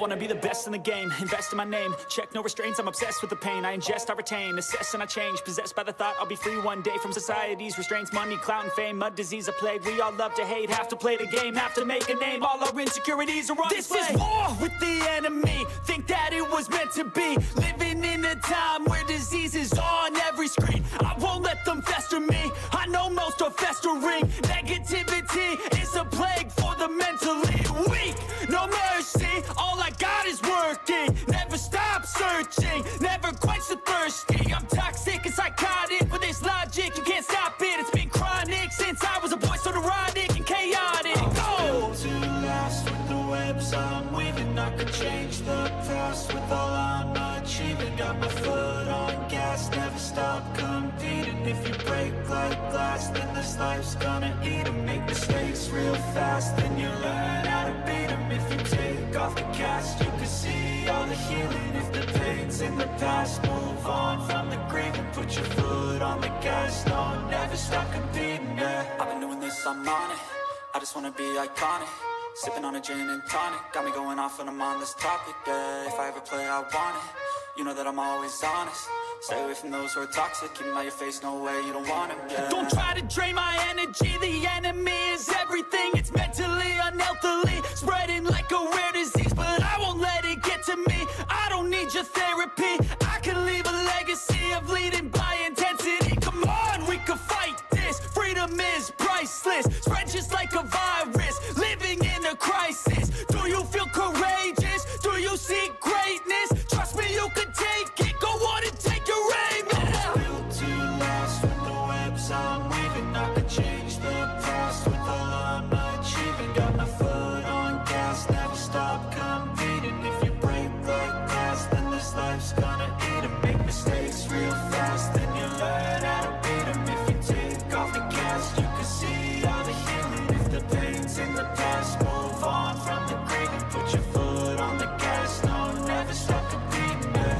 wanna be the best in the game, invest in my name, check no restraints, I'm obsessed with the pain. I ingest, I retain, assess and I change, possessed by the thought I'll be free one day from society's restraints. Money, clout and fame, mud, disease, a plague. We all love to hate, have to play the game, have to make a name. All our insecurities are on display. This is war with the enemy, think that it was meant to be. Living in a time where disease is on every screen. I won't let them fester me, I know most are festering. Negativity is a plague for the mentally weak. No mercy, all I got is working. Never stop searching, never quench the thirsty. I'm toxic and psychotic, with this logic you can't stop it. It's been chronic since I was a boy, so neurotic and chaotic. Go! To last with the webs I'm weaving, I could change the past with all I'm achieving. Got my foot on gas, never stop competing. If you break like glass, then this life's gonna eat 'em. Make mistakes real fast, then you learn how to beat 'em. If you take off the cast, you can see all the healing. If the pain's in the past, move on from the grave and put your foot on the gas. No, never stop competing, yeah. I've been doing this, I'm on it. I just wanna be iconic. Sipping on a gin and tonic, got me going off when I'm on this topic, yeah. If I ever play, I want it. You know that I'm always honest. Stay away from those who are toxic. Keep them out your face, no way, you don't want them, yeah. Don't try to drain my energy. The enemy is everything. It's mentally, unhealthily spreading like a rare disease, but I won't let it get to me. I don't need your therapy. I can leave a legacy of leading by intensity. Come on, we can fight this. Freedom is priceless. Spread just like a virus. Living in a crisis. Do you feel courageous? Do you seek greatness? Trust me, you can take it. Go on and take your aim. Yeah. Built to last with the webs I'm weaving. I could change the past with all I'm achieving. Got my foot on gas, never stop competing. If you break like glass, then this life's gonna eat 'em. Make mistakes real fast, then you learn how to beat 'em. If you take off the cast, you can see all the healing. If the pain's in the past, move on from the grave and put your foot on the gas. No, never stop competing, yeah.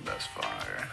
That's fire.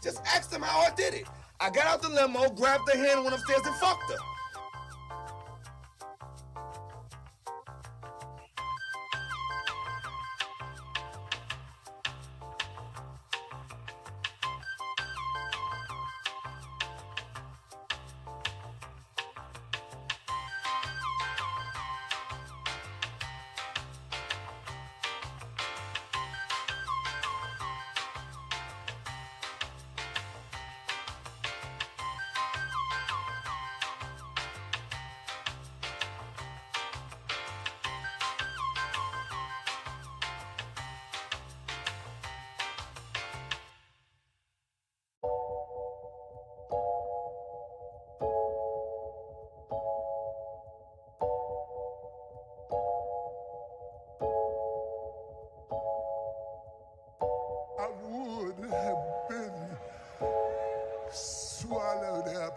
Just ask them how I did it. I got out the limo, grabbed her hand, went upstairs and fucked her.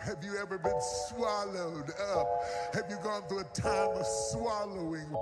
Have you ever been swallowed up? Have you gone through a time of swallowing?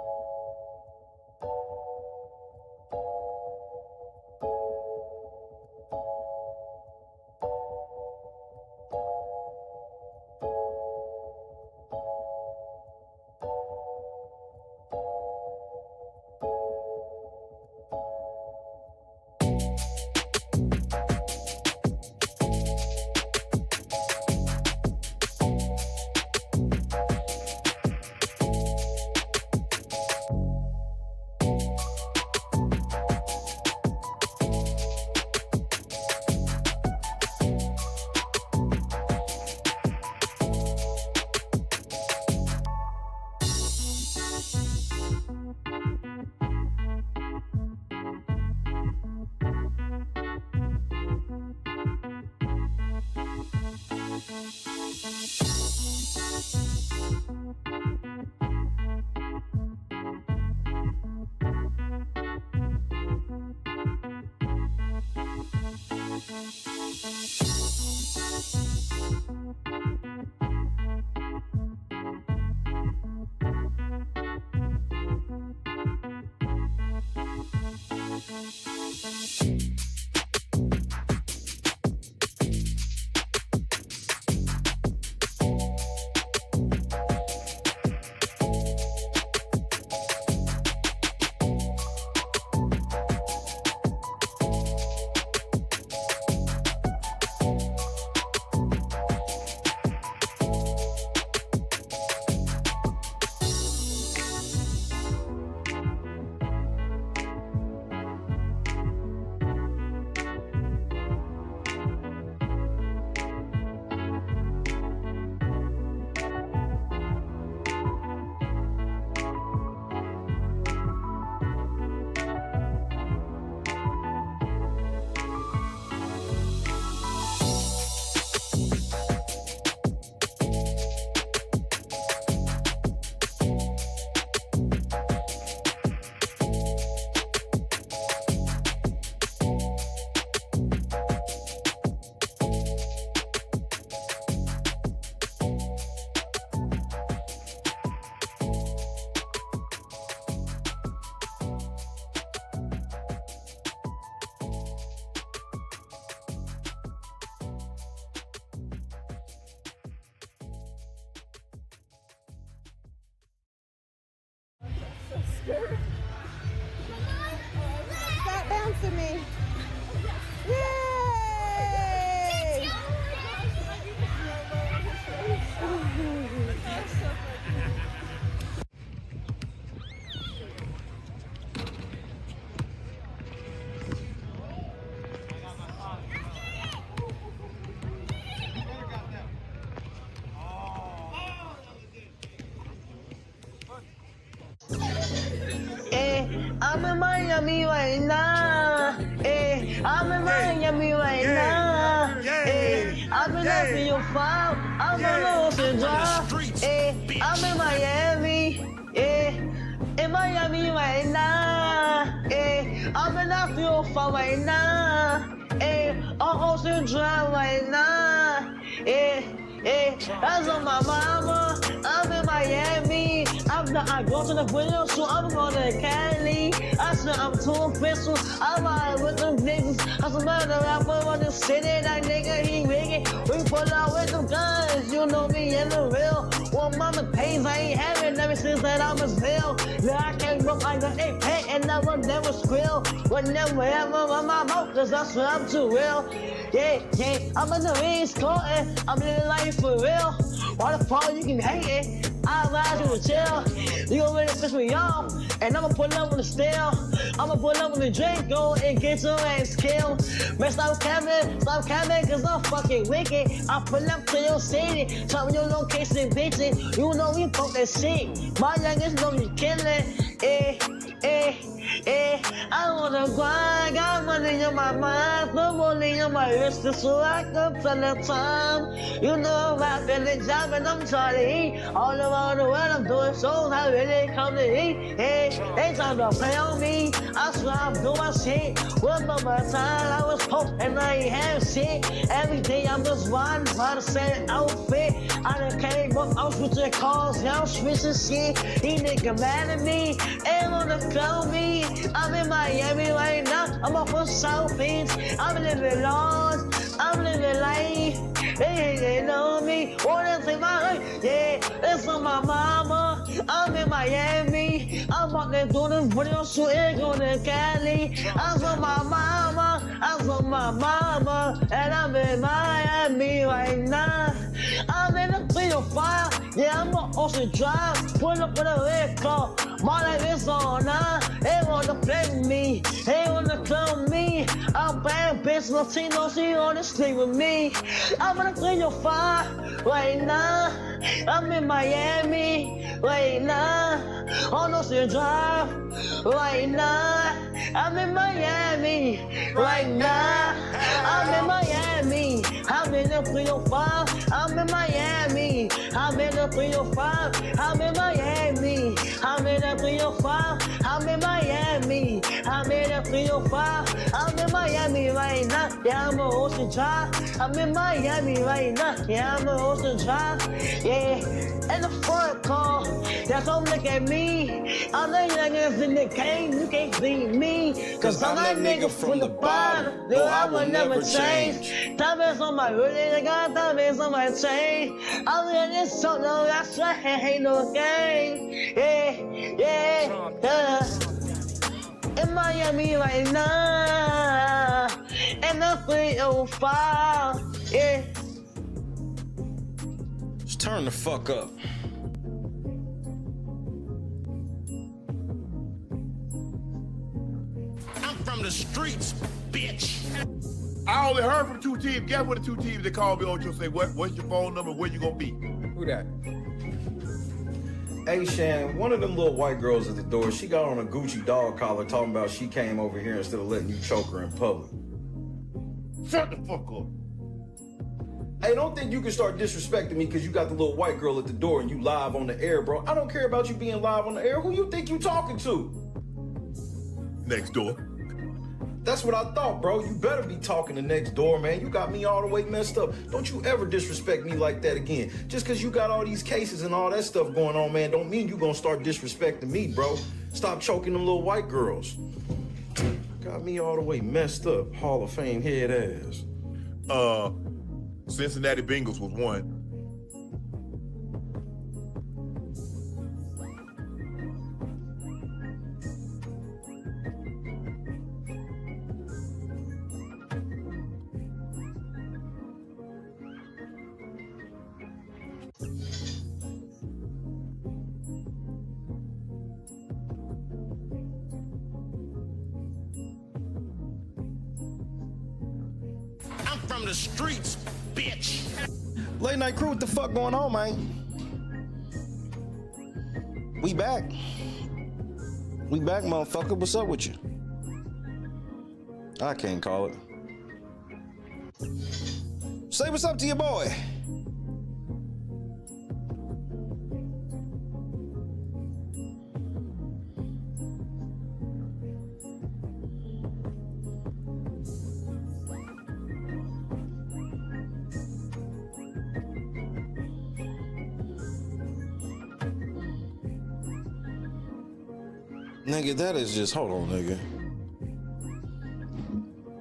Stop bouncing me. Yay! I'm in Miami right now. I'm in Miami right now. I've been up in your file. I'm a little drive. I'm in Miami. In Miami right now. I've been up your file right now. On Ocean Drive right now. That's on my mama. I'm in Miami. I've After I go to the video, so I'm going to Cali. I said I'm too official. I'm out with them niggas. I said, man, the rapper on the city, that nigga, he wicked. We pull out with them guns, you know me in the real. Well, mama pays, I ain't having ever since that I was real. Now I came up like an AP and I will never squeal. Whenever ever on my mouth, cause I swear I'm too real. Yeah, I'm in the East Coast, I'm living life for real. Why the fuck you can hate it? I advise you to chill. You gon' really piss me off, and I'ma pull up on the steel. I'ma pull up on the drink, go and get your ass killed. Man, stop capping, cause I'm fucking wicked. I pull up to your city, tell me your location, bitches. You know we fuck that shit. My youngest know you killin', I wanna grind, got money in my mind, put money in my wrist, so I can tell the time. You know I'm rapping the job and I'm trying to eat. All around the world I'm doing shows, I really come to eat. They trying to play on me, I swear I'm doing my shit. One of my time I was poor and I ain't have shit. Every day I'm just riding by the same outfit. I done came up, I'm switching cars, yeah, I'm switching shit. These niggas mad at me, ain't wanna clone me. I'm in Miami right now, I'm off of South Beach. I'm living large, I'm living life. They know me, wanna take my life. Yeah, it's on my mama. I'm in Miami. I'm out there doing the video shooting, going to Cali. I'm on my mama, and I'm in Miami right now. I'm in the 305, yeah, I'm on Ocean Drive. Pull up with a red car, my life is on now. They wanna play with me, they wanna clone me. I'm bad bitch, Latino, she wanna sleep with me. I'm in the 305 right now. I'm in Miami right now. On Ocean Drive right now. I'm in Miami right now. I'm in Miami. I'm in the 305. I'm in Miami. I'm in the 305. I'm in Miami. I'm in the 305. I'm in Miami. I'm in the 305. I'm in Miami right now. Yeah, I'm on Ocean Drive. I'm in Miami right now. Yeah, I'm on Ocean Drive. Yeah, in the front car. That's don't look at me. I'm the youngest in the game. You can't see me. Cause I'm that nigga from the bottom. No, I will never change. Diamonds on my hoodie, I got diamonds on my chain. I'm in this song, no, that's right, ain't no game. Yeah. In Miami right now. And the 305. Yeah. Just turn the fuck up. I'm from the streets, bitch. I only heard from two teams. Guess what the two teams that called me on you say, what's your phone number, where you gonna be? Who that? Hey, Shan, one of them little white girls at the door, she got on a Gucci dog collar talking about she came over here instead of letting you choke her in public. Shut the fuck up. Hey, don't think you can start disrespecting me because you got the little white girl at the door and you live on the air, bro. I don't care about you being live on the air. Who you think you talking to? Next door. That's what I thought, bro. You better be talking to next door, man. You got me all the way messed up. Don't you ever disrespect me like that again. Just because you got all these cases and all that stuff going on, man, don't mean you gonna start disrespecting me, bro. Stop choking them little white girls. Got me all the way messed up. Hall of Fame head ass. Cincinnati Bengals was one. I'm from the streets, bitch. Late night crew, what the fuck going on, man? We back. We back, motherfucker. What's up with you? I can't call it. Say what's up to your boy. Nigga, that is just, hold on, nigga.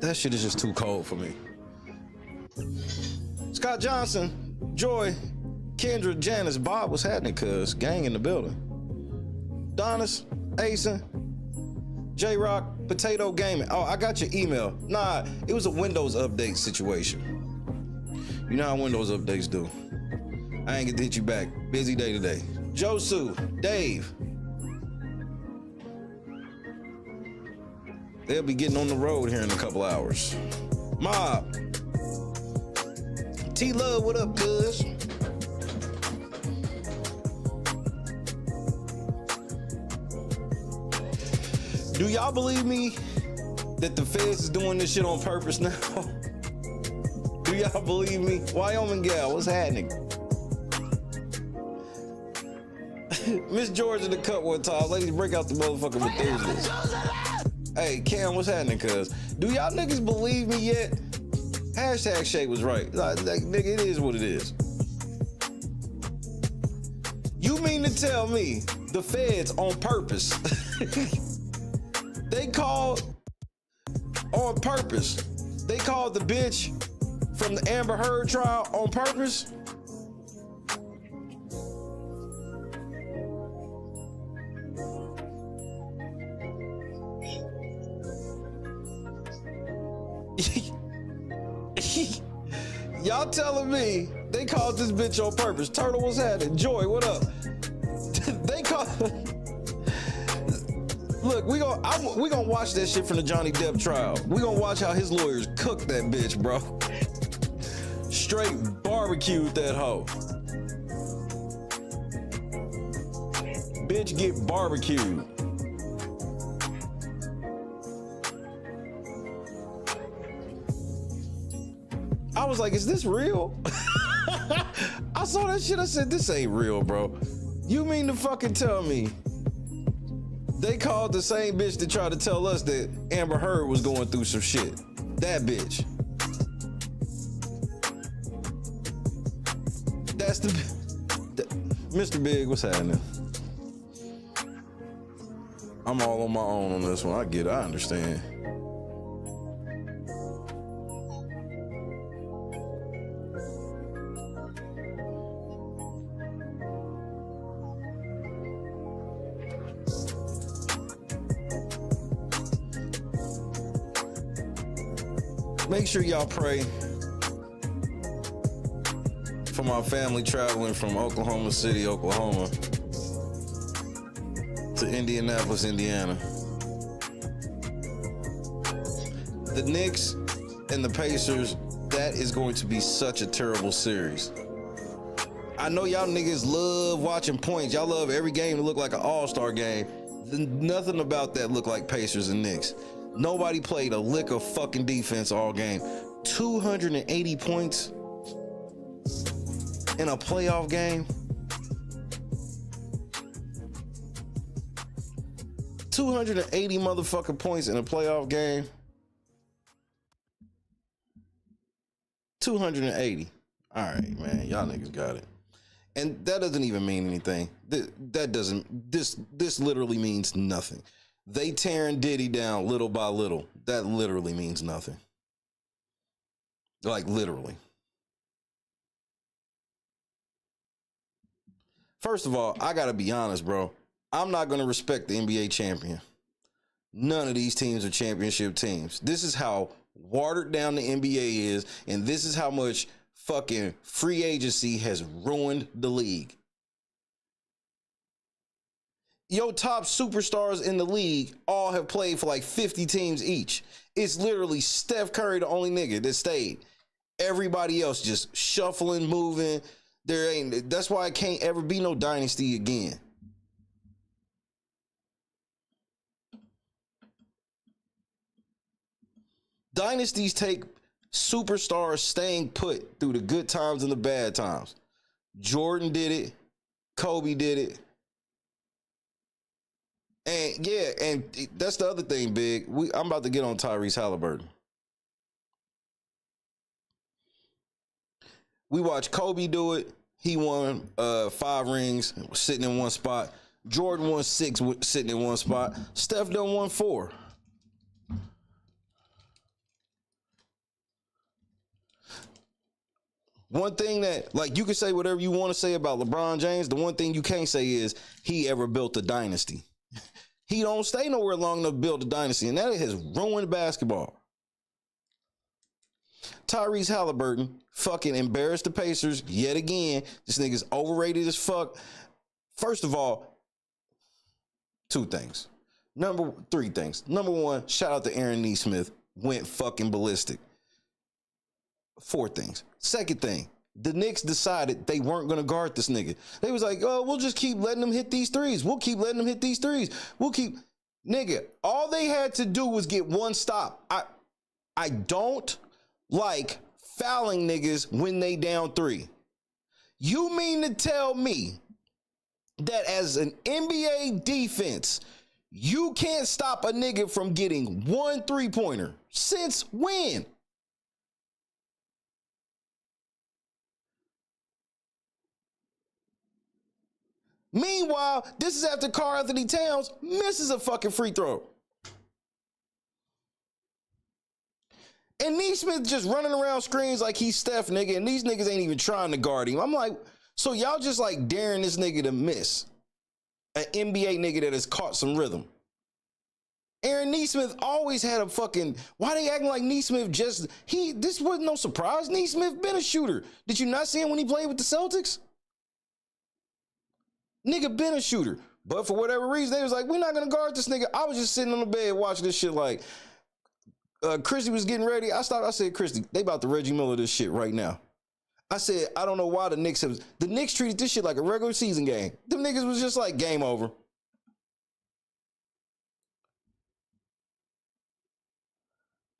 That shit is just too cold for me. Scott Johnson, Joy, Kendra, Janice, Bob, what's happening, cuz? Gang in the building. Donis, Asen, J-Rock, Potato Gaming. Oh, I got your email. Nah, it was a Windows update situation. You know how Windows updates do. I ain't gonna hit you back. Busy day today. Josu, Dave. They'll be getting on the road here in a couple hours. Mob. T-Love, what up, cuz? Do y'all believe me that the feds is doing this shit on purpose now? Do y'all believe me? Wyoming gal, what's happening? Miss George in the cut one time. Ladies, break out the motherfucking Methuselahs. Hey, Cam, what's happening, cuz? Do y'all niggas believe me yet? Hashtag Shay was right. Like, nigga, it is what it is. You mean to tell me the feds on purpose? They called on purpose. They called the bitch from the Amber Heard trial on purpose? Y'all telling me they called this bitch on purpose? Turtle, what's happening? Joy, what up? They called. Look, we gonna watch that shit from the Johnny Depp trial. We gonna watch how his lawyers cooked that bitch, bro. Straight barbecued that hoe. Bitch get barbecued. I was like, is this real? I saw that shit, I said, this ain't real, bro. You mean to fucking tell me they called the same bitch that tried to tell us that Amber Heard was going through some shit? That bitch. That's the Mr. Big, what's happening? I'm all on my own on this one. I get it, I understand. Make sure y'all pray for my family traveling from Oklahoma City, Oklahoma to Indianapolis, Indiana. The Knicks and the Pacers, that is going to be such a terrible series. I know y'all niggas love watching points. Y'all love every game to look like an all-star game. Nothing about that look like Pacers and Knicks. Nobody played a lick of fucking defense all game. 280 points in a playoff game. 280 motherfucking points in a playoff game. 280. All right, man. Y'all niggas got it. And that doesn't even mean anything. This literally means nothing. They tearing Diddy down little by little. That literally means nothing. Like, literally. First of all, I gotta be honest, bro. I'm not gonna respect the NBA champion. None of these teams are championship teams. This is how watered down the NBA is, and this is how much fucking free agency has ruined the league. Your top superstars in the league all have played for like 50 teams each. It's literally Steph Curry, the only nigga that stayed. Everybody else just shuffling, moving. That's why it can't ever be no dynasty again. Dynasties take superstars staying put through the good times and the bad times. Jordan did it. Kobe did it. And yeah, and that's the other thing, Big. I'm about to get on Tyrese Halliburton. We watched Kobe do it. He won 5 rings, sitting in one spot. Jordan won 6 sitting in one spot. Steph done won 4. One thing that, like, you can say whatever you want to say about LeBron James. The one thing you can't say is he ever built a dynasty. He don't stay nowhere long enough to build a dynasty, and that has ruined basketball. Tyrese Halliburton fucking embarrassed the Pacers yet again. This nigga's overrated as fuck. First of all, 3 things. Number 1, shout out to Aaron Nesmith. Went fucking ballistic. 4 things. Second thing, the Knicks decided they weren't going to guard this nigga. They was like, oh, we'll just keep letting him hit these threes. We'll keep letting him hit these threes. Nigga, all they had to do was get one stop. I don't like fouling niggas when they down 3. You mean to tell me that as an NBA defense, you can't stop a nigga from getting 1 3-pointer? Since when? Meanwhile, this is after Karl Anthony Towns misses a fucking free throw. And Nesmith just running around screens like he's Steph, nigga, and these niggas ain't even trying to guard him. I'm like, so y'all just like daring this nigga to miss. An NBA nigga that has caught some rhythm. Aaron Nesmith always had a fucking, why they acting like Nesmith this wasn't no surprise. Nesmith been a shooter. Did you not see him when he played with the Celtics? Nigga been a shooter. But for whatever reason, they was like, we're not going to guard this nigga. I was just sitting on the bed watching this shit like, Christy was getting ready. I said, Christy, they about to Reggie Miller this shit right now. I said, I don't know why the Knicks treated this shit like a regular season game. Them niggas was just like, game over.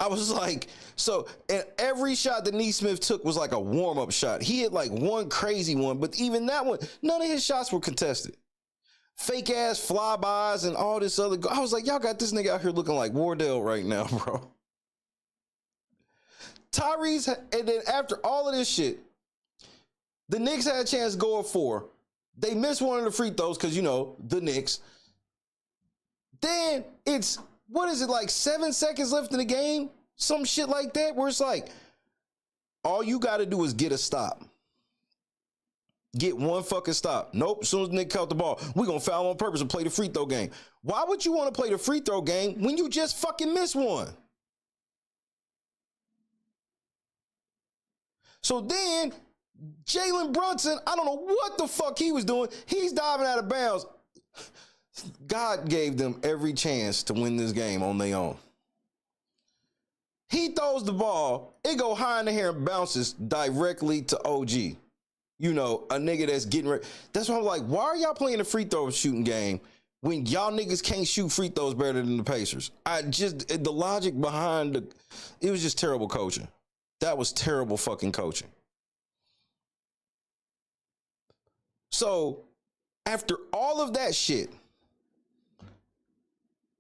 I was like, so, and every shot that Nesmith took was like a warm-up shot. He had like one crazy one, but even that one, none of his shots were contested. Fake ass flybys and all this other. I was like, y'all got this nigga out here looking like Wardell right now, bro. Tyrese, and then after all of this shit, the Knicks had a chance to go up 4. They missed one of the free throws because, you know, the Knicks. Then it's, what is it, like 7 seconds left in the game? Some shit like that, where it's like, all you got to do is get a stop. Get one fucking stop. Nope, as soon as Nick caught the ball, we're going to foul on purpose and play the free throw game. Why would you want to play the free throw game when you just fucking miss one? So then, Jalen Brunson, I don't know what the fuck he was doing. He's diving out of bounds. God gave them every chance to win this game on their own. He throws the ball, it go high in the air and bounces directly to OG. You know, a nigga that's getting ready. That's why I'm like, why are y'all playing a free throw shooting game when y'all niggas can't shoot free throws better than the Pacers? The logic behind it was just terrible coaching. That was terrible fucking coaching. So, after all of that shit,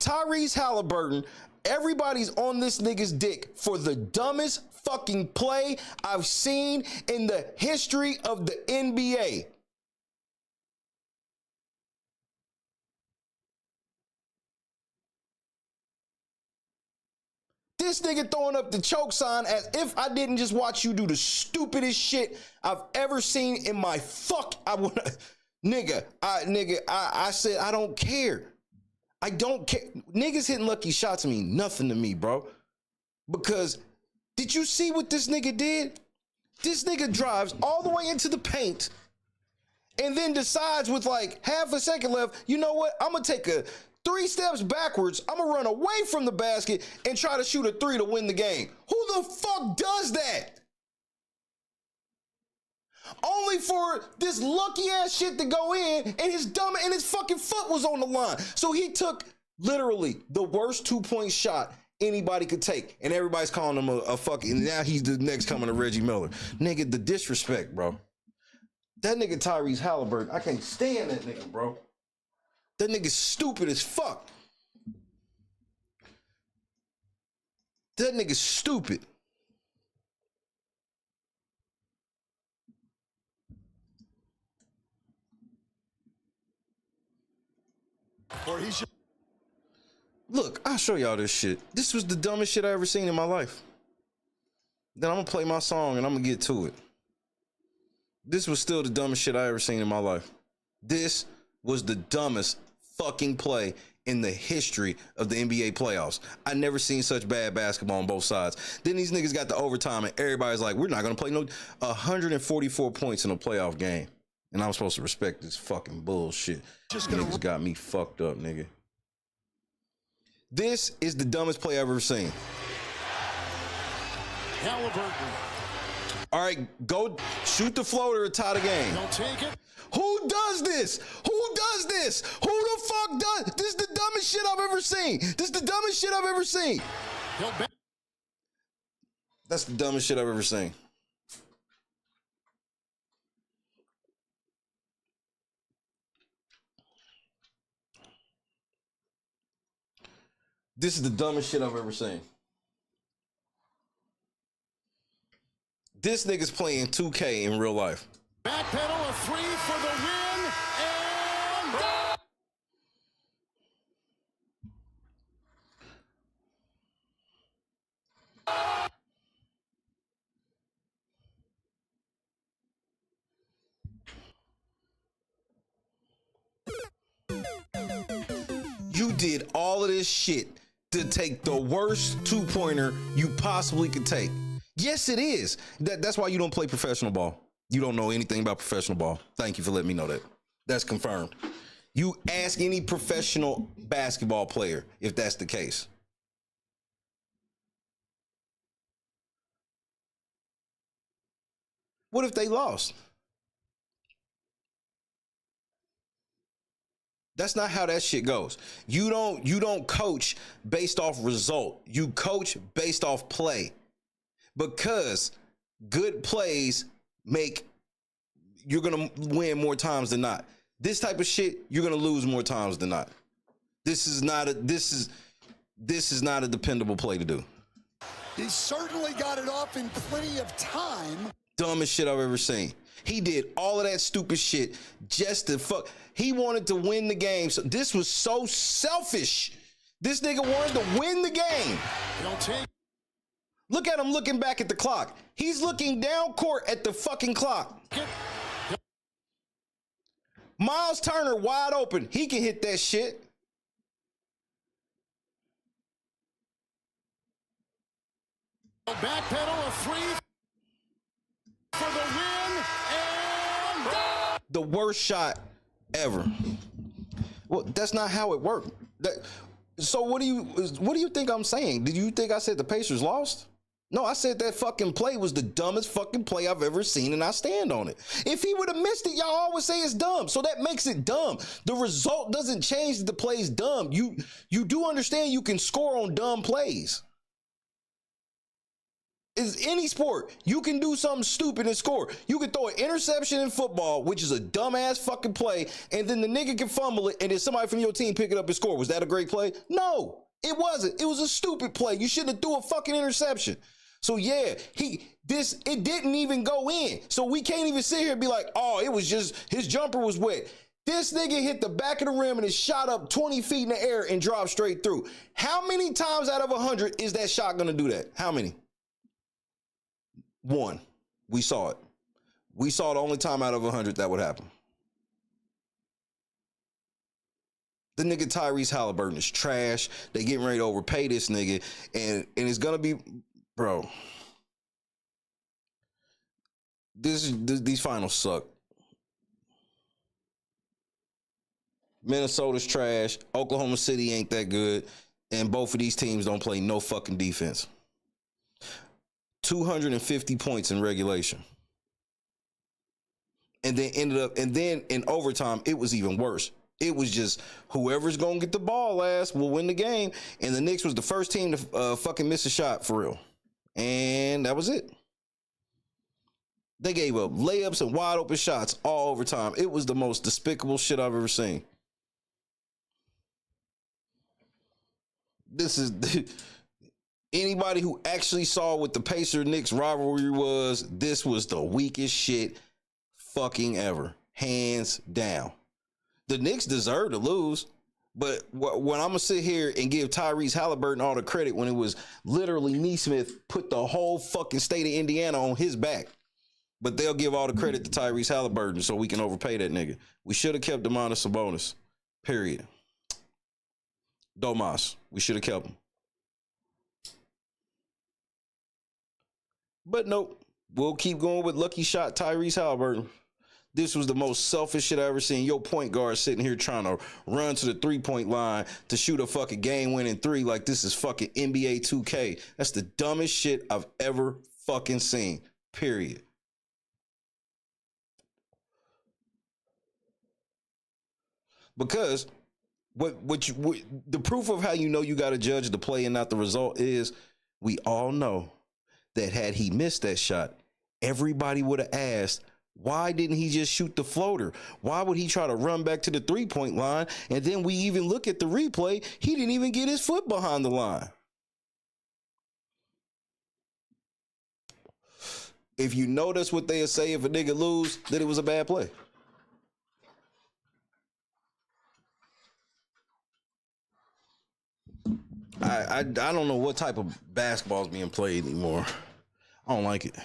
Tyrese Halliburton, everybody's on this nigga's dick for the dumbest fucking play I've seen in the history of the NBA. This nigga throwing up the choke sign as if I didn't just watch you do the stupidest shit I've ever seen in my I said, I don't care. I don't care. Niggas hitting lucky shots mean nothing to me, bro. Because did you see what this nigga did? This nigga drives all the way into the paint and then decides with like half a second left, you know what? I'm going to take 3 steps backwards. I'm going to run away from the basket and try to shoot a 3 to win the game. Who the fuck does that? Only for this lucky ass shit to go in and his fucking foot was on the line. So he took literally the worst 2-point shot anybody could take. And everybody's calling him a fucking, now he's the next coming to Reggie Miller. Nigga, the disrespect, bro. That nigga Tyrese Halliburton, I can't stand that nigga, bro. That nigga's stupid as fuck. That nigga's stupid. Or he should. Look, I'll show y'all this shit. This was the dumbest shit I ever seen in my life. Then I'm gonna play my song and I'm gonna get to it. This was still the dumbest shit I ever seen in my life. This was the dumbest fucking play in the history of the NBA playoffs. I never seen such bad basketball on both sides. Then these niggas got the overtime and everybody's like, we're not gonna play no 144 points in a playoff game. And I'm supposed to respect this fucking bullshit. Niggas got me fucked up, nigga. This is the dumbest play I've ever seen. Halliburton. All right, go shoot the floater to tie the game. Don't take it. Who does this? Who does this? Who the fuck does? This is the dumbest shit I've ever seen. This is the dumbest shit I've ever seen. That's the dumbest shit I've ever seen. This is the dumbest shit I've ever seen. This nigga's playing 2K in real life. Backpedal, a three for the win, and You did all of this shit to take the worst two-pointer you possibly could take. Yes, it is. That's why you don't play professional ball. You don't know anything about professional ball. Thank you for letting me know that. That's confirmed. You ask any professional basketball player if that's the case. What if they lost? That's not how that shit goes. You don't coach based off result. You coach based off play. Because good plays you're gonna win more times than not. This type of shit, you're gonna lose more times than not. This is not a dependable play to do. He certainly got it off in plenty of time. Dumbest shit I've ever seen. He did all of that stupid shit just to fuck. He wanted to win the game. So this was so selfish. This nigga wanted to win the game. don't take. Look at him looking back at the clock. He's looking down court at the fucking clock. Miles Turner wide open. He can hit that shit. Backpedal, a three for the win, and The worst shot ever. Well, that's not how it worked. So what do you think I'm saying? Did you think I said the Pacers lost? No, I said that fucking play was the dumbest fucking play I've ever seen, and I stand on it. If he would have missed it, y'all always say it's dumb, so that makes it dumb. The result doesn't change that the play's dumb. You do understand you can score on dumb plays. It's any sport. You can do something stupid and score. You can throw an interception in football, which is a dumbass fucking play, and then the nigga can fumble it, and then somebody from your team pick it up and score. Was that a great play? No, it wasn't. It was a stupid play. You shouldn't have threw a fucking interception. So yeah, it didn't even go in. So we can't even sit here and be like, oh, it was just his jumper was wet. This nigga hit the back of the rim and it shot up 20 feet in the air and dropped straight through. How many times out of 100 is that shot gonna do that? How many? One. We saw it. We saw the only time out of 100 that would happen. The nigga Tyrese Halliburton is trash. They getting ready to overpay this nigga, and it's gonna be, bro. These finals suck. Minnesota's trash. Oklahoma City ain't that good, and both of these teams don't play no fucking defense. 250 points in regulation. And then in overtime, it was even worse. It was just whoever's going to get the ball last will win the game. And the Knicks was the first team to fucking miss a shot for real. And that was it. They gave up layups and wide open shots all overtime. It was the most despicable shit I've ever seen. This is... Anybody who actually saw what the Pacer-Knicks rivalry was, this was the weakest shit fucking ever. Hands down. The Knicks deserve to lose. But when I'm gonna sit here and give Tyrese Halliburton all the credit when it was literally Neesmith put the whole fucking state of Indiana on his back. But they'll give all the credit to Tyrese Halliburton so we can overpay that nigga. We should have kept Domantas Sabonis. Period. Domas. We should have kept him. But nope. We'll keep going with lucky shot Tyrese Halliburton. This was the most selfish shit I ever seen. Your point guard sitting here trying to run to the 3-point line to shoot a fucking game-winning 3 like this is fucking NBA 2K. That's the dumbest shit I've ever fucking seen. Period. Because the proof of how you know you got to judge the play and not the result is we all know that had he missed that shot, everybody would have asked, why didn't he just shoot the floater? Why would he try to run back to the 3-point line? And then we even look at the replay. He didn't even get his foot behind the line. If you know that's what they'll say if a nigga lose, that it was a bad play. I don't know what type of basketball is being played anymore. I don't like it.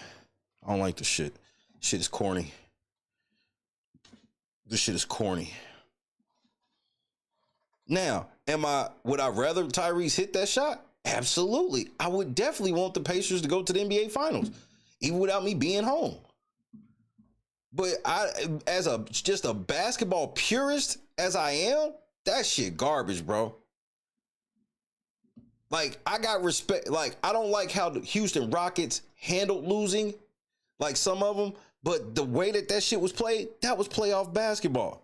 I don't like the shit. Shit is corny. This shit is corny. Now, would I rather Tyrese hit that shot? Absolutely. I would definitely want the Pacers to go to the NBA Finals, even without me being home. But as just a basketball purist as I am, that shit garbage, bro. Like, I got respect. Like, I don't like how the Houston Rockets handled losing, like some of them. But the way that shit was played, that was playoff basketball.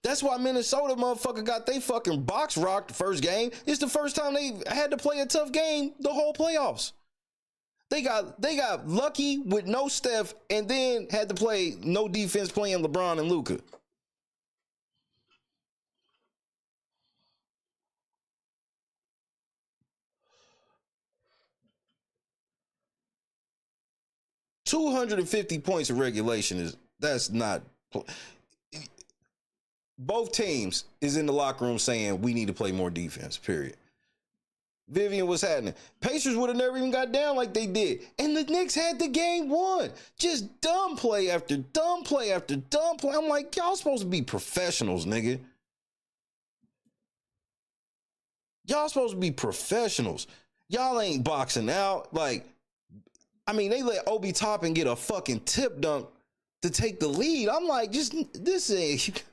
That's why Minnesota motherfucker got they fucking box rocked the first game. It's the first time they had to play a tough game the whole playoffs. They got lucky with no Steph and then had to play no defense playing LeBron and Luka. $250 points of regulation that's not. Both teams is in the locker room saying we need to play more defense, period. Vivian, what's happening? Pacers would have never even got down like they did. And the Knicks had the game won. Just dumb play after dumb play after dumb play. I'm like, y'all supposed to be professionals, nigga. Y'all supposed to be professionals. Y'all ain't boxing out. Like, I mean, they let Obi Toppin get a fucking tip dunk to take the lead. I'm like, this ain't.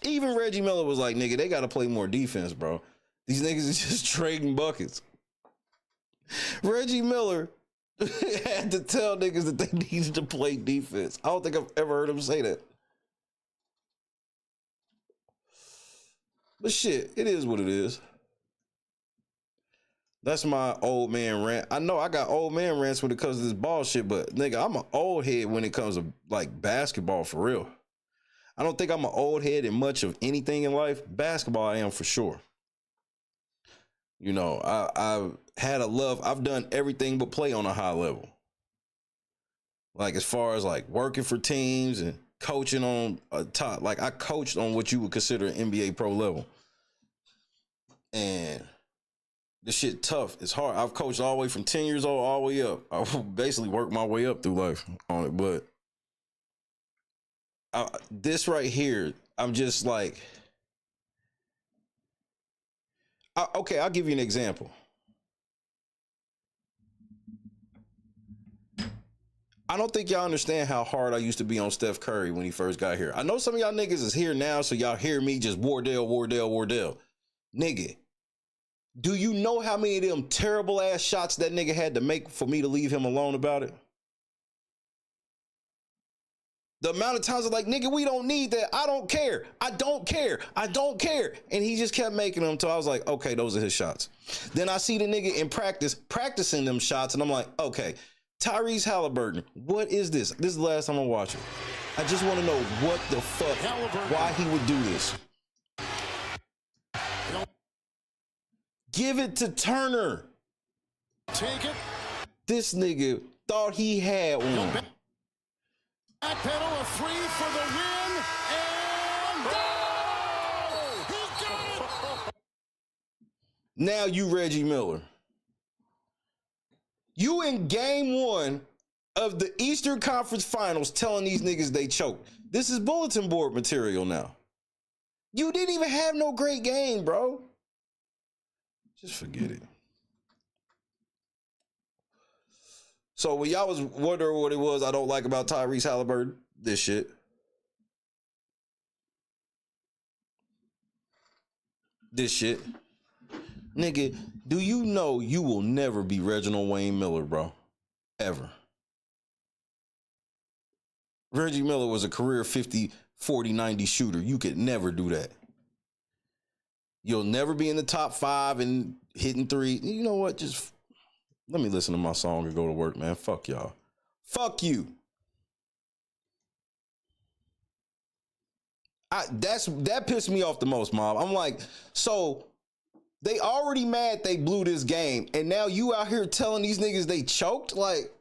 Even Reggie Miller was like, nigga, they got to play more defense, bro. These niggas is just trading buckets. Reggie Miller had to tell niggas that they needed to play defense. I don't think I've ever heard him say that. But shit, it is what it is. That's my old man rant. I know I got old man rants when it comes to this ball shit, but nigga, I'm an old head when it comes to like basketball for real. I don't think I'm an old head in much of anything in life. Basketball, I am for sure. You know, I've had a love. I've done everything but play on a high level. Like as far as like working for teams and coaching on a top, like I coached on what you would consider an NBA pro level. And this shit tough. It's hard. I've coached all the way from 10 years old all the way up. I basically worked my way up through life on it. But this right here, I'm just like, okay, I'll give you an example. I don't think y'all understand how hard I used to be on Steph Curry when he first got here. I know some of y'all niggas is here now, so y'all hear me just Wardell. Nigga, do you know how many of them terrible ass shots that nigga had to make for me to leave him alone about it? The amount of times I'm like, nigga, we don't need that. I don't care. And he just kept making them until I was like, okay, those are his shots. Then I see the nigga in practice, practicing them shots. And I'm like, okay, Tyrese Halliburton, what is this? This is the last time I watch it. I just want to know what the fuck, why he would do this. Give it to Turner. Take it. This nigga thought he had one. Back pedal, a three for the win, and Now you Reggie Miller. You in game 1 of the Eastern Conference Finals telling these niggas they choked. This is bulletin board material now. You didn't even have no great game, bro. Just forget it. So when y'all was wondering what it was I don't like about Tyrese Halliburton, this shit. This shit. Nigga, do you know you will never be Reginald Wayne Miller, bro? Ever. Reggie Miller was a career 50, 40, 90 shooter. You could never do that. You'll never be in the top 5 and hitting 3. You know what? Just let me listen to my song and go to work, man. Fuck y'all. Fuck you. That pissed me off the most, Mom. I'm like, so they already mad they blew this game, and now you out here telling these niggas they choked? Like,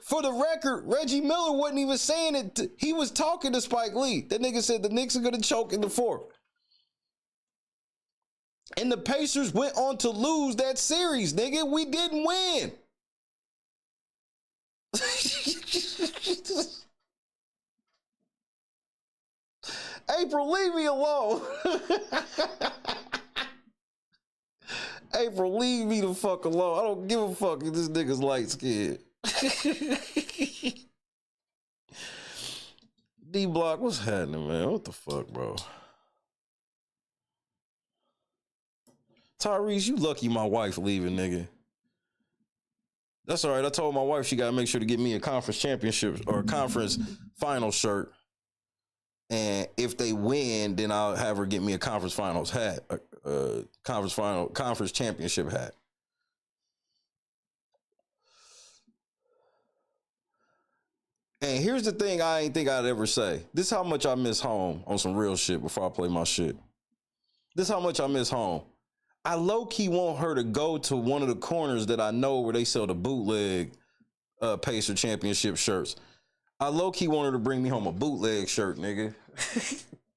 for the record, Reggie Miller wasn't even saying it. He was talking to Spike Lee. That nigga said the Knicks are going to choke in the 4th. And the Pacers went on to lose that series, nigga. We didn't win. April, leave me alone. April, leave me the fuck alone. I don't give a fuck if this nigga's light skinned. D-Block, what's happening, man? What the fuck, bro? Tyrese, you lucky my wife leaving, nigga. That's all right. I told my wife she got to make sure to get me a conference championship or a conference final shirt. And if they win, then I'll have her get me a conference finals hat, conference championship hat. And here's the thing I ain't think I'd ever say. This is how much I miss home on some real shit before I play my shit. This is how much I miss home. I low-key want her to go to one of the corners that I know where they sell the bootleg Pacer championship shirts. I low-key want her to bring me home a bootleg shirt, nigga.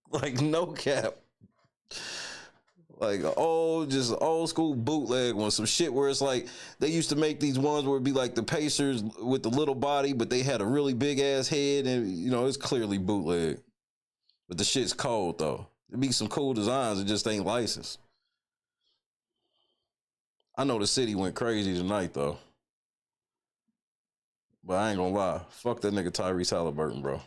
Like, no cap. Like, just old school bootleg one. Some shit where it's like, they used to make these ones where it'd be like the Pacers with the little body, but they had a really big-ass head, and, you know, it's clearly bootleg. But the shit's cold, though. It'd be some cool designs, it just ain't licensed. I know the city went crazy tonight, though. But I ain't gonna lie. Fuck that nigga Tyrese Halliburton, bro.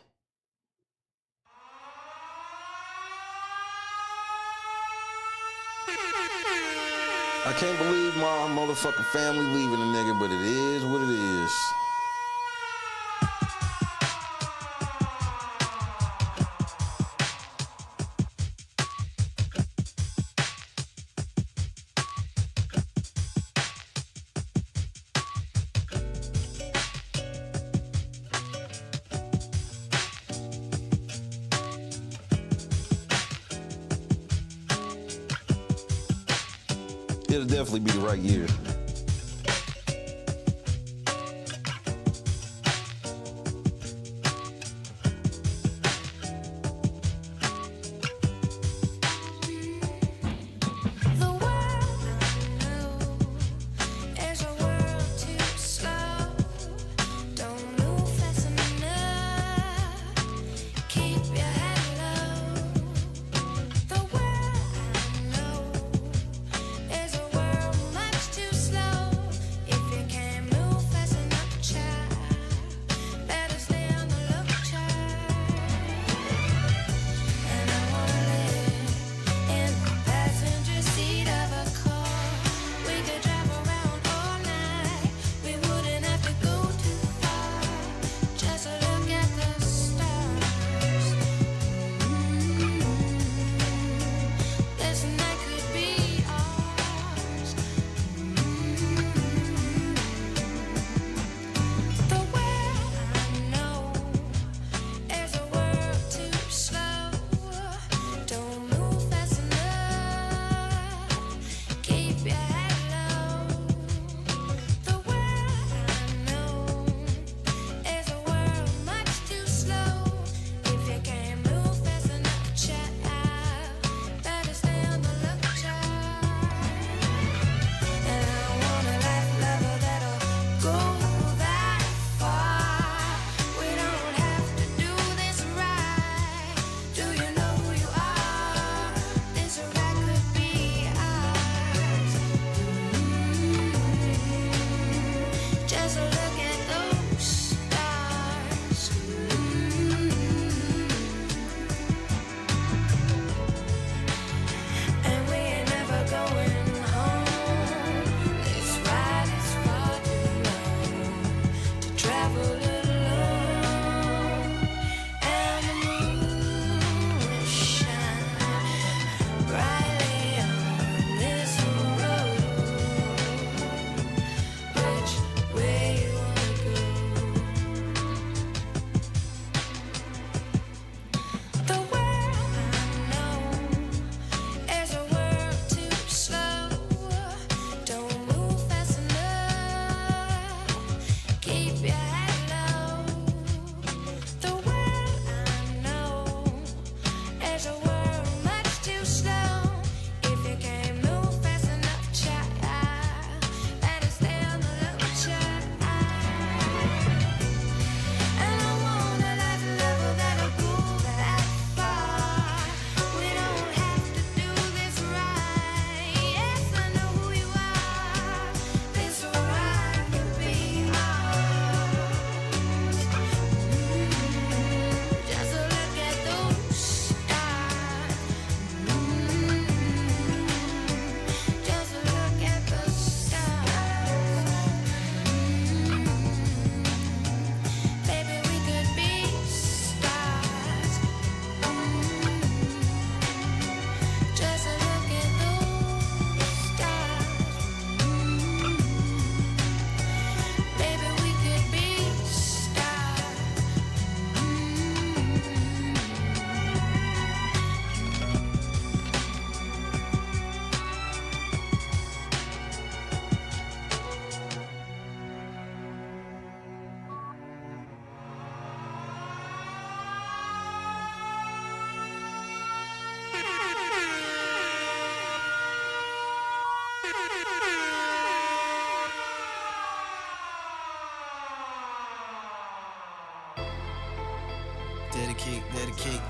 I can't believe my motherfucking family leaving a nigga, but it is what it is. It'll definitely be the right year. Too Dedicate.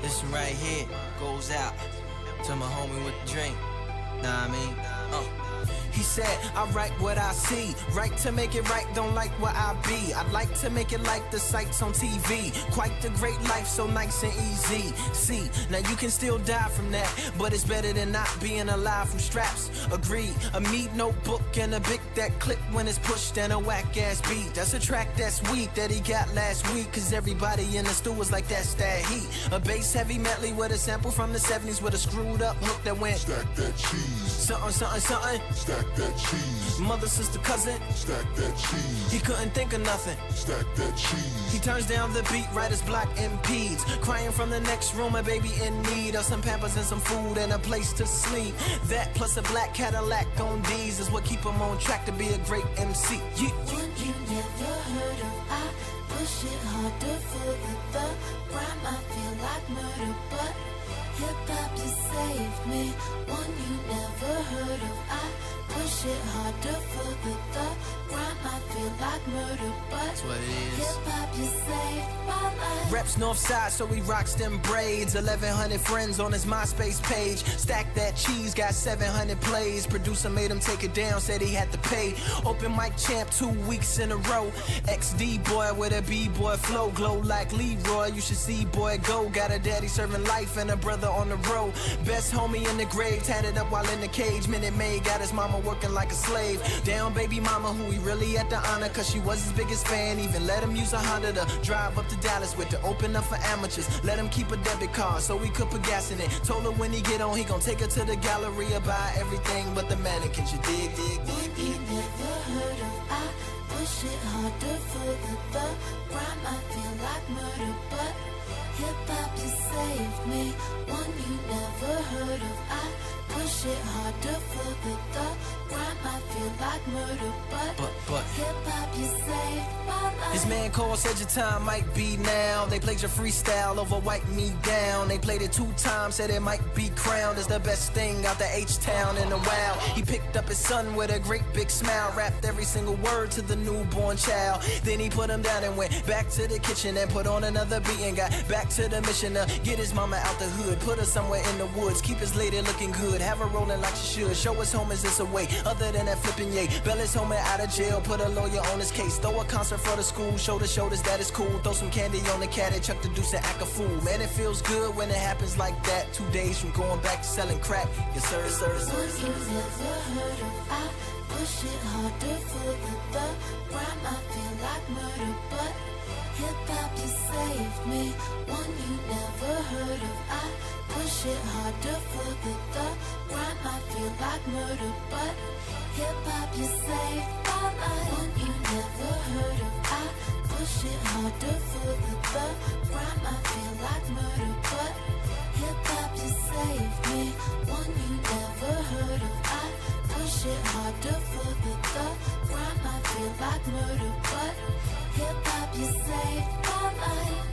This one right here goes out to my homie with the drink. Nah, I mean, He said, I write what I see. Right to make it right, don't like what I be. I'd like to make it like the sights on TV. Quite the great life, so nice and easy. See, now you can still die from that, but it's better than not being alive from straps. Agreed, a meat notebook and a bic that click when it's pushed and a whack-ass beat. That's a track that's weak that he got last week, cause everybody in the stew was like, that's that heat. A bass heavy medley with a sample from the 70s with a screwed up hook that went Stack that cheese. Something, something, something. Stack that cheese. Mother, sister, cousin. Stack that cheese. He couldn't think of nothing. Stack that cheese. He turns down the beat, writer's block impedes. Crying from the next room, a baby in need of some pampers and some food and a place to sleep. That plus a black Cadillac on D's is what keep him on track to be a great MC. Yeah. One you never heard of, I push it harder for the rhyme. I feel like murder, but hip-hop just saved me. One you never heard of, I push it harder for the rhyme. I feel like murder, but That's what it is. hip-hop just saved my life. Reps north side, so he rocks them braids. 1,100 friends on his MySpace page. Stack that cheese, got 700 plays. Producer made him take it down, said he had to pay. Open mic champ 2 weeks in a row. XD boy with a B-boy flow. Glow like Leroy, you should see boy go. Got a daddy serving life and a brother on the road. Best homie in the grave, tatted up while in the cage. Minute Maid got his mama working like a slave. Down baby mama, who he really had to honor, cause she was his biggest fan. Even let him use a Honda to drive up to Dallas with, to open up for amateurs. Let him keep a debit card so he could put gas in it. Told her when he get on, he gon' take her to the gallery and buy everything but the mannequins. You dig, dig, dig, dig. You never heard of, I push it harder for the rhyme. I feel like murder, but hip-hop just saved me. One you never heard of, I push it harder for the rhyme. I feel like murder, but hip-hop just saved my life. His man called, said your time might be now. They played your freestyle over Wipe Me Down. They played it 2 times, said it might be crowned as the best thing out the H-Town in a while. He picked up his son with a great big smile, rapped every single word to the newborn child. Then he put him down and went back to the kitchen and put on another beat and got back to the mission to get his mama out the hood, put her somewhere in the woods, keep his lady looking good, have her rolling like she should, show his homies it's a way other than that flipping yay. Bail his homie out of jail, put a lawyer on his case, throw a concert for the school, show the shoulders that is cool, throw some candy on the cat and chuck the deuce and act a fool. Man, it feels good when it happens like that. 2 days from going back to selling crack. Yes sir, yes sir, yes sir, yes sir. One you never heard of, I push it harder for the rhyme. I feel like murder, but hip-hop just saved me. One you never heard of, I push it harder for the rhyme. I feel like murder, but hip-hop just saved my life. One you never heard of, I push it harder for the rhyme. I feel like murder, but hip-hop just saved me. One you never heard of, I push it harder for the rhyme. I feel like murder, but hip-hop just saved my life.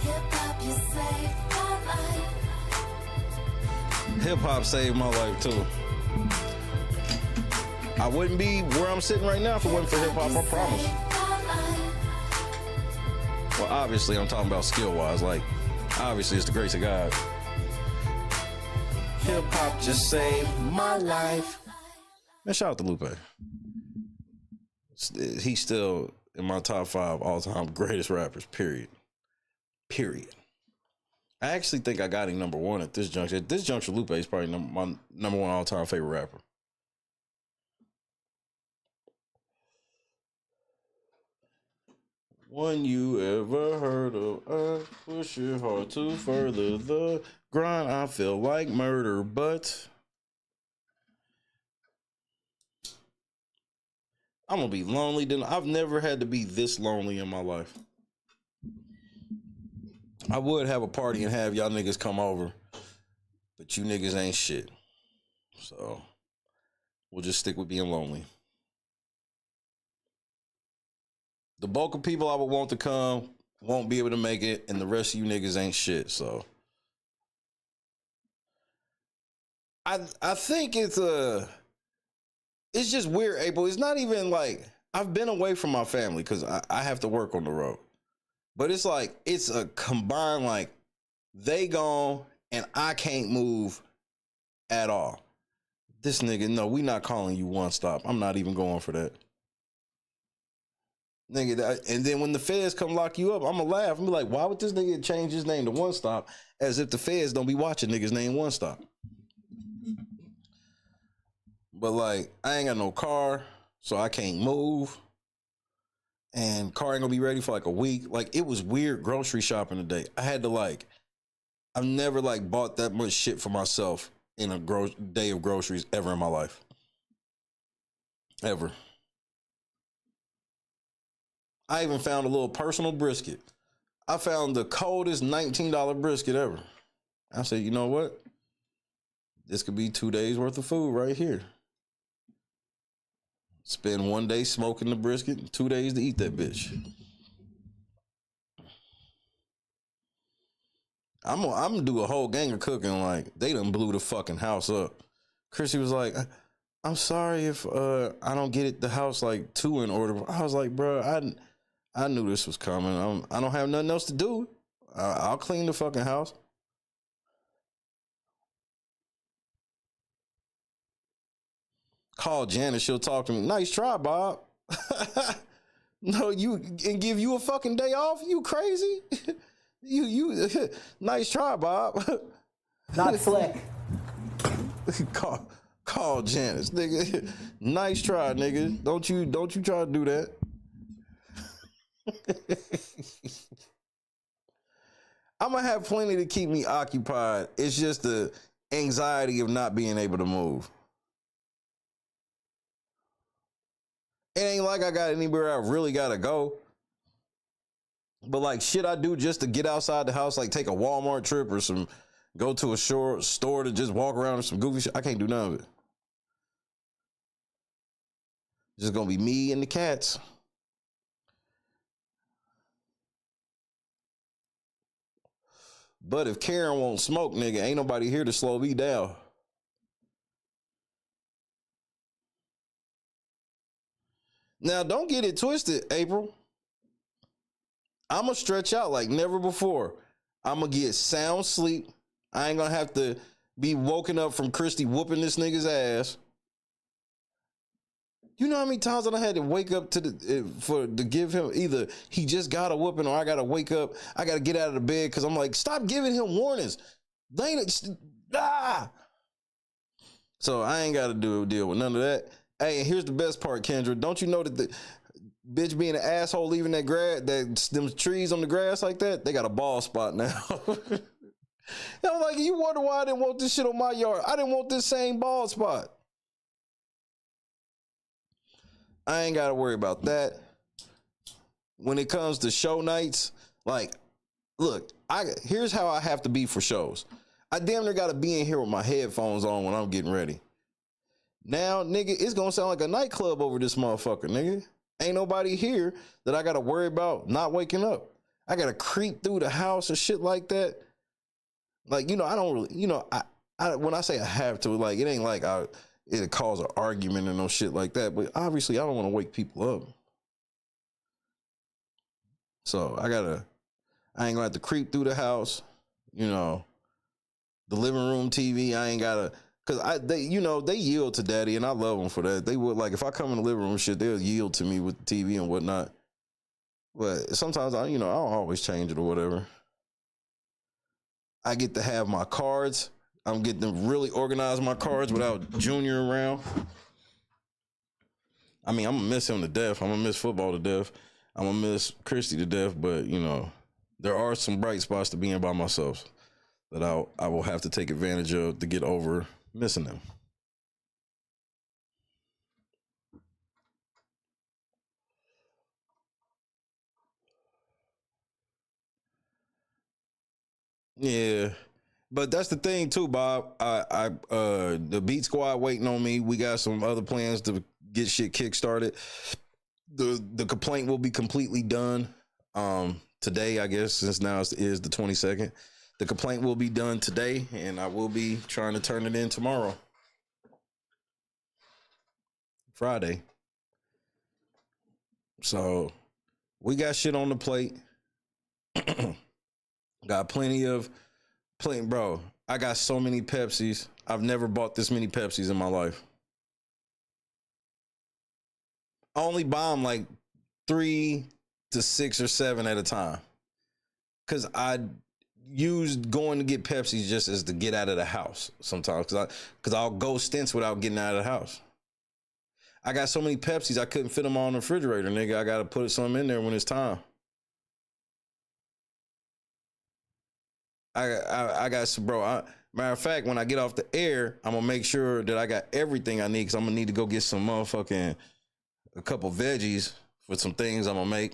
Hip-hop just saved my life. Hip hop saved my life too. I wouldn't be where I'm sitting right now if it wasn't for hip hop, I promise. Well, obviously, I'm talking about skill wise. Like, obviously, it's the grace of God. Hip hop just saved my life. Man, shout out to Lupe. He's still in my top 5 all time greatest rappers, period. Period. I actually think I got him number 1 at this juncture. At this juncture, Lupe is probably my number 1 all time favorite rapper. One you ever heard of, I push it hard to further the grind. I feel like murder, but I'm gonna be lonely. I've never had to be this lonely in my life. I would have a party and have y'all niggas come over, but you niggas ain't shit. So we'll just stick with being lonely. The bulk of people I would want to come won't be able to make it, and the rest of you niggas ain't shit. So I think it's it's just weird, April. It's not even like I've been away from my family because I have to work on the road. But it's like it's a combined like they gone and I can't move at all. This nigga, no, we not calling you One Stop. I'm not even going for that. Nigga, and then when the feds come lock you up, I'm gonna laugh and be like, why would this nigga change his name to One Stop as if the feds don't be watching niggas name One Stop? But like, I ain't got no car, so I can't move. And car ain't gonna be ready for like a week. Like, it was weird grocery shopping today. I had to like, I've never like bought that much shit for myself in a day of groceries ever in my life. Ever. I even found a little personal brisket. I found the coldest $19 brisket ever. I said, you know what? This could be 2 days worth of food right here. Spend 1 day smoking the brisket and 2 days to eat that bitch. I'm gonna do a whole gang of cooking. Like, they done blew the fucking house up. Chrissy was like, I'm sorry if I don't get the house like 2 in order. I was like, bro, I knew this was coming. I don't have nothing else to do. I'll clean the fucking house. Call Janice, she'll talk to me. Nice try, Bob. No, and give you a fucking day off? You crazy? You nice try, Bob. Not slick. Call Janice, nigga. Nice try, nigga. Don't you try to do that. I'm gonna have plenty to keep me occupied. It's just the anxiety of not being able to move. It ain't like I got anywhere I really gotta go. But like shit I do just to get outside the house, like take a Walmart trip or go to a store to just walk around or some goofy shit. I can't do none of it. It's just gonna be me and the cats. But if Karen won't smoke, nigga, ain't nobody here to slow me down. Now, don't get it twisted, April. I'm going to stretch out like never before. I'm going to get sound sleep. I ain't going to have to be woken up from Christy whooping this nigga's ass. You know how many times I had to wake up to give him either he just got a whooping or I got to wake up. I got to get out of the bed because I'm like, stop giving him warnings. So I ain't got to deal with none of that. Hey, and here's the best part, Kendra. Don't you know that the bitch being an asshole leaving them trees on the grass like that? They got a bald spot now. I'm like, you wonder why I didn't want this shit on my yard. I didn't want this same bald spot. I ain't got to worry about that. When it comes to show nights, like, look, here's how I have to be for shows. I damn near got to be in here with my headphones on when I'm getting ready. Now, nigga, it's going to sound like a nightclub over this motherfucker, nigga. Ain't nobody here that I got to worry about not waking up. I got to creep through the house or shit like that. Like, you know, I don't really, you know, I when I say I have to, like, it ain't like it'll cause an argument or no shit like that. But obviously, I don't want to wake people up. So I ain't gonna have to creep through the house. You know, the living room TV, I ain't gotta, cause they yield to daddy and I love them for that. They would, like, if I come in the living room shit, they'll yield to me with the TV and whatnot. But sometimes I don't always change it or whatever. I get to have my cards. I'm getting to really organize my cards without Junior around. I mean, I'm gonna miss him to death. I'm gonna miss football to death. I'm gonna miss Christy to death. But, you know, there are some bright spots to being by myself that I will have to take advantage of to get over missing them. Yeah. But that's the thing too, Bob. The Beat Squad waiting on me. We got some other plans to get shit kickstarted. The complaint will be completely done today, I guess, since now is the 22nd. The complaint will be done today, and I will be trying to turn it in tomorrow. Friday. So we got shit on the plate. Got plenty, bro. I got so many Pepsis. I've never bought this many Pepsis in my life. I only buy them like 3 to 6 or 7 at a time. Cause I used going to get Pepsi just as to get out of the house sometimes. Cause I'll go stints without getting out of the house. I got so many Pepsis I couldn't fit them all in the refrigerator, nigga. I gotta put some in there when it's time. I got some, bro. Matter of fact, when I get off the air, I'm gonna make sure that I got everything I need, because I'm gonna need to go get some motherfucking a couple veggies for some things I'm gonna make.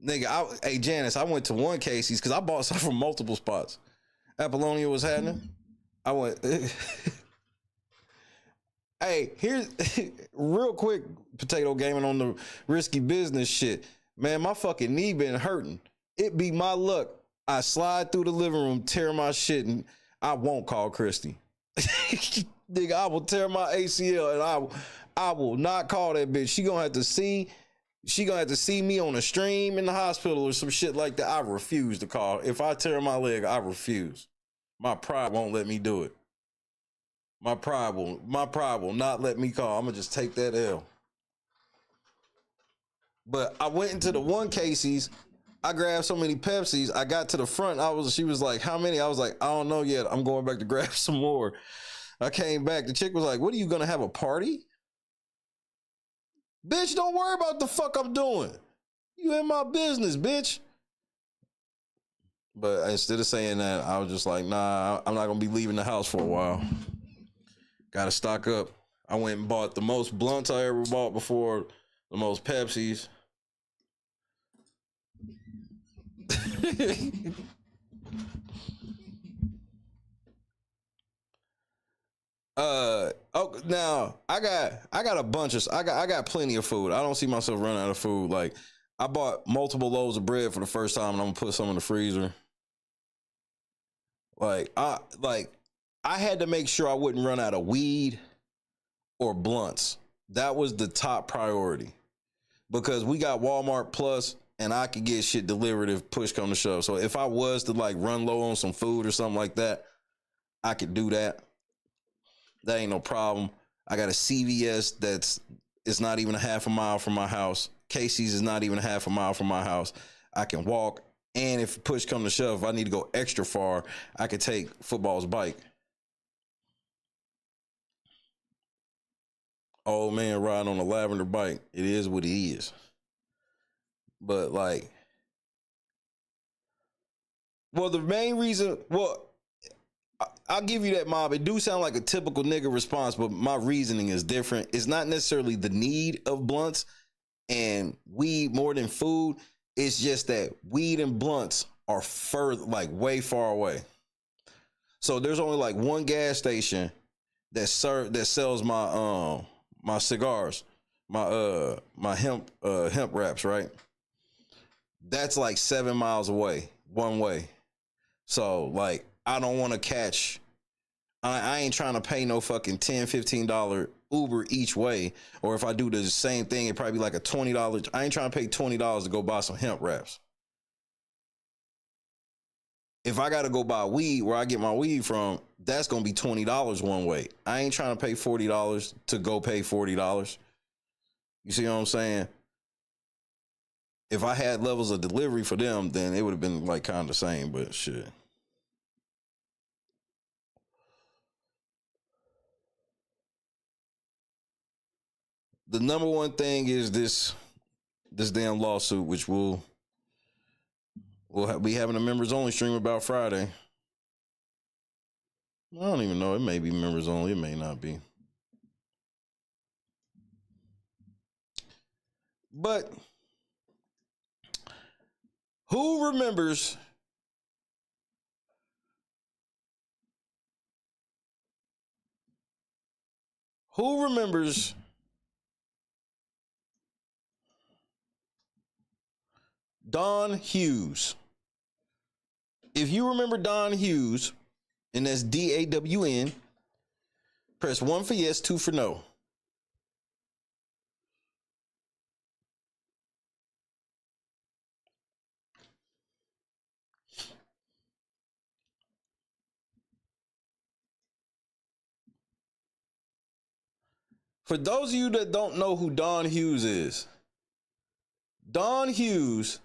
Nigga, hey Janice, I went to one Casey's because I bought some from multiple spots. Apollonia was happening. I went. Hey, here's real quick, potato gaming on the risky business shit. Man, my fucking knee been hurting. It be my luck. I slide through the living room, tear my shit, and I won't call Christy. Nigga, I will tear my ACL and I will not call that bitch. She gonna have to see me on a stream in the hospital or some shit like that. I refuse to call. If I tear my leg, I refuse. My pride won't let me do it. My pride will not let me call. I'm gonna just take that L. But I went into the one Casey's. I grabbed so many Pepsis. I got to the front. She was like, how many? I was like, I don't know yet. I'm going back to grab some more. I came back. The chick was like, what are you gonna have, a party? Bitch, don't worry about the fuck I'm doing. You in my business, bitch. But instead of saying that, I was just like, nah, I'm not gonna be leaving the house for a while. Gotta stock up. I went and bought the most blunts I ever bought before, the most Pepsis. Now I got a bunch of, I got plenty of food. I don't see myself running out of food. Like, I bought multiple loaves of bread for the first time, and I'm gonna put some in the freezer. I had to make sure I wouldn't run out of weed or blunts. That was the top priority, because we got Walmart Plus, and I could get shit delivered if push come to shove. So if I was to like run low on some food or something like that, I could do that. That ain't no problem. I got a CVS it's not even a half a mile from my house. Casey's is not even a half a mile from my house. I can walk, and if push come to shove, if I need to go extra far, I could take Football's bike. Old man riding on a lavender bike. It is what it is. But like, the main reason, I'll give you that, Mob. It do sound like a typical nigga response, but my reasoning is different. It's not necessarily the need of blunts and weed more than food. It's just that weed and blunts are further, like way far away. So there's only like one gas station that sells my my cigars, my hemp wraps, right? That's like 7 miles away, one way. So like, I don't want to catch, I ain't trying to pay no fucking $10, $15 Uber each way. Or if I do the same thing, it'd probably be like a $20. I ain't trying to pay $20 to go buy some hemp wraps. If I got to go buy weed where I get my weed from, that's going to be $20 one way. I ain't trying to pay $40 to go pay $40. You see what I'm saying? If I had levels of delivery for them, then it would have been like kind of the same, but shit. The number one thing is this damn lawsuit, which we'll be having a members only stream about Friday. I don't even know. It may be members only. It may not be. But who remembers Don Hughes? If you remember Don Hughes, and that's DAWN, Press 1 for yes, 2 for no. For those of you that don't know who Dawn Hughes is, Dawn Hughes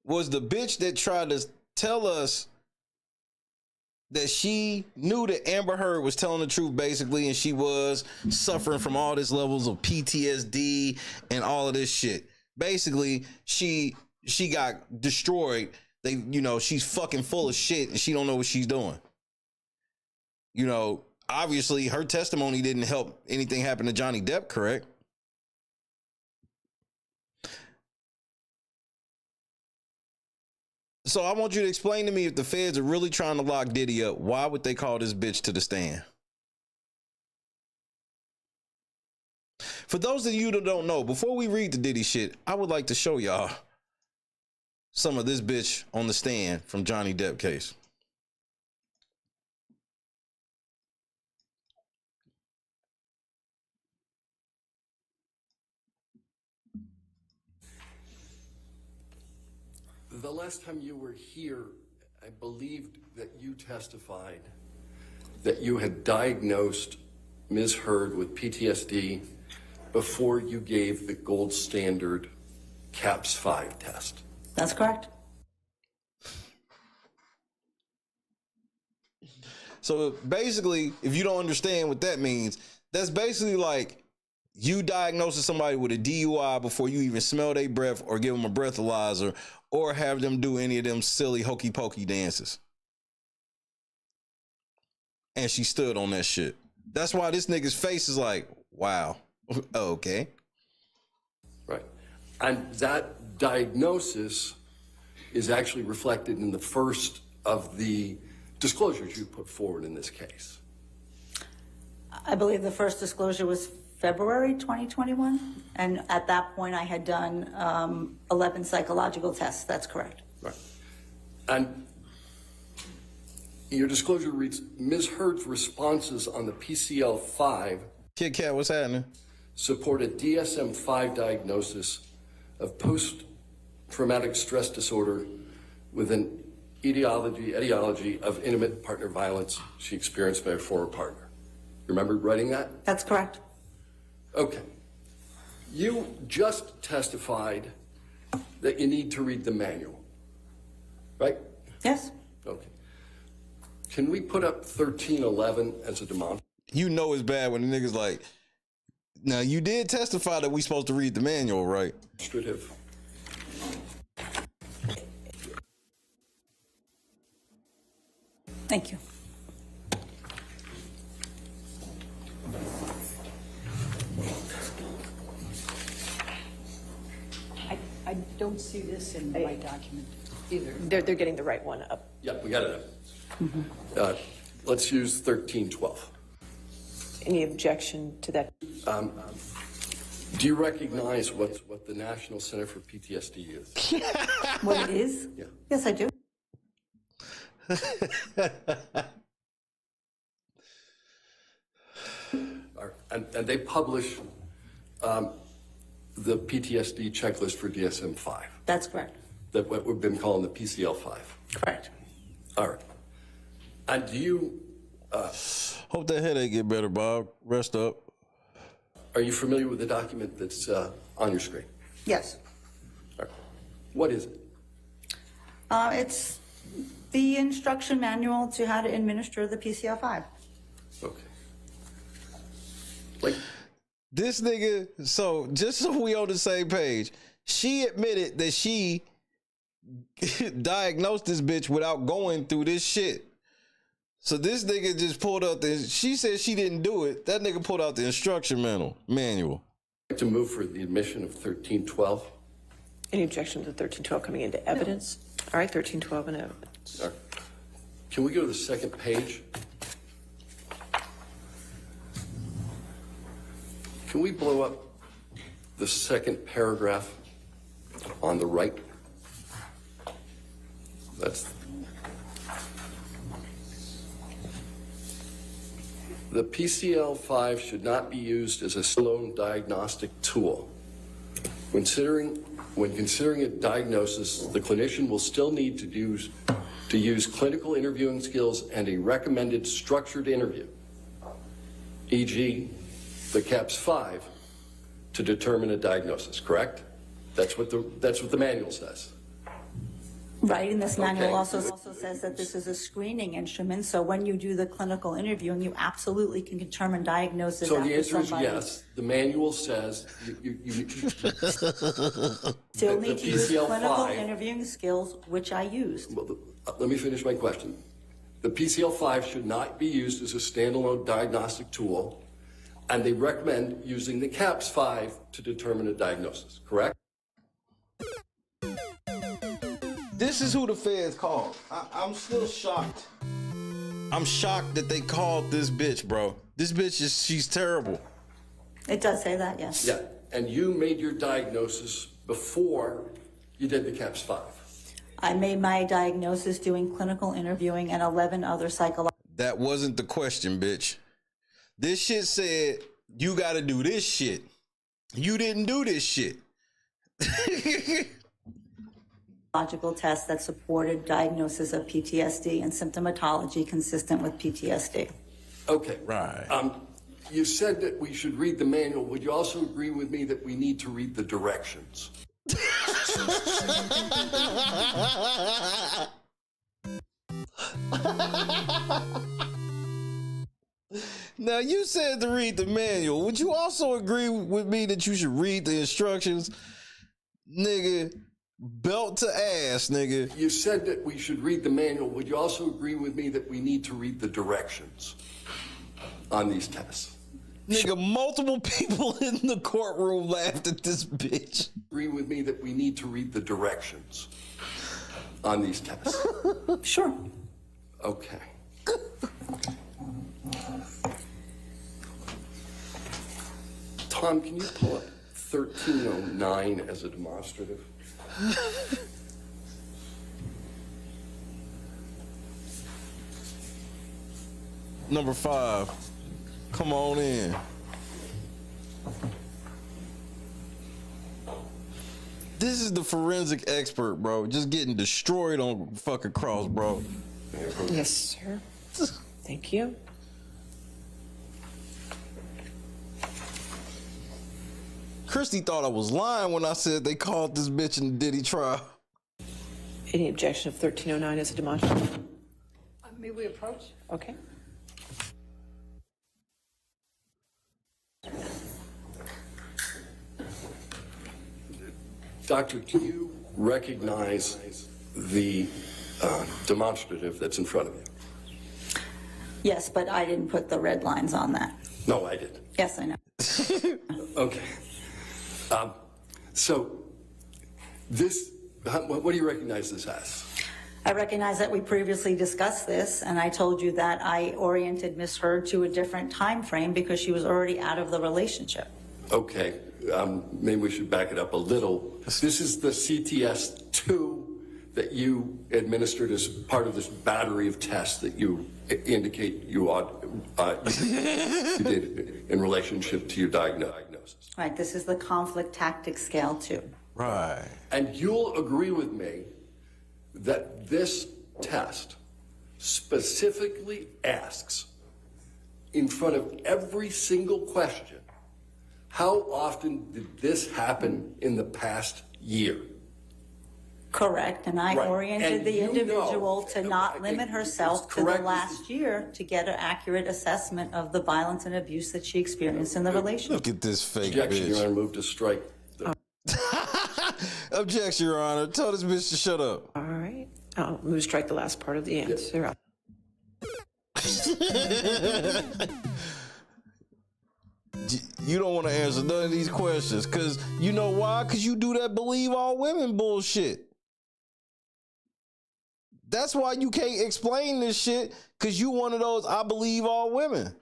was the bitch that tried to tell us that she knew that Amber Heard was telling the truth, basically, and she was suffering from all these levels of PTSD and all of this shit. Basically, she got destroyed. She's fucking full of shit and she don't know what she's doing. Obviously, her testimony didn't help anything happen to Johnny Depp, correct? So I want you to explain to me, if the feds are really trying to lock Diddy up, why would they call this bitch to the stand? For those of you that don't know, before we read the Diddy shit, I would like to show y'all some of this bitch on the stand from Johnny Depp case. The last time you were here, I believed that you testified that you had diagnosed Ms. Heard with PTSD before you gave the gold standard CAPS-5 test. That's correct. So basically, if you don't understand what that means, that's basically like you diagnosing somebody with a DUI before you even smell their breath or give them a breathalyzer or have them do any of them silly hokey pokey dances. And she stood on that shit. That's why this nigga's face is like, wow, okay. Right. And that diagnosis is actually reflected in the first of the disclosures you put forward in this case. I believe the first disclosure was February 2021, and at that point I had done 11 psychological tests. That's correct. Right. And your disclosure reads, Ms. Heard's responses on the PCL-5 Kit Kat, what's happening? Support a DSM-5 diagnosis of post-traumatic stress disorder with an etiology of intimate partner violence she experienced by her former partner. You remember writing that? That's correct. Okay. You just testified that you need to read the manual, right? Yes. Okay. Can we put up 1311 as a demonstration? You know it's bad when the nigga's like, now you did testify that we supposed to read the manual, right? Demonstrative. Thank you. I don't see this in my document either. They're getting the right one up. Yeah, we got it up. Let's use 1312. Any objection to that? Do you recognize what the National Center for PTSD is? What it is? Yeah. Yes, I do. And they publish the PTSD checklist for DSM-5. That's correct. That what we've been calling the PCL-5. Correct. All right. And do you... Hope that headache get better, Bob. Rest up. Are you familiar with the document that's on your screen? Yes. All right. What is it? It's the instruction manual to how to administer the PCL-5. Okay. Like... This nigga, so just so we on the same page, she admitted that she diagnosed this bitch without going through this shit. So this nigga just pulled out she said she didn't do it. That nigga pulled out the instruction manual. I'd like to move for the admission of 1312. Any objection to 1312 coming into evidence? No. All right, 1312 in evidence. All right. Can we go to the second page? Can we blow up the second paragraph on the right? The PCL-5 should not be used as a standalone diagnostic tool. When considering a diagnosis, the clinician will still need to use clinical interviewing skills and a recommended structured interview, e.g., the CAPS-5, to determine a diagnosis, correct? That's what the manual says. Right, and this manual Okay. also says that this is a screening instrument, so when you do the clinical interviewing, you absolutely can determine diagnosis So after the answer is somebody yes. The manual says you still need to use PCL-5 clinical interviewing skills, which I used. Well, let me finish my question. The PCL-5 should not be used as a standalone diagnostic tool, and they recommend using the CAPS-5 to determine a diagnosis, correct? This is who the feds called. I'm still shocked. I'm shocked that they called this bitch, bro. This bitch she's terrible. It does say that, yes. Yeah, and you made your diagnosis before you did the CAPS-5. I made my diagnosis doing clinical interviewing and 11 other psychological. That wasn't the question, bitch. This shit said, you gotta do this shit. You didn't do this shit. Tests that supported diagnosis of PTSD and symptomatology consistent with PTSD. Okay. Right. You said that we should read the manual. Would you also agree with me that we need to read the directions? Now, you said to read the manual. Would you also agree with me that you should read the instructions? Nigga, belt to ass, nigga. You said that we should read the manual. Would you also agree with me that we need to read the directions on these tests? Nigga, multiple people in the courtroom laughed at this bitch. Agree with me that we need to read the directions on these tests? Sure. Okay. Tom, can you pull up 1309 as a demonstrative? Number 5. Come on in. This is the forensic expert, bro. Just getting destroyed on fucking cross, bro. Yes, sir. Thank you. Christy thought I was lying when I said they called this bitch in the Diddy trial. Any objection of 1309 as a demonstrative? May we approach? Okay. Doctor, do you recognize the demonstrative that's in front of you? Yes, but I didn't put the red lines on that. No, I did. Yes, I know. Okay. So, this, what do you recognize this as? I recognize that we previously discussed this, and I told you that I oriented Ms. Heard to a different time frame because she was already out of the relationship. Okay, maybe we should back it up a little. This is the CTS-2 that you administered as part of this battery of tests that you indicate you did in relationship to your diagnosis. Right, this is the conflict tactic scale too. Right. And you'll agree with me that this test specifically asks, in front of every single question, how often did this happen in the past year? Correct, and I Right. oriented And the you individual know- to not limit herself to the correct. last year to get an accurate assessment of the violence and abuse that she experienced in the relationship. Look at this fake Objection, Your bitch. Honor, move to strike. Objection, Your Honor. Tell this bitch to shut up. All right. I'll move to strike the last part of the answer. You don't want to answer none of these questions, because you know why? Because you do that believe all women bullshit. That's why you can't explain this shit, because you one of those I believe all women.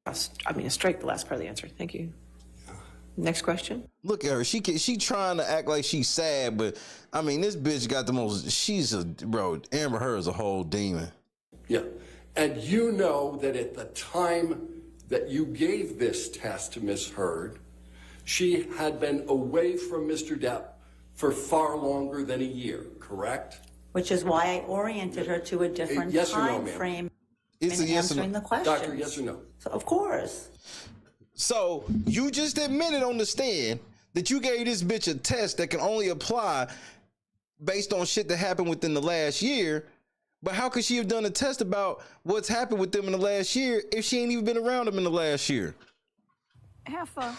I mean, strike the last part of the answer. Thank you. Next question. Look at her. She trying to act like she's sad, but I mean, this bitch got the most. She's a bro. Amber Heard is a whole demon. Yeah, And you know that at the time that you gave this test to Ms. Heard, she had been away from Mr. Depp for far longer than a year, correct? Which is why I oriented her to a different Yes or no, time ma'am? frame It's in a yes or answering no. the questions. Doctor, yes or no? So, of course. So you just admitted on the stand that you gave this bitch a test that can only apply based on shit that happened within the last year. But how could she have done a test about what's happened with them in the last year if she ain't even been around them in the last year? Have a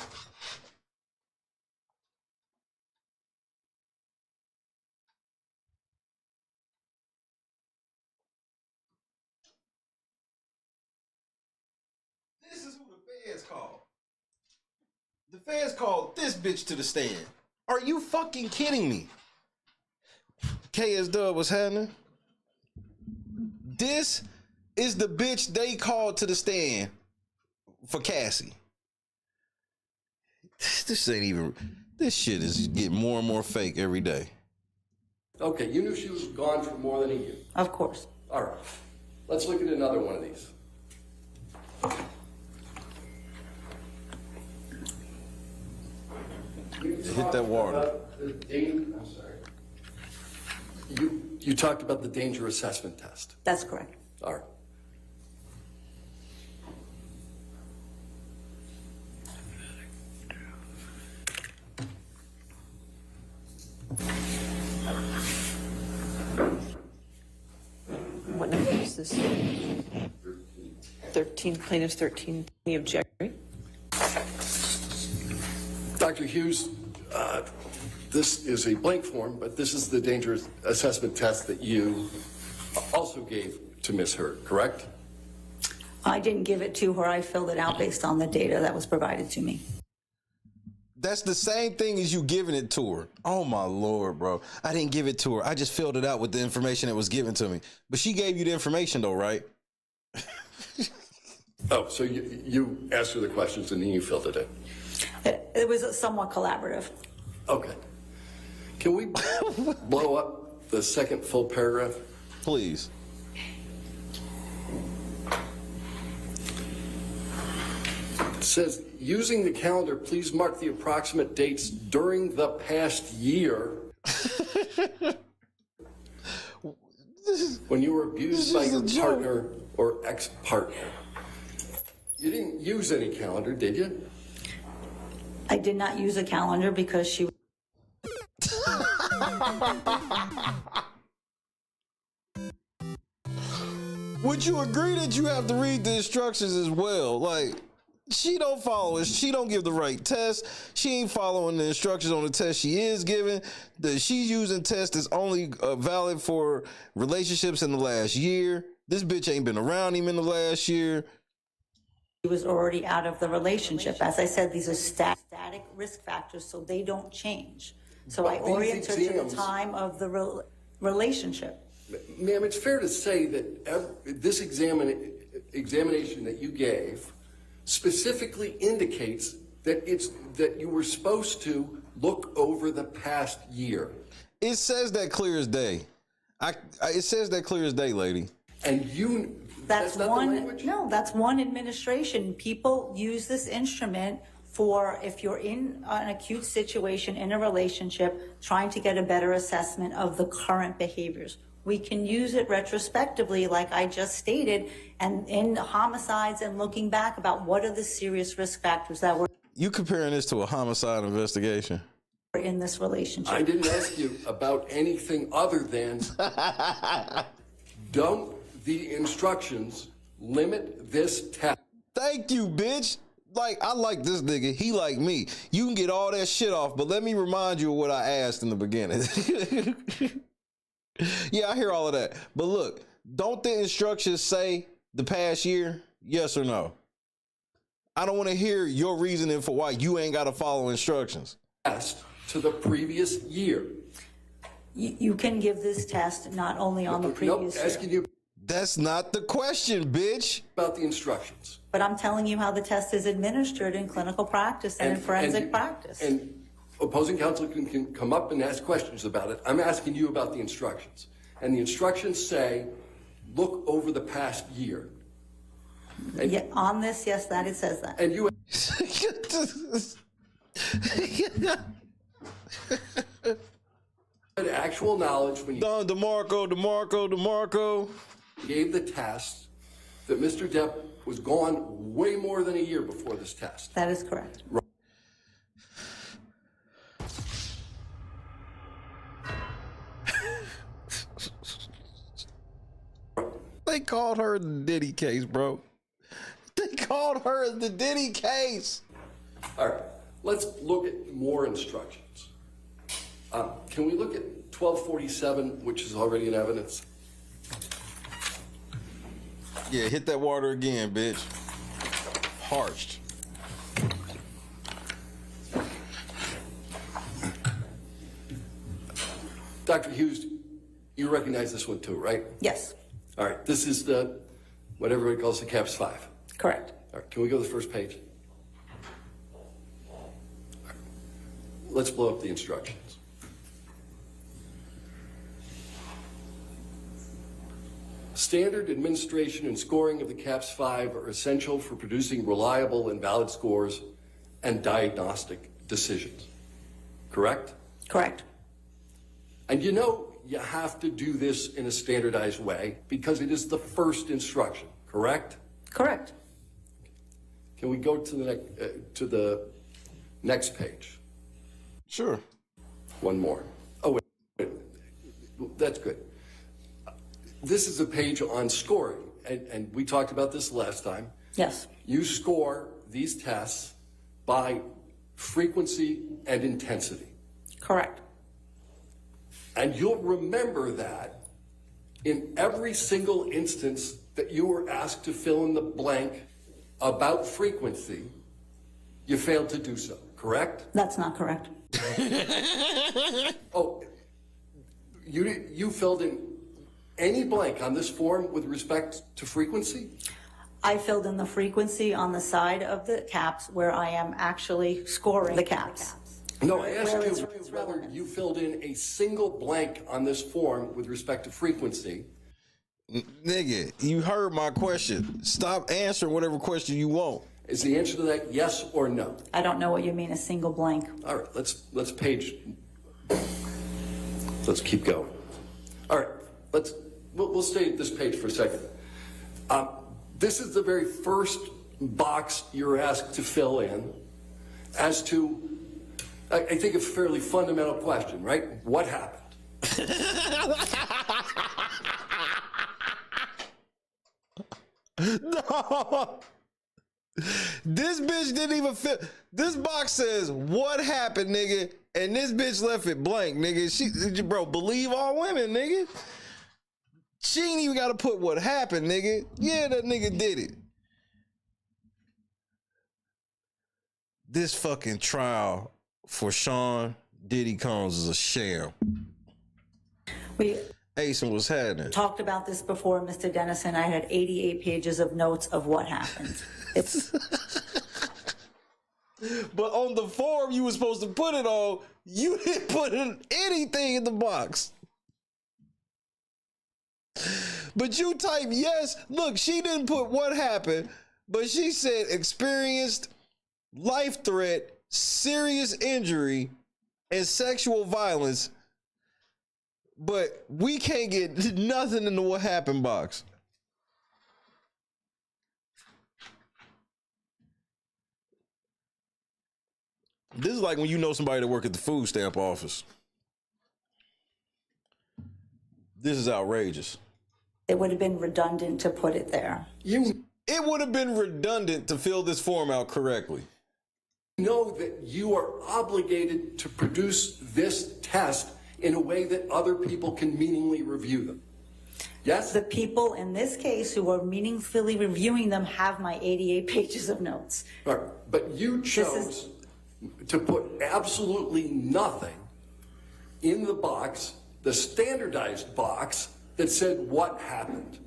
This is who the feds called. The feds called this bitch to the stand. Are you fucking kidding me? KS Dub, what's happening? This is the bitch they called to the stand for Cassie. This ain't even, this shit is getting more and more fake every day. Okay, you knew she was gone for more than a year. Of course. All right, let's look at another one of these. Hit that water. I'm sorry. You talked about the danger assessment test. That's correct. All right. What number is this? 13, plaintiff's 13. Any objection? Dr. Hughes, this is a blank form, but this is the danger assessment test that you also gave to Ms. Heard, correct? I didn't give it to her. I filled it out based on the data that was provided to me. That's the same thing as you giving it to her. Oh my Lord, bro. I didn't give it to her. I just filled it out with the information that was given to me. But she gave you the information though, right? Oh, so you asked her the questions and then you filled it in. It was somewhat collaborative. Okay. Can we blow up the second full paragraph? Please. It says, using the calendar, please mark the approximate dates during the past year when you were abused by your partner or ex-partner. You didn't use any calendar, did you? I did not use a calendar because she... Would you agree that you have to read the instructions as well? Like, she don't follow it. She don't give the right test. She ain't following the instructions on the test she is giving. That she's using test that's only valid for relationships in the last year. This bitch ain't been around him in the last year. He was already out of the relationship. As I said, these are static risk factors, so they don't change. So But I these orient her to exams- the time of the relationship. Ma'am, it's fair to say that this examination that you gave specifically indicates that you were supposed to look over the past year. It says that clear as day. It says that clear as day, lady. And you... That's not the one, language? no, that's one administration. People use this instrument for if you're in an acute situation in a relationship, trying to get a better assessment of the current behaviors. We can use it retrospectively, like I just stated, and in homicides and looking back about what are the serious risk factors that were... You comparing this to a homicide investigation? ...in this relationship. I didn't ask you about anything other than don't the instructions limit this test? Thank you, bitch. Like, I like this nigga. He like me. You can get all that shit off, but let me remind you of what I asked in the beginning. Yeah, I hear all of that. But look, don't the instructions say the past year? Yes or no? I don't want to hear your reasoning for why you ain't got to follow instructions. To the previous year. You can give this test not only on the previous year. Asking you... That's not the question, bitch. About the instructions. But I'm telling you how the test is administered in clinical practice and in forensic practice. And opposing counsel can come up and ask questions about it. I'm asking you about the instructions. And the instructions say, look over the past year. And, Yeah, on this, yes, that it says that. and you had actual knowledge when you DeMarco. gave the test that Mr. Depp was gone way more than a year before this test. That is correct. They called her the Diddy case, bro. They called her the Diddy case. All right, let's look at more instructions. Can we look at 1247, which is already in evidence? Yeah, hit that water again, bitch. Parched. Dr. Hughes, you recognize this one too, right? Yes. All right, this is the, what everybody calls the CAPS 5. Correct. All right, can we go to the first page? All right. Let's blow up the instructions. Standard administration and scoring of the CAPS 5 are essential for producing reliable and valid scores and diagnostic decisions. Correct? Correct. And you know you have to do this in a standardized way because it is the first instruction, correct? Correct. Can we go to the next page? Sure. One more. Oh, wait. That's good. This is a page on scoring, and we talked about this last time. Yes. You score these tests by frequency and intensity. Correct. And you'll remember that in every single instance that you were asked to fill in the blank about frequency, you failed to do so, correct? That's not correct. Oh, you filled in any blank on this form with respect to frequency? I filled in the frequency on the side of the caps where I am actually scoring the caps. No, I asked you whether you filled in a single blank on this form with respect to frequency. Nigga, you heard my question. Stop answering whatever question you want. Is the answer to that yes or no? I don't know what you mean, a single blank. All right, let's keep going. All right, we'll stay at this page for a second. This is the very first box you're asked to fill in as to, I think, a fairly fundamental question, right? What happened? No. This bitch didn't even fill. This box says, what happened, nigga? And this bitch left it blank, nigga. Bro, believe all women, nigga. She ain't even got to put what happened, nigga. Yeah, that nigga did it. This fucking trial for Sean Diddy Combs is a sham. We Asen was happening. talked about this before, Mr. Dennison. I had 88 pages of notes of what happened. It's But on the form you were supposed to put it on, you didn't put anything in the box. But you type yes. Look, she didn't put what happened, but she said experienced life threat, serious injury, and sexual violence. But we can't get nothing in the what happened box. This is like when you know somebody that work at the food stamp office. This is outrageous. It would have been redundant to put it there. It would have been redundant to fill this form out correctly. Know that you are obligated to produce this test in a way that other people can meaningfully review them. Yes? The people in this case who are meaningfully reviewing them have my 88 pages of notes. All right, but you chose to put absolutely nothing in the box, the standardized box, that said what happened.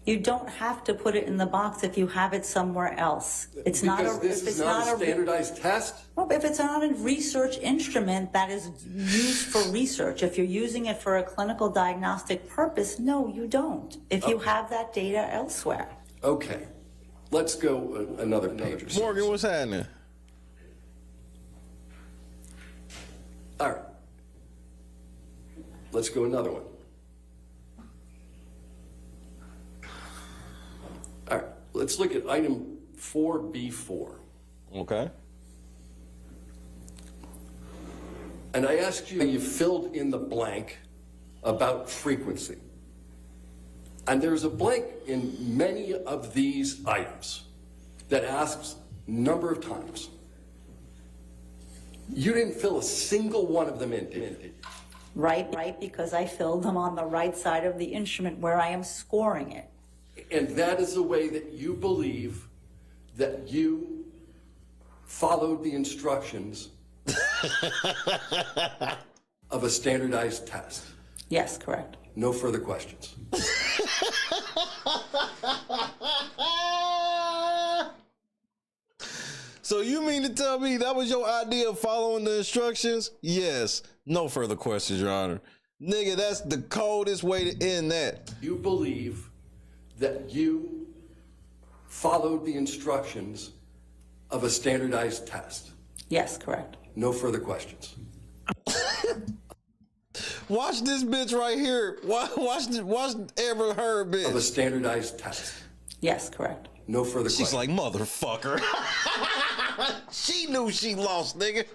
You don't have to put it in the box if you have it somewhere else. It's not a. This is not a standardized test? Well, if it's not a research instrument that is used for research, if you're using it for a clinical diagnostic purpose, no, you don't. If you have that data elsewhere. Okay. Let's go another page or so. Morgan, what's happening? All right. Let's go another one. All right. Let's look at item 4B4. Okay. And I asked you, you filled in the blank about frequency. And there's a blank in many of these items that asks number of times. You didn't fill a single one of them in, did you? Right, because I filled them on the right side of the instrument where I am scoring it. And that is the way that you believe that you followed the instructions of a standardized test. Yes, correct. No further questions. So you mean to tell me that was your idea of following the instructions? Yes. No further questions, Your Honor. Nigga, that's the coldest way to end that. You believe that you followed the instructions of a standardized test. Yes, correct. No further questions. Watch this bitch right here. Watch Ever Heard bitch. Of a standardized test. Yes, correct. No further questions. She's like, motherfucker. She knew she lost, nigga.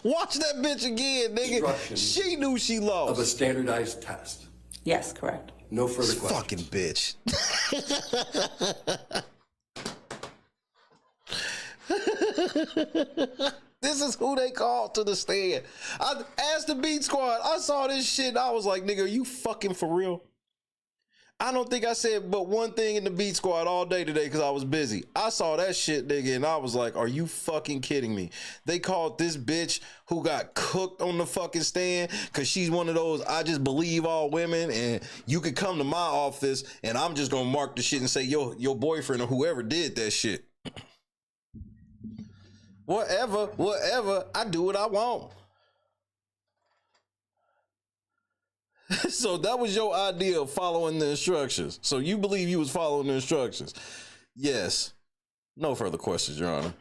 Watch that bitch again, nigga. She knew she lost. Of a standardized test. Yes, correct. No further questions. Fucking bitch. This is who they called to the stand. I asked the Beat Squad. I saw this shit and I was like, nigga, are you fucking for real? I don't think I said but one thing in the Beat Squad all day today because I was busy. I saw that shit, nigga, and I was like, are you fucking kidding me? They called this bitch who got cooked on the fucking stand because she's one of those, I just believe all women, and you could come to my office and I'm just going to mark the shit and say, your boyfriend or whoever did that shit. Whatever, I do what I want. So that was your idea of following the instructions. So you believe you was following the instructions? Yes. No further questions, Your Honor.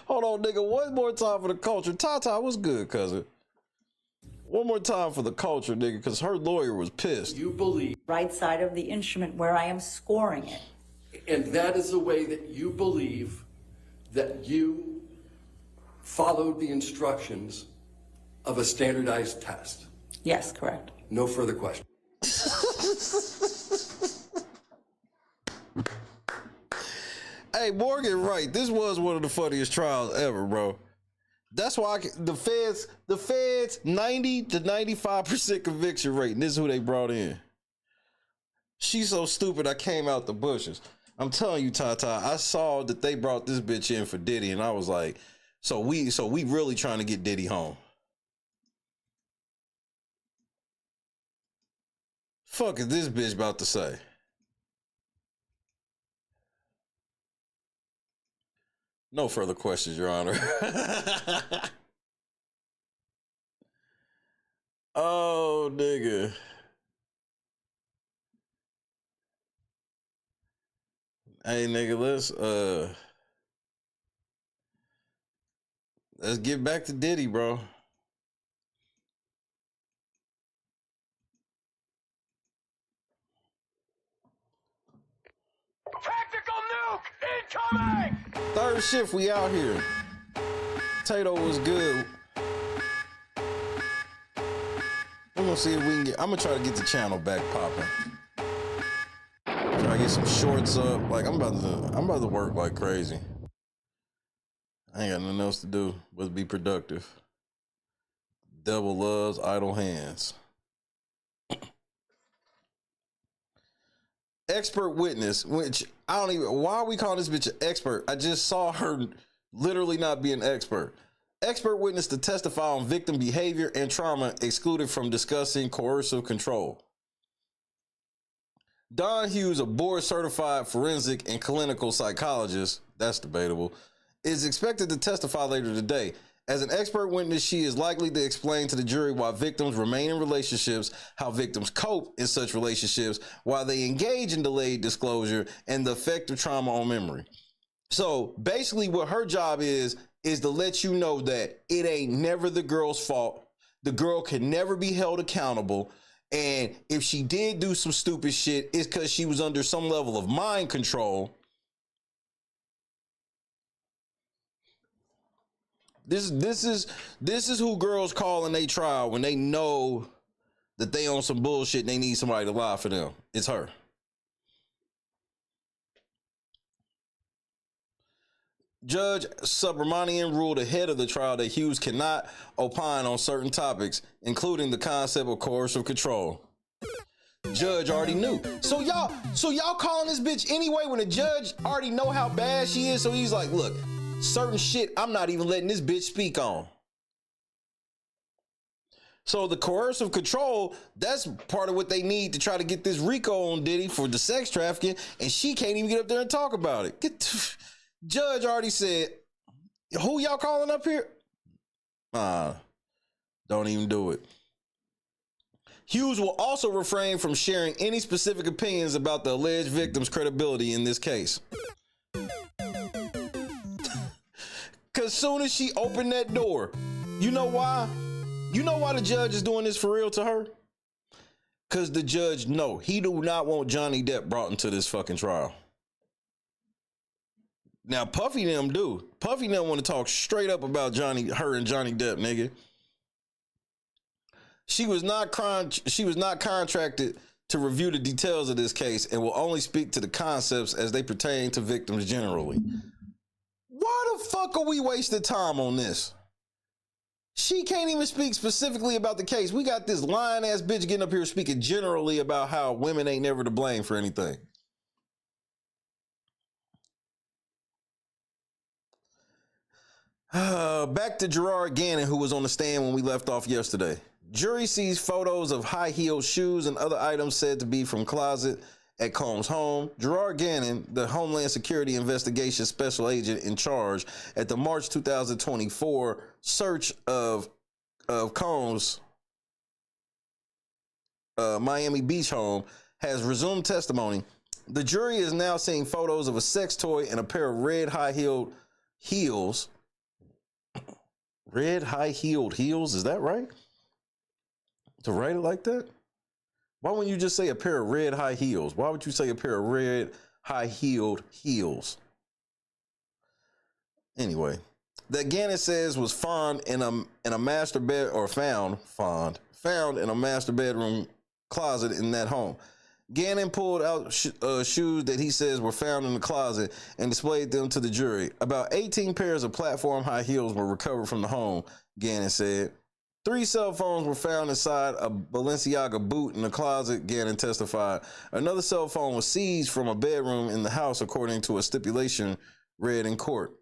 Hold on, nigga. One more time for the culture. Tata was good, cousin. One more time for the culture, nigga, because her lawyer was pissed. You believe. Right side of the instrument where I am scoring it. And that is the way that you believe that you followed the instructions of a standardized test. Yes, correct. No further questions. Hey, Morgan, right. This was one of the funniest trials ever, bro. That's why the feds 90 to 95% conviction rate, and this is who they brought in. She's so stupid I came out the bushes. I'm telling you, Tata, I saw that they brought this bitch in for Diddy, and I was like, so we really trying to get Diddy home. Fuck is this bitch about to say? No further questions, Your Honor. Oh, nigga. Hey, nigga, let's get back to Diddy, bro. Tactical nuke incoming! Third shift, we out here. Tato was good. I'm gonna see if we can get. I'm gonna try to get the channel back popping. Try to get some shorts up. Like I'm about to work like crazy. I ain't got nothing else to do but be productive. Devil loves idle hands. Expert witness, which I don't even, why are we calling this bitch an expert? I just saw her literally not be an expert. Expert witness to testify on victim behavior and trauma excluded from discussing coercive control. Don Hughes, a board-certified forensic and clinical psychologist, that's debatable, is expected to testify later today. As an expert witness, she is likely to explain to the jury why victims remain in relationships, how victims cope in such relationships, why they engage in delayed disclosure, and the effect of trauma on memory. So basically what her job is to let you know that it ain't never the girl's fault. The girl can never be held accountable. And if she did do some stupid shit, it's because she was under some level of mind control. This is who girls call in they trial when they know that they on some bullshit and they need somebody to lie for them. It's her. Judge Subramanian ruled ahead of the trial that Hughes cannot opine on certain topics, including the concept of coercive control. Judge already knew. So y'all calling this bitch anyway when the judge already know how bad she is? So he's like, look, certain shit I'm not even letting this bitch speak on. So the coercive control, that's part of what they need to try to get this Rico on Diddy for the sex trafficking, and she can't even get up there and talk about it. Judge already said, who y'all calling up here? Don't even do it. Hughes will also refrain from sharing any specific opinions about the alleged victim's credibility in this case. Because soon as she opened that door, you know why? You know why the judge is doing this for real to her? Because the judge he do not want Johnny Depp brought into this fucking trial. Now, Puffy them do. Puffy them want to talk straight up about her and Johnny Depp, nigga. She was not contracted to review the details of this case and will only speak to the concepts as they pertain to victims generally. Why the fuck are we wasting time on this? She can't even speak specifically about the case. We got this lying ass bitch getting up here speaking generally about how women ain't never to blame for anything. Back to Gerard Gannon, who was on the stand when we left off yesterday. Jury sees photos of high-heeled shoes and other items said to be from closet at Combs' home. Gerard Gannon, the Homeland Security Investigation Special Agent in charge at the March 2024 search of Combs' Miami Beach home, has resumed testimony. The jury is now seeing photos of a sex toy and a pair of red high-heeled heels. Red high-heeled heels, is that right? To write it like that? Why wouldn't you just say a pair of red high heels? Why would you say a pair of red high-heeled heels? Anyway, that Gannon says was found in a master bed, or found in a master bedroom closet in that home. Gannon pulled out shoes that he says were found in the closet and displayed them to the jury. About 18 pairs of platform high heels were recovered from the home, Gannon said. 3 cell phones were found inside a Balenciaga boot in the closet, Gannon testified. Another cell phone was seized from a bedroom in the house, according to a stipulation read in court.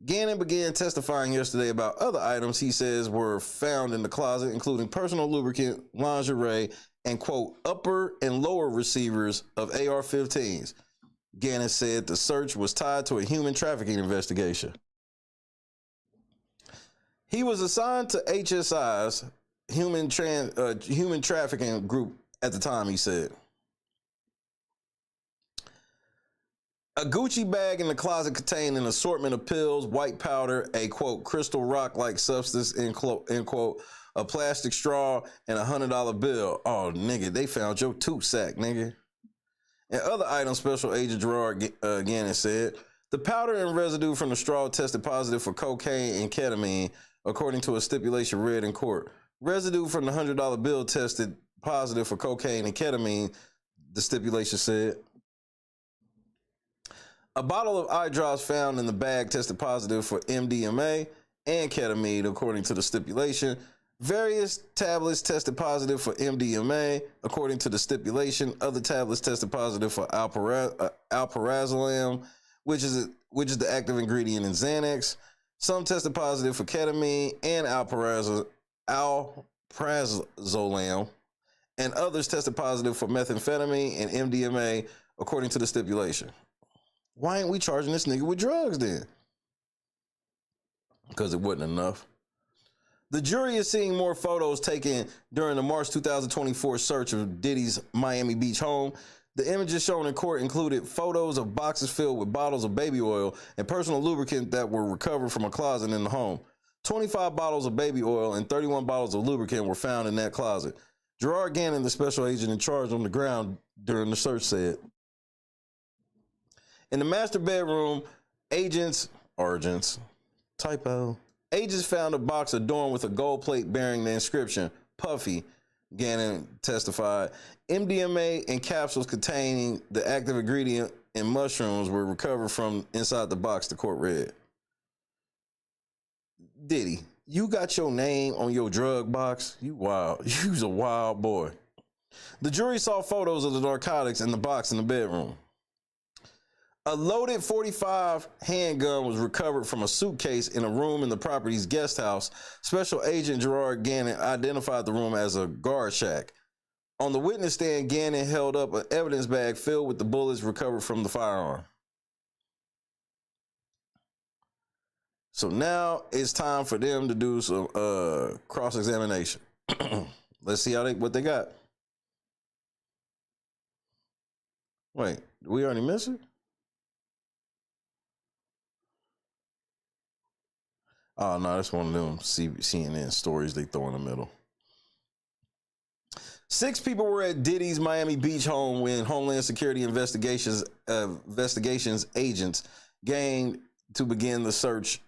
Gannon began testifying yesterday about other items he says were found in the closet, including personal lubricant, lingerie, and, quote, upper and lower receivers of AR-15s. Gannon said the search was tied to a human trafficking investigation. He was assigned to HSI's human trafficking group at the time, he said. A Gucci bag in the closet contained an assortment of pills, white powder, a, quote, crystal rock-like substance, end quote, a plastic straw, and $100 bill. Oh, nigga, they found your tooth sack, nigga. And other items, Special Agent Gerard Gannon said. The powder and residue from the straw tested positive for cocaine and ketamine, according to a stipulation read in court. Residue from the $100 bill tested positive for cocaine and ketamine, the stipulation said. A bottle of eye drops found in the bag tested positive for MDMA and ketamine, according to the stipulation. Various tablets tested positive for MDMA, according to the stipulation. Other tablets tested positive for alprazolam, which is the active ingredient in Xanax. Some tested positive for ketamine and alprazolam, and others tested positive for methamphetamine and MDMA, according to the stipulation. Why ain't we charging this nigga with drugs then? Because it wasn't enough. The jury is seeing more photos taken during the March 2024 search of Diddy's Miami Beach home. The images shown in court included photos of boxes filled with bottles of baby oil and personal lubricant that were recovered from a closet in the home. 25 bottles of baby oil and 31 bottles of lubricant were found in that closet. Gerard Gannon, the special agent in charge on the ground during the search, said, in the master bedroom, agents found a box adorned with a gold plate bearing the inscription, Puffy, Gannon testified. MDMA and capsules containing the active ingredient in mushrooms were recovered from inside the box, the court read. Diddy, you got your name on your drug box? You wild. You's a wild boy. The jury saw photos of the narcotics in the box in the bedroom. A loaded .45 handgun was recovered from a suitcase in a room in the property's guest house. Special Agent Gerard Gannon identified the room as a guard shack. On the witness stand, Gannon held up an evidence bag filled with the bullets recovered from the firearm. So now it's time for them to do some cross-examination. Let's see what they got. Wait, did we already miss it? Oh, no, that's one of them CNN stories they throw in the middle. 6 people were at Diddy's Miami Beach home when Homeland Security investigations agents gained to begin the search.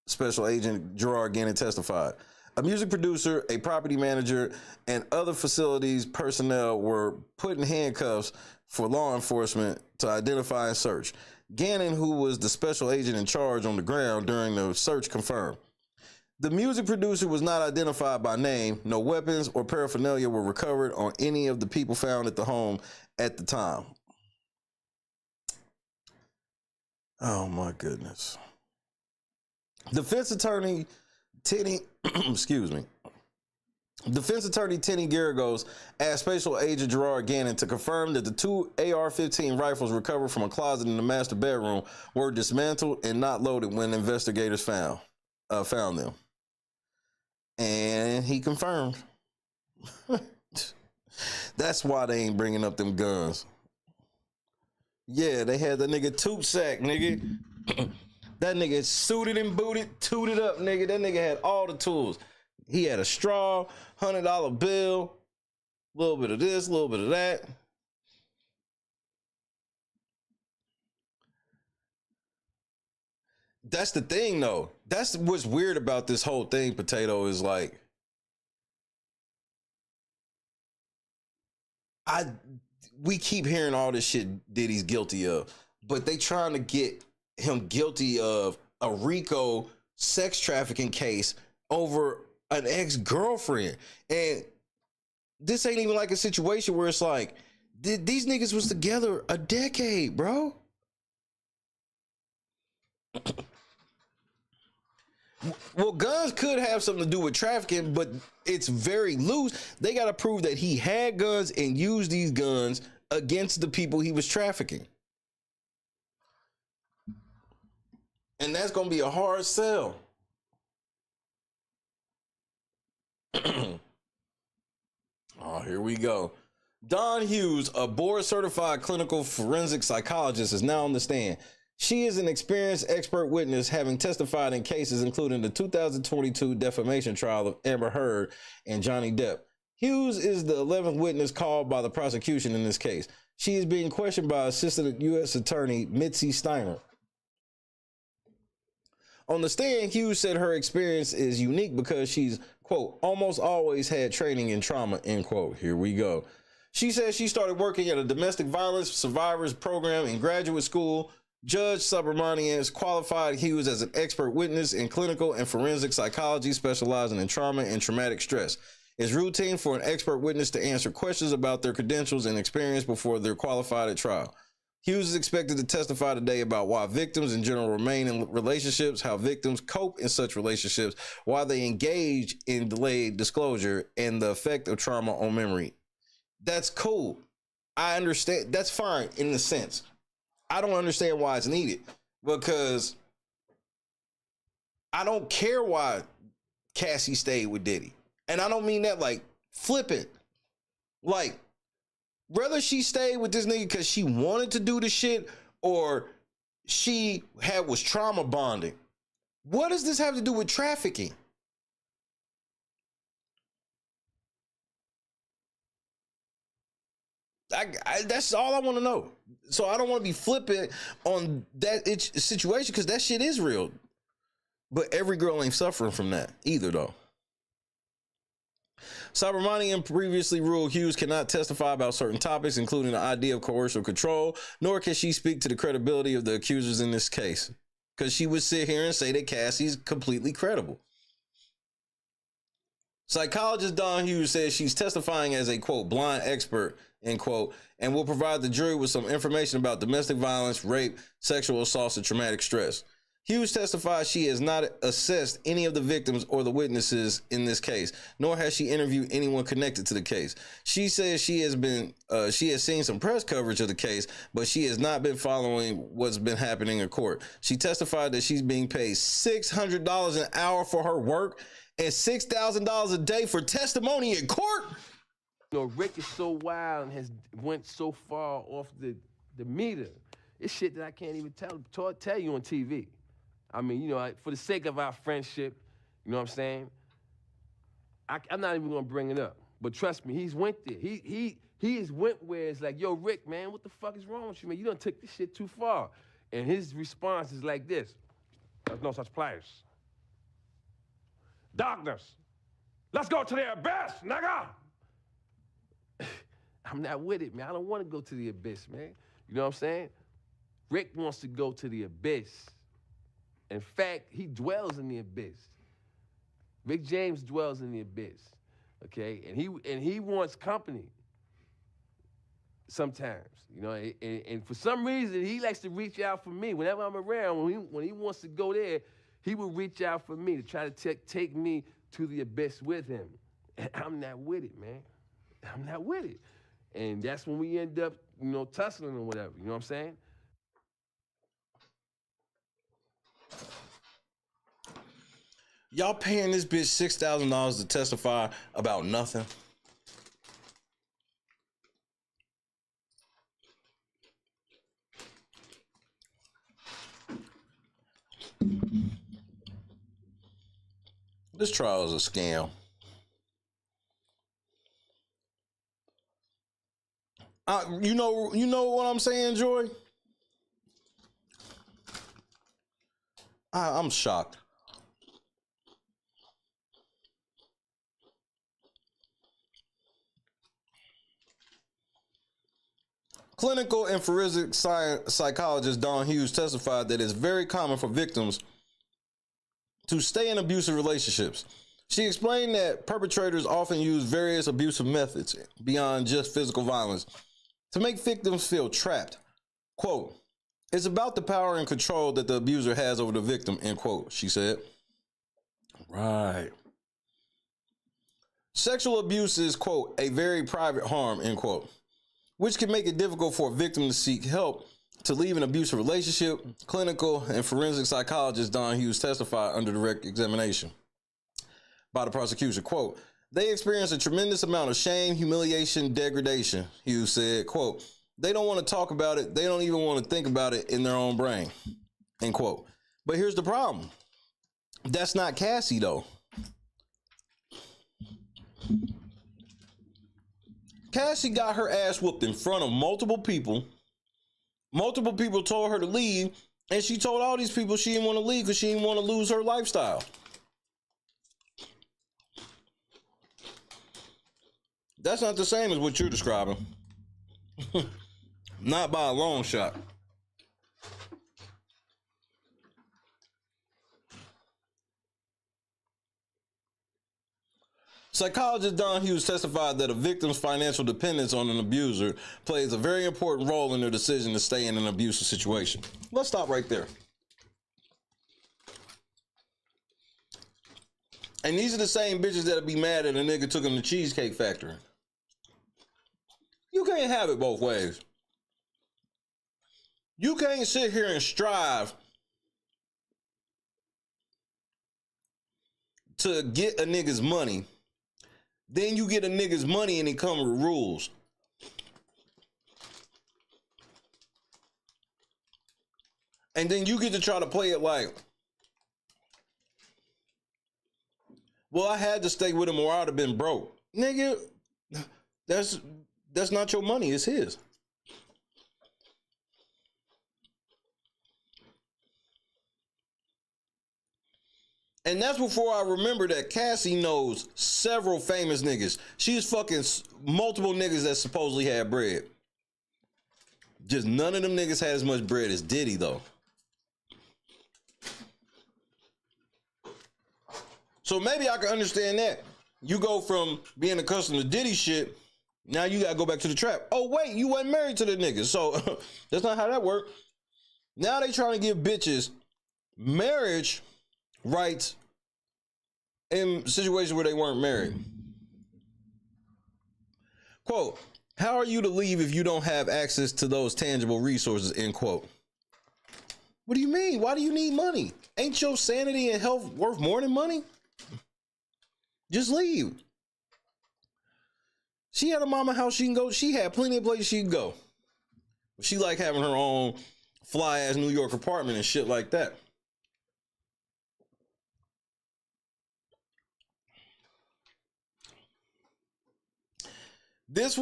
Special Agent Gerard Gannon testified. A music producer, a property manager, and other facilities personnel were put in handcuffs for law enforcement to identify and search. Gannon, who was the special agent in charge on the ground during the search, confirmed. The music producer was not identified by name. No weapons or paraphernalia were recovered on any of the people found at the home at the time. Oh, my goodness. Defense attorney Tenny Garagos asked Special Agent Gerard Gannon to confirm that the 2 AR-15 rifles recovered from a closet in the master bedroom were dismantled and not loaded when investigators found them. And he confirmed. That's why they ain't bringing up them guns. Yeah, they had that nigga toot sack, nigga. That nigga suited and booted, tooted up, nigga. That nigga had all the tools. He had a straw, $100 bill, a little bit of this, a little bit of that. That's the thing, though. That's what's weird about this whole thing, Potato, is like, we keep hearing all this shit Diddy's guilty of, but they trying to get him guilty of a Rico sex trafficking case over an ex-girlfriend. And this ain't even like a situation where it's like, these niggas was together a decade, bro. Well, guns could have something to do with trafficking, but it's very loose. They got to prove that he had guns and used these guns against the people he was trafficking. And that's going to be a hard sell. Oh, here we go. Dawn Hughes, a board-certified clinical forensic psychologist, is now on the stand. She is an experienced expert witness, having testified in cases including the 2022 defamation trial of Amber Heard and Johnny Depp. Hughes is the 11th witness called by the prosecution in this case. She is being questioned by Assistant U.S. Attorney Mitzi Steiner. On the stand, Hughes said her experience is unique because she's, quote, almost always had training in trauma, end quote. Here we go. She says she started working at a domestic violence survivors program in graduate school. Judge Subramanian qualified Hughes as an expert witness in clinical and forensic psychology, specializing in trauma and traumatic stress. It's routine for an expert witness to answer questions about their credentials and experience before they're qualified at trial. Hughes is expected to testify today about why victims in general remain in relationships, how victims cope in such relationships, why they engage in delayed disclosure, and the effect of trauma on memory. That's cool. I understand. That's fine in the sense. I don't understand why it's needed, because I don't care why Cassie stayed with Diddy. And I don't mean that like flippant. Like, whether she stayed with this nigga because she wanted to do the shit or she was trauma bonding. What does this have to do with trafficking? That's all I want to know. So I don't want to be flippant on that situation, because that shit is real. But every girl ain't suffering from that either, though. Subramanian previously ruled Hughes cannot testify about certain topics, including the idea of coercive control, nor can she speak to the credibility of the accusers in this case, because she would sit here and say that Cassie's completely credible. Psychologist Dawn Hughes says she's testifying as a, quote, blind expert, end quote, and will provide the jury with some information about domestic violence, rape, sexual assaults, and traumatic stress. Hughes testified she has not assessed any of the victims or the witnesses in this case, nor has she interviewed anyone connected to the case. She says she has seen some press coverage of the case, but she has not been following what's been happening in court. She testified that she's being paid $600 an hour for her work and $6,000 a day for testimony in court. You know, Rick is so wild and has went so far off the meter. It's shit that I can't even tell you on TV. I mean, you know, for the sake of our friendship, you know what I'm saying? I'm not even gonna bring it up. But trust me, he's went there. He has went where it's like, yo, Rick, man, what the fuck is wrong with you, man? You done took this shit too far. And his response is like this: there's no such place. Darkness, let's go to the abyss, nigga! I'm not with it, man. I don't want to go to the abyss, man. You know what I'm saying? Rick wants to go to the abyss. In fact, he dwells in the abyss. Rick James dwells in the abyss, okay? And he wants company sometimes, you know? And for some reason, he likes to reach out for me. Whenever I'm around, when he wants to go there, he will reach out for me to try to take me to the abyss with him. And I'm not with it, man. I'm not with it. And that's when we end up, you know, tussling or whatever, you know what I'm saying? Y'all paying this bitch $6,000 to testify about nothing? This trial is a scam. You know what I'm saying, Joy? I'm shocked. Clinical and forensic psychologist Dawn Hughes testified that it's very common for victims to stay in abusive relationships. She explained that perpetrators often use various abusive methods beyond just physical violence to make victims feel trapped. Quote, it's about the power and control that the abuser has over the victim, end quote, she said. Right. Sexual abuse is, quote, a very private harm, end quote, which can make it difficult for a victim to seek help to leave an abusive relationship. Clinical and forensic psychologist Dawn Hughes testified under direct examination by the prosecution. Quote, they experience a tremendous amount of shame, humiliation, degradation, Hughes said. Quote, they don't want to talk about it. They don't even want to think about it in their own brain, end quote. But here's the problem. That's not Cassie, though. Cassie got her ass whooped in front of multiple people. Multiple people told her to leave, and she told all these people she didn't want to leave because she didn't want to lose her lifestyle. That's not the same as what you're describing. Not by a long shot. Psychologist Don Hughes testified that a victim's financial dependence on an abuser plays a very important role in their decision to stay in an abusive situation. Let's stop right there. And these are the same bitches that'll be mad at a nigga took them to Cheesecake Factory. You can't have it both ways. You can't sit here and strive to get a nigga's money. Then you get a nigga's money and it comes with rules. And then you get to try to play it like, well, I had to stay with him or I'd have been broke. Nigga, that's not your money, it's his. And that's before I remember that Cassie knows several famous niggas. She's fucking multiple niggas that supposedly had bread. Just none of them niggas had as much bread as Diddy, though. So maybe I can understand that. You go from being accustomed to Diddy shit, now you gotta go back to the trap. Oh wait, you wasn't married to the nigga, so that's not how that worked. Now they trying to give bitches marriage rights in situations where they weren't married. Quote, how are you to leave if you don't have access to those tangible resources, end quote. What do you mean? Why do you need money? Ain't your sanity and health worth more than money? Just leave. She had a mama house she can go. She had plenty of places she can go. She like having her own fly ass New York apartment and shit like that. This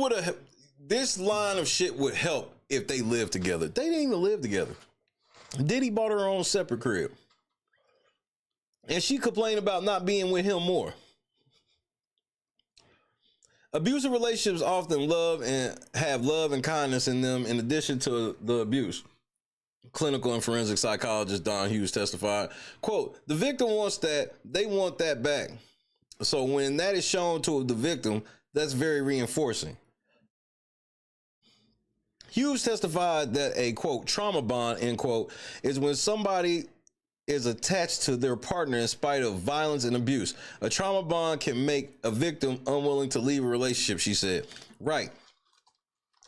line of shit would help if they lived together. They didn't even live together. Diddy bought her own separate crib. And she complained about not being with him more. Abusive relationships often have love and kindness in them in addition to the abuse. Clinical and forensic psychologist Don Hughes testified, quote, the victim wants that, they want that back. So when that is shown to the victim, that's very reinforcing. Hughes testified that a, quote, trauma bond, end quote, is when somebody is attached to their partner in spite of violence and abuse. A trauma bond can make a victim unwilling to leave a relationship, she said. Right.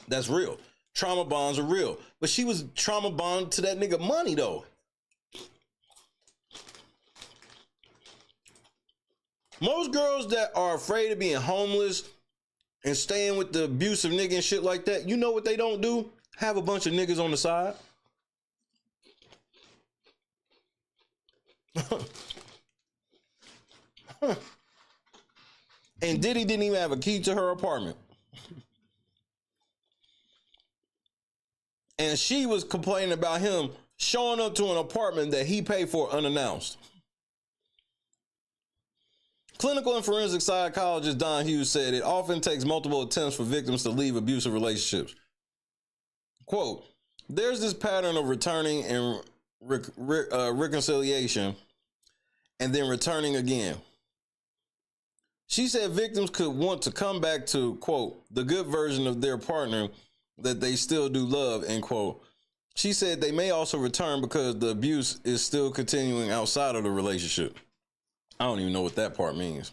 That's real. Trauma bonds are real. But she was trauma bonded to that nigga money, though. Most girls that are afraid of being homeless and staying with the abusive nigga and shit like that, you know what they don't do? Have a bunch of niggas on the side. And Diddy didn't even have a key to her apartment. And she was complaining about him showing up to an apartment that he paid for unannounced. Clinical and forensic psychologist Don Hughes said it often takes multiple attempts for victims to leave abusive relationships. Quote, there's this pattern of returning and reconciliation and then returning again. She said victims could want to come back to, quote, the good version of their partner that they still do love, end quote. She said they may also return because the abuse is still continuing outside of the relationship. I don't even know what that part means.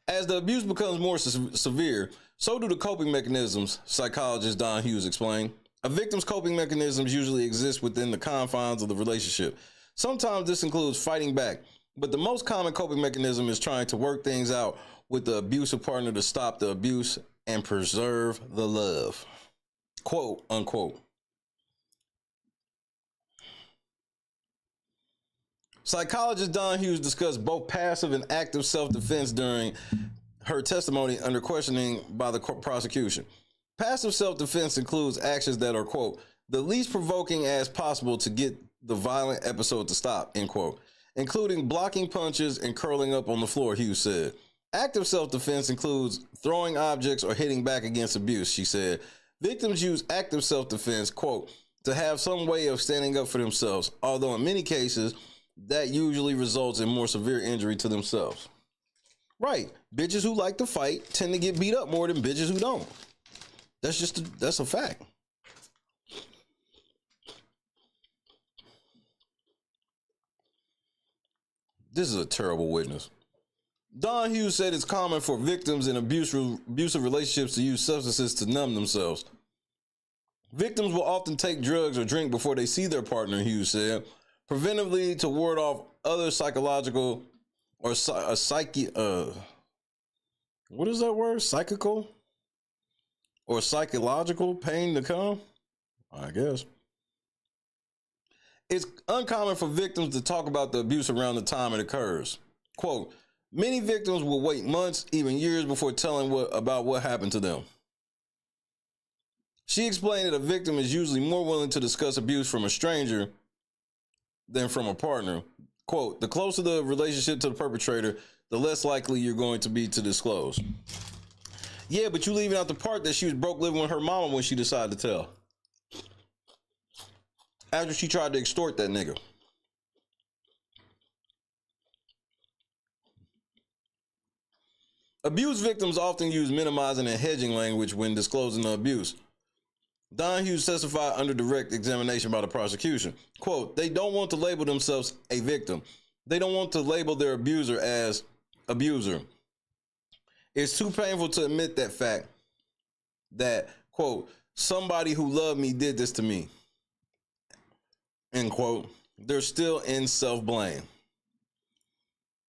As the abuse becomes more severe, so do the coping mechanisms, psychologist Don Hughes explained. A victim's coping mechanisms usually exist within the confines of the relationship. Sometimes this includes fighting back, but the most common coping mechanism is trying to work things out with the abusive partner to stop the abuse and preserve the love. Quote, unquote. Psychologist Don Hughes discussed both passive and active self-defense during her testimony under questioning by the prosecution. Passive self-defense includes actions that are, quote, the least provoking as possible to get the violent episode to stop, end quote, including blocking punches and curling up on the floor, Hughes said. Active self-defense includes throwing objects or hitting back against abuse, she said. Victims use active self-defense, quote, to have some way of standing up for themselves, although in many cases, that usually results in more severe injury to themselves. Right. Bitches who like to fight tend to get beat up more than bitches who don't. That's a fact. This is a terrible witness. Don Hughes said it's common for victims in abusive relationships to use substances to numb themselves. Victims will often take drugs or drink before they see their partner, Hughes said, preventively to ward off other psychological or what is that word? Psychical or psychological pain to come? I guess. It's uncommon for victims to talk about the abuse around the time it occurs. Quote, many victims will wait months, even years before telling about what happened to them. She explained that a victim is usually more willing to discuss abuse from a stranger than from a partner. Quote, the closer the relationship to the perpetrator, the less likely you're going to be to disclose. Yeah, but you leaving out the part that she was broke living with her mama when she decided to tell. After she tried to extort that nigga. Abuse victims often use minimizing and hedging language when disclosing the abuse. Don Hughes testified under direct examination by the prosecution. Quote, they don't want to label themselves a victim. They don't want to label their abuser as abuser. It's too painful to admit that fact that, quote, somebody who loved me did this to me. End quote. They're still in self-blame.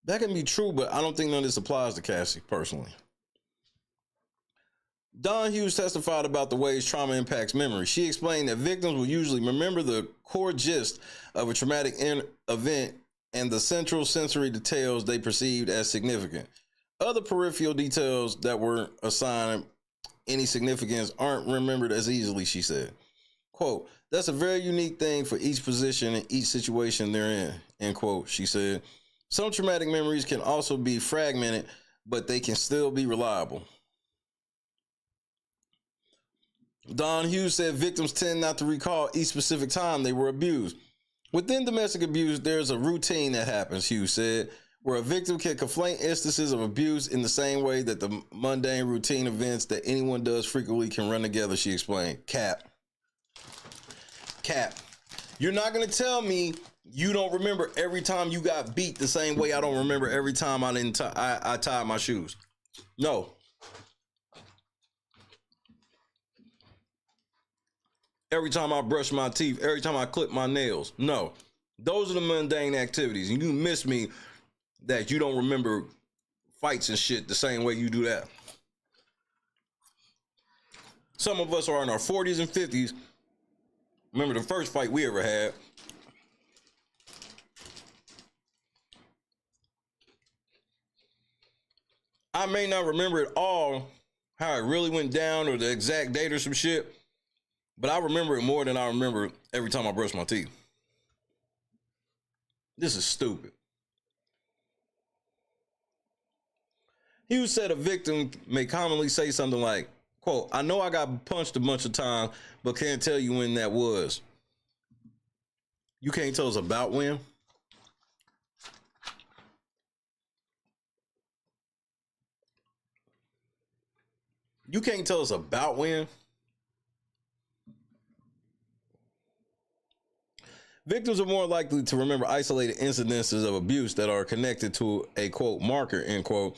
That can be true, but I don't think none of this applies to Cassie personally. Don Hughes testified about the ways trauma impacts memory. She explained that victims will usually remember the core gist of a traumatic event and the central sensory details they perceived as significant. Other peripheral details that weren't assigned any significance aren't remembered as easily, she said. Quote, that's a very unique thing for each position and each situation they're in, end quote, she said. Some traumatic memories can also be fragmented, but they can still be reliable. Don Hughes said victims tend not to recall each specific time they were abused. Within domestic abuse, there's a routine that happens, Hughes said, where a victim can conflate instances of abuse in the same way that the mundane routine events that anyone does frequently can run together, she explained. Cap. You're not going to tell me you don't remember every time you got beat the same way I don't remember every time I tied my shoes. No. Every time I brush my teeth, every time I clip my nails. No. Those are the mundane activities. And you miss me that you don't remember fights and shit the same way you do that. Some of us are in our 40s and 50s. Remember the first fight we ever had. I may not remember it all, how it really went down or the exact date or some shit, but I remember it more than I remember every time I brush my teeth. This is stupid. Hughes said a victim may commonly say something like, quote, I know I got punched a bunch of times, but can't tell you when that was. You can't tell us about when? You can't tell us about when? Victims are more likely to remember isolated incidences of abuse that are connected to a, quote, marker, end quote,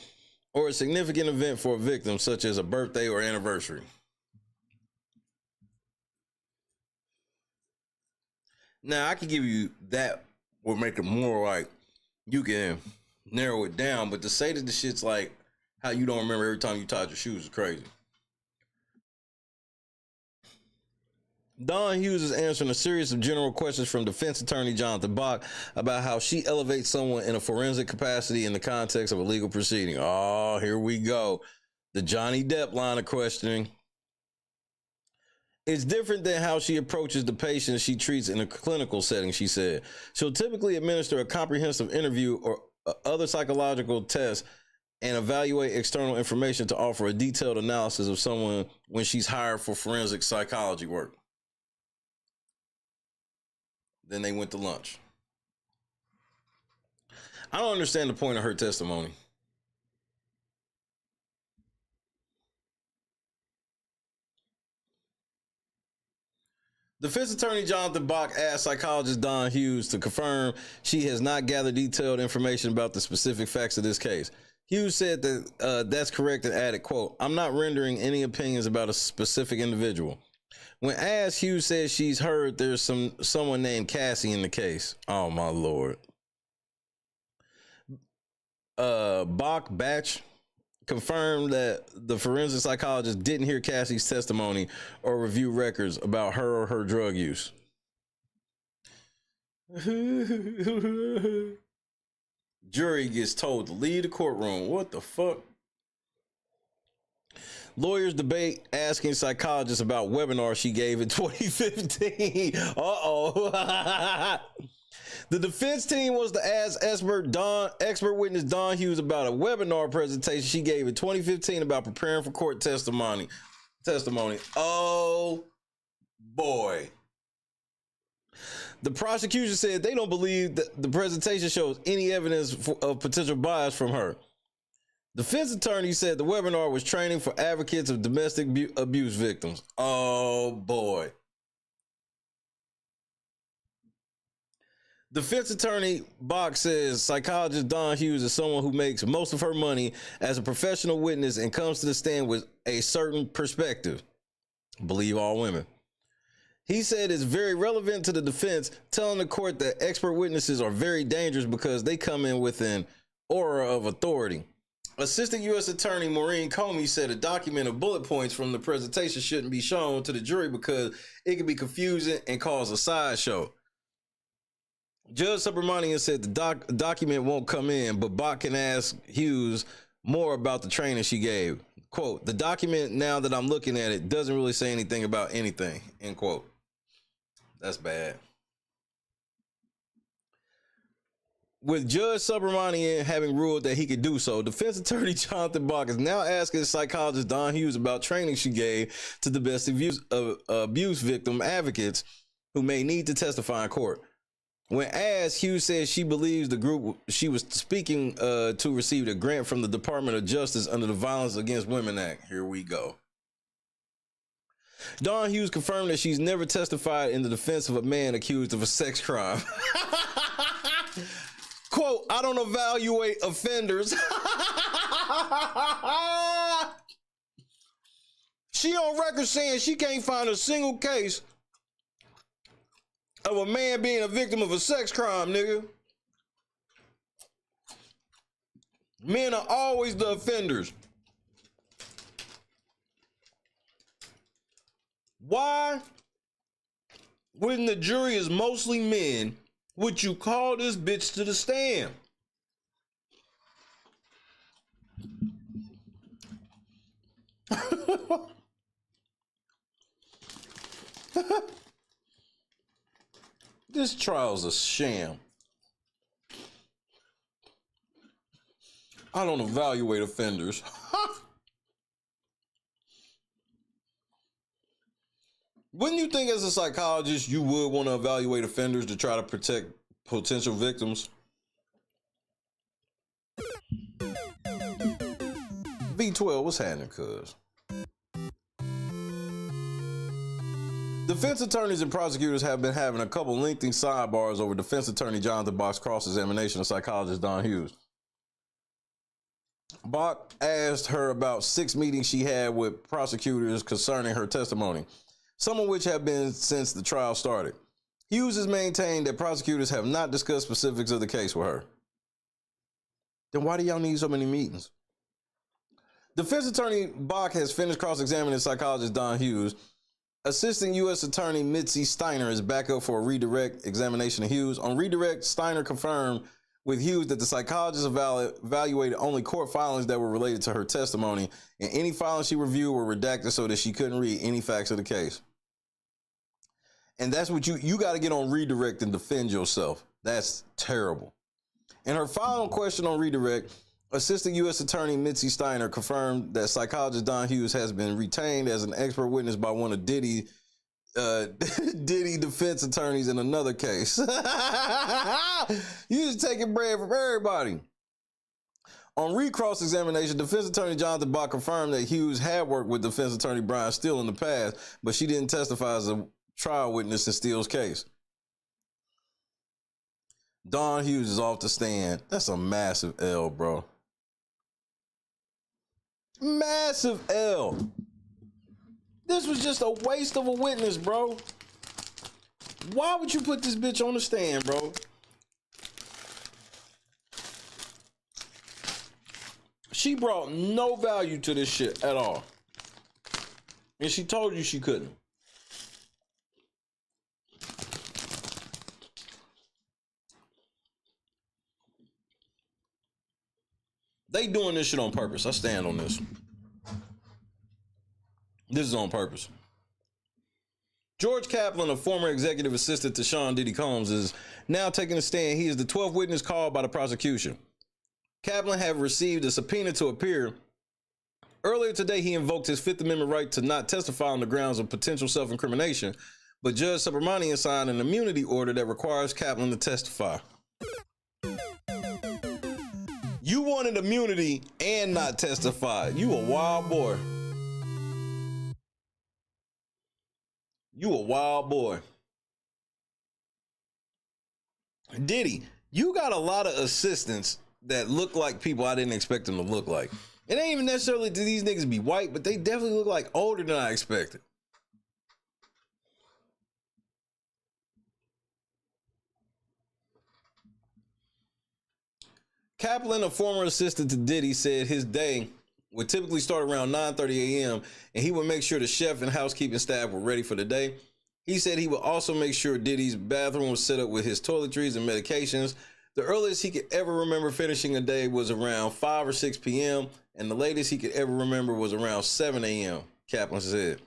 or a significant event for a victim, such as a birthday or anniversary. Now, I can give you that will make it more like you can narrow it down, but to say that the shit's like how you don't remember every time you tied your shoes is crazy. Don Hughes is answering a series of general questions from defense attorney Jonathan Bach about how she elevates someone in a forensic capacity in the context of a legal proceeding. Oh, here we go. The Johnny Depp line of questioning. It's different than how she approaches the patients she treats in a clinical setting, she said. She'll typically administer a comprehensive interview or other psychological tests and evaluate external information to offer a detailed analysis of someone when she's hired for forensic psychology work. Then they went to lunch. I don't understand the point of her testimony. Defense attorney Jonathan Bach asked psychologist Don Hughes to confirm she has not gathered detailed information about the specific facts of this case. Hughes said that that's correct and added, quote, "I'm not rendering any opinions about a specific individual." When asked, Hughes said she's heard there's someone named Cassie in the case. Oh, my Lord. Batch confirmed that the forensic psychologist didn't hear Cassie's testimony or review records about her or her drug use. Jury gets told to leave the courtroom. What the fuck? Lawyers debate asking psychologists about webinar she gave in 2015. Uh-oh. The defense team was to ask expert witness Don Hughes about a webinar presentation she gave in 2015 about preparing for court testimony. Oh, boy. The prosecution said they don't believe that the presentation shows any evidence of potential bias from her. Defense attorney said the webinar was training for advocates of domestic abuse victims. Oh, boy. Defense attorney Bach says psychologist Don Hughes is someone who makes most of her money as a professional witness and comes to the stand with a certain perspective. Believe all women. He said it's very relevant to the defense, telling the court that expert witnesses are very dangerous because they come in with an aura of authority. Assistant U.S. Attorney Maureen Comey said a document of bullet points from the presentation shouldn't be shown to the jury because it could be confusing and cause a sideshow. Judge Subramanian said the document won't come in, but Bach can ask Hughes more about the training she gave. Quote, "The document, now that I'm looking at it, doesn't really say anything about anything," end quote. That's bad. With Judge Subramanian having ruled that he could do so, defense attorney Jonathan Bach is now asking psychologist Don Hughes about training she gave to domestic abuse victim advocates who may need to testify in court. When asked, Hughes says she believes the group she was speaking to received a grant from the Department of Justice under the Violence Against Women Act. Here we go. Don Hughes confirmed that she's never testified in the defense of a man accused of a sex crime. Quote, "I don't evaluate offenders." She on record saying she can't find a single case of a man being a victim of a sex crime, nigga. Men are always the offenders. Why, when the jury is mostly men, would you call this bitch to the stand? This trial's a sham. I don't evaluate offenders. Wouldn't you think as a psychologist you would want to evaluate offenders to try to protect potential victims? V12, what's happening, cuz? Defense attorneys and prosecutors have been having a couple lengthy sidebars over defense attorney Jonathan Bach's cross-examination of psychologist Don Hughes. Bach asked her about 6 meetings she had with prosecutors concerning her testimony, some of which have been since the trial started. Hughes has maintained that prosecutors have not discussed specifics of the case with her. Then why do y'all need so many meetings? Defense attorney Bach has finished cross-examining psychologist Don Hughes. Assistant U.S. Attorney Mitzi Steiner is back up for a redirect examination of Hughes. On redirect, Steiner confirmed with Hughes that the psychologist evaluated only court filings that were related to her testimony, and any filings she reviewed were redacted so that she couldn't read any facts of the case. And that's what you got to get on redirect and defend yourself. That's terrible. In her final question on redirect, Assistant U.S. Attorney Mitzi Steiner confirmed that psychologist Don Hughes has been retained as an expert witness by one of Diddy Diddy defense attorneys in another case. You just taking bread from everybody. On recross examination, defense attorney Jonathan Bach confirmed that Hughes had worked with defense attorney Brian Steele in the past, but she didn't testify as a trial witness in Steele's case. Dawn Hughes is off the stand. That's a massive L, bro. Massive L. This was just a waste of a witness, bro. Why would you put this bitch on the stand, bro? She brought no value to this shit at all. And she told you she couldn't. They doing this shit on purpose. I stand on this. This is on purpose. George Kaplan, a former executive assistant to Sean Diddy Combs, is now taking a stand. He is the 12th witness called by the prosecution. Kaplan had received a subpoena to appear. Earlier today, he invoked his Fifth Amendment right to not testify on the grounds of potential self-incrimination, but Judge Subramanian signed an immunity order that requires Kaplan to testify. You wanted immunity and not testify. You a wild boy. You a wild boy. Diddy, you got a lot of assistants that look like people I didn't expect them to look like. It ain't even necessarily do these niggas be white, but they definitely look like older than I expected. Kaplan, a former assistant to Diddy, said his day would typically start around 9:30 a.m. and he would make sure the chef and housekeeping staff were ready for the day. He said he would also make sure Diddy's bathroom was set up with his toiletries and medications. The earliest he could ever remember finishing a day was around 5 or 6 p.m. and the latest he could ever remember was around 7 a.m., Kaplan said.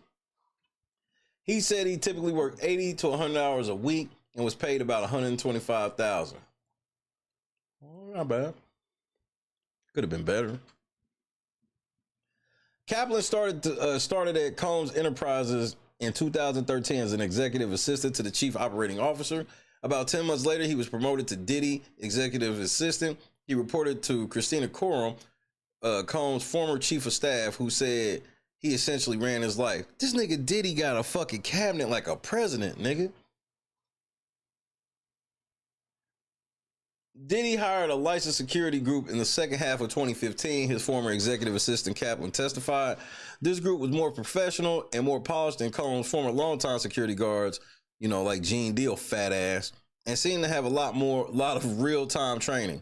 He said he typically worked 80 to 100 hours a week and was paid about $125,000. Oh, not bad. Could have been better. Kaplan started at Combs Enterprises in 2013 as an executive assistant to the chief operating officer. About 10 months later, he was promoted to Diddy executive assistant. He reported to Christina Courtroom, Combs' former chief of staff, who said he essentially ran his life. This nigga Diddy got a fucking cabinet like a president, nigga. Diddy hired a licensed security group in the second half of 2015. His former executive assistant Kaplan testified. This group was more professional and more polished than Combs' former longtime security guards, you know, like Gene Deal fat ass, and seemed to have a lot of real-time training.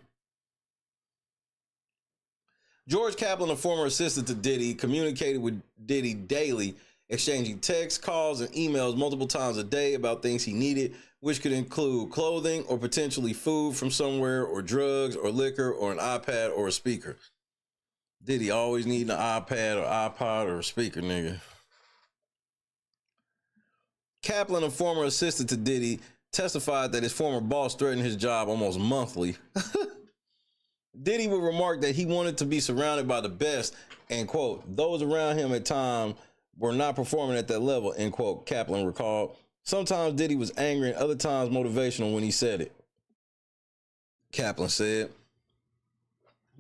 George Kaplan, a former assistant to Diddy, communicated with Diddy daily, exchanging texts, calls, and emails multiple times a day about things he needed, which could include clothing or potentially food from somewhere, or drugs or liquor or an iPad or a speaker. Diddy always needing an iPad or iPod or a speaker, nigga. Kaplan, a former assistant to Diddy, testified that his former boss threatened his job almost monthly. Diddy would remark that he wanted to be surrounded by the best, and quote, those around him at times were not performing at that level, end quote, Kaplan recalled. Sometimes Diddy was angry and other times motivational when he said it, Kaplan said.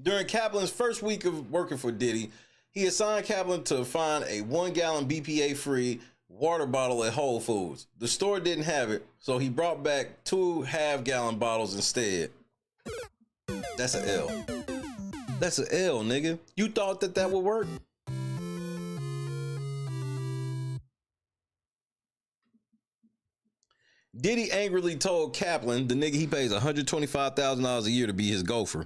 During Kaplan's first week of working for Diddy, he assigned Kaplan to find a 1-gallon BPA-free water bottle at Whole Foods. The store didn't have it, so he brought back 2 half-gallon bottles instead. That's an L. That's an L, nigga. You thought that would work? Diddy angrily told Kaplan, the nigga he pays $125,000 a year to be his gopher,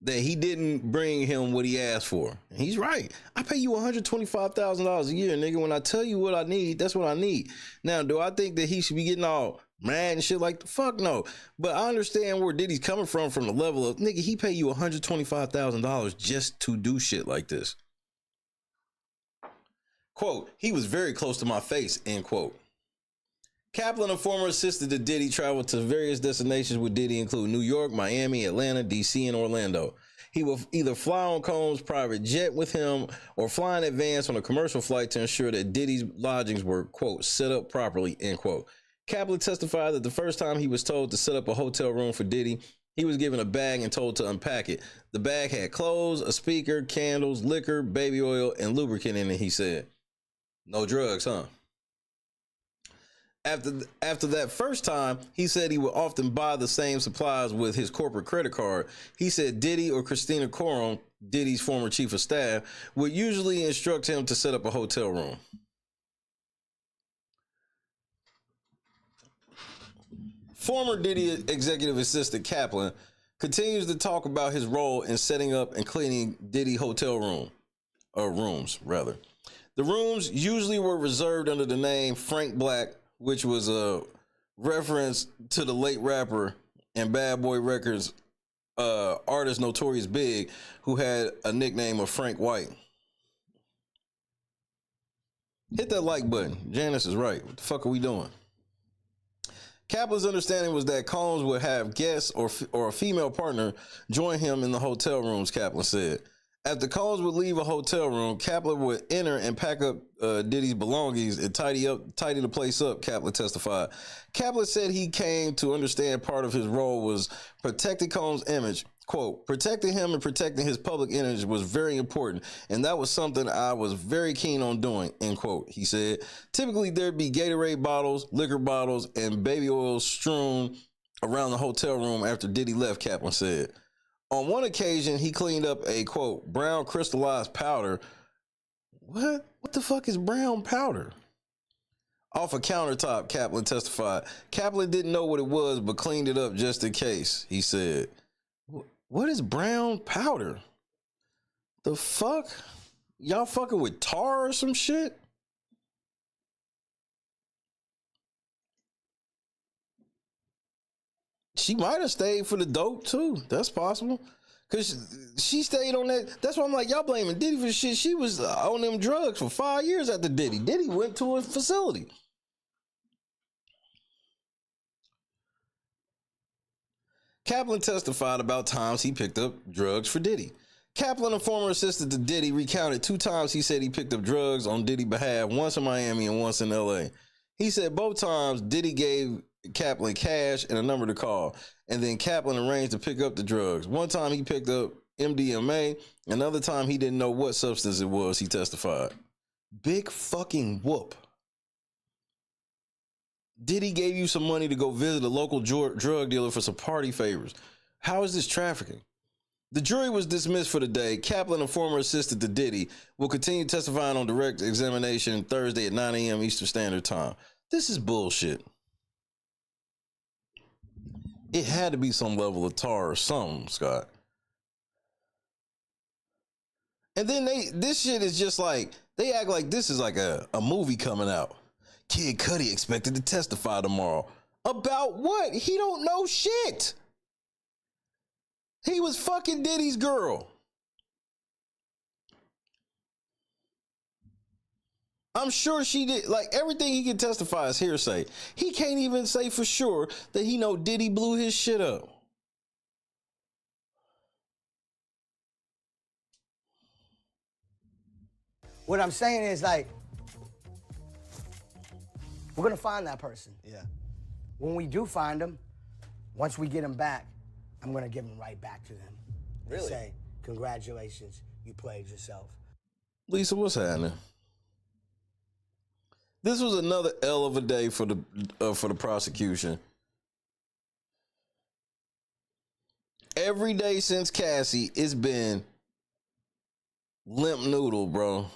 that he didn't bring him what he asked for. And he's right. I pay you $125,000 a year, nigga. When I tell you what I need, that's what I need. Now, do I think that he should be getting all mad and shit like the fuck no? But I understand where Diddy's coming from the level of, nigga, he pay you $125,000 just to do shit like this. Quote, he was very close to my face, end quote. Kaplan, a former assistant to Diddy, traveled to various destinations with Diddy, including New York, Miami, Atlanta, DC, and Orlando. He will either fly on Combs' private jet with him or fly in advance on a commercial flight to ensure that Diddy's lodgings were, quote, set up properly, end quote. Kaplan testified that the first time he was told to set up a hotel room for Diddy, he was given a bag and told to unpack it. The bag had clothes, a speaker, candles, liquor, baby oil, and lubricant in it, he said. No drugs, huh? After that first time, he said he would often buy the same supplies with his corporate credit card. He said Diddy or Christina Courtroom, Diddy's former chief of staff, would usually instruct him to set up a hotel room. Former Diddy executive assistant Kaplan continues to talk about his role in setting up and cleaning Diddy hotel rooms. The rooms usually were reserved under the name Frank Black, which was a reference to the late rapper and Bad Boy Records artist Notorious Big, who had a nickname of Frank White. Hit that like button. Janice is right. What the fuck are we doing? Kaplan's understanding was that Combs would have guests or a female partner join him in the hotel rooms, Kaplan said. After Combs would leave a hotel room, Kaplan would enter and pack up Diddy's belongings and tidy the place up, Kaplan testified. Kaplan said he came to understand part of his role was protecting Combs' image. Quote, protecting him and protecting his public image was very important, and that was something I was very keen on doing, end quote, he said. Typically, there'd be Gatorade bottles, liquor bottles, and baby oil strewn around the hotel room after Diddy left, Kaplan said. On one occasion, he cleaned up a, quote, brown crystallized powder. What? What the fuck is brown powder? Off a countertop, Kaplan testified. Kaplan didn't know what it was, but cleaned it up just in case, he said. What is brown powder? The fuck? Y'all fucking with tar or some shit? She might have stayed for the dope too. That's possible. Cause she stayed on that. That's why I'm like, y'all blaming Diddy for shit. She was on them drugs for 5 years after Diddy. Diddy went to a facility. Kaplan testified about times he picked up drugs for Diddy. Kaplan, a former assistant to Diddy, recounted 2 times he said he picked up drugs on Diddy's behalf, once in Miami and once in LA. He said both times Diddy gave Kaplan cash and a number to call, and then Kaplan arranged to pick up the drugs. One time he picked up MDMA, another time he didn't know what substance it was, he testified. Big fucking whoop. Diddy gave you some money to go visit a local drug dealer for some party favors. How is this trafficking? The jury was dismissed for the day. Kaplan, a former assistant to Diddy, will continue testifying on direct examination Thursday at 9 a.m. Eastern Standard Time. This is bullshit. It had to be some level of tar or something, Scott. And then this shit is just like, they act like this is like a movie coming out. Kid Cudi expected to testify tomorrow. About what? He don't know shit. He was fucking Diddy's girl. I'm sure she did. Like, everything he can testify is hearsay. He can't even say for sure that he know Diddy blew his shit up. What I'm saying is, like, we're gonna find that person. Yeah. When we do find him, once we get him back, I'm gonna give him right back to them. Really? And say, congratulations, you played yourself. Lisa, what's happening? This was another L of a day for the prosecution. Every day since Cassie, it's been limp noodle, bro.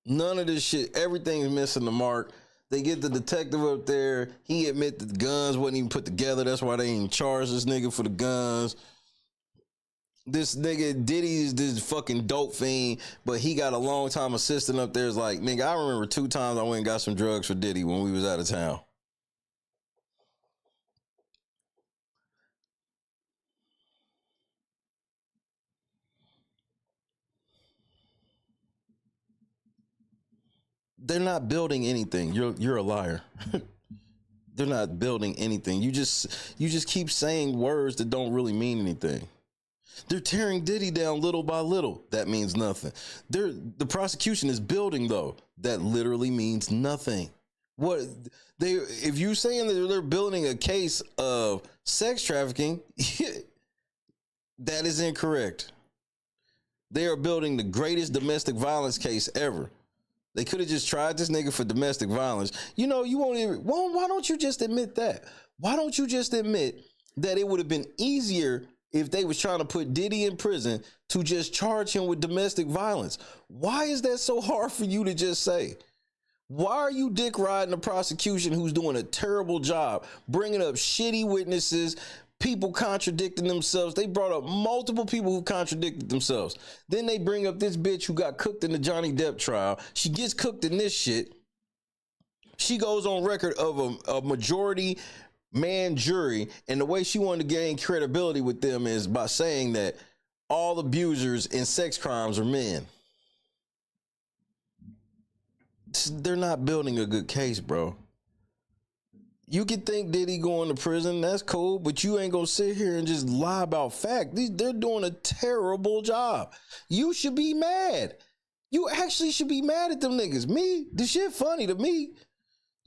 None of this shit. Everything's missing the mark. They get the detective up there. He admit that the guns wasn't even put together. That's why they ain't charged this nigga for the guns. This nigga Diddy is this fucking dope fiend, but he got a long time assistant up there. It's like, nigga, I remember 2 times I went and got some drugs for Diddy when we was out of town. They're not building anything. You're a liar. They're not building anything. You just keep saying words that don't really mean anything. They're tearing Diddy down little by little. That means nothing. The prosecution is building, though. That literally means nothing. If you're saying that they're building a case of sex trafficking, that is incorrect. They are building the greatest domestic violence case ever. They could have just tried this nigga for domestic violence. You know, you won't even. Why don't you just admit that? Why don't you just admit that it would have been easier if they was trying to put Diddy in prison to just charge him with domestic violence? Why is that so hard for you to just say? Why are you dick riding the prosecution who's doing a terrible job, bringing up shitty witnesses, people contradicting themselves? They brought up multiple people who contradicted themselves. Then they bring up this bitch who got cooked in the Johnny Depp trial. She gets cooked in this shit. She goes on record of a majority man jury, and the way she wanted to gain credibility with them is by saying that all abusers in sex crimes are men. They're not building a good case, bro. You can think Diddy going to prison, that's cool, but you ain't gonna sit here and just lie about fact. They're doing a terrible job. You should be mad. You actually should be mad at them niggas. Me, the shit funny to me.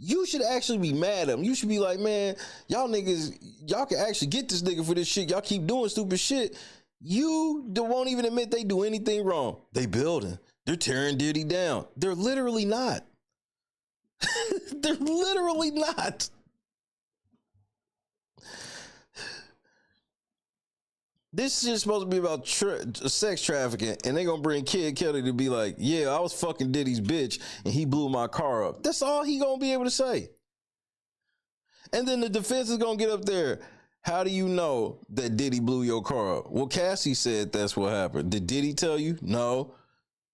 You should actually be mad at them. You should be like, man, y'all niggas, y'all can actually get this nigga for this shit. Y'all keep doing stupid shit. You won't even admit they do anything wrong. They building. They're tearing Diddy down. They're literally not. They're literally not. This shit's supposed to be about sex trafficking, and they gonna bring Kid Kelly to be like, yeah, I was fucking Diddy's bitch, and he blew my car up. That's all he gonna be able to say. And then the defense is gonna get up there. How do you know that Diddy blew your car up? Well, Cassie said that's what happened. Did Diddy tell you? No.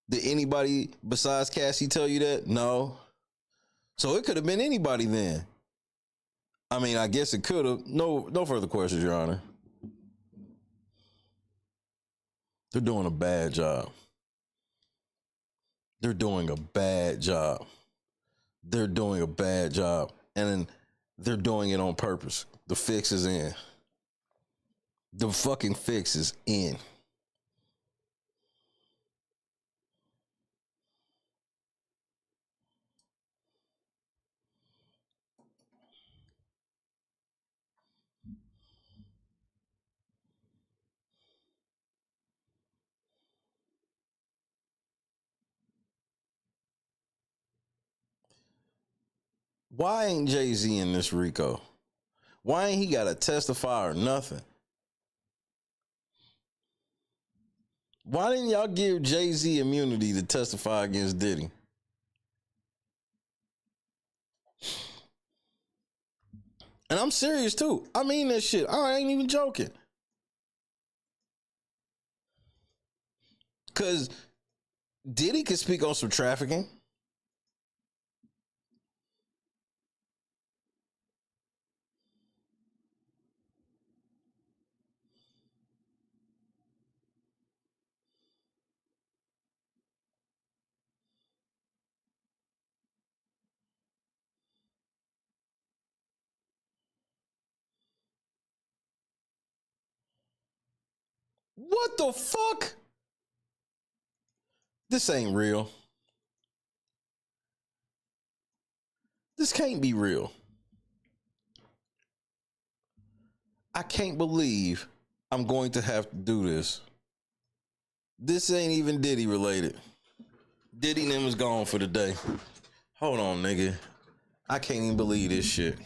Did anybody besides Cassie tell you that? No. So it could have been anybody then. I mean, I guess it could have. No further questions, Your Honor. They're doing a bad job. They're doing a bad job. They're doing a bad job. And then they're doing it on purpose. The fix is in. The fucking fix is in. Why ain't Jay-Z in this Rico? Why ain't he got to testify or nothing? Why didn't y'all give Jay-Z immunity to testify against Diddy? And I'm serious too. I mean that shit. I ain't even joking. Because Diddy could speak on some trafficking. What the fuck? This ain't real. This can't be real. I can't believe I'm going to have to do this. This ain't even Diddy related. Diddy and them was gone for the day. Hold on, nigga. I can't even believe this shit.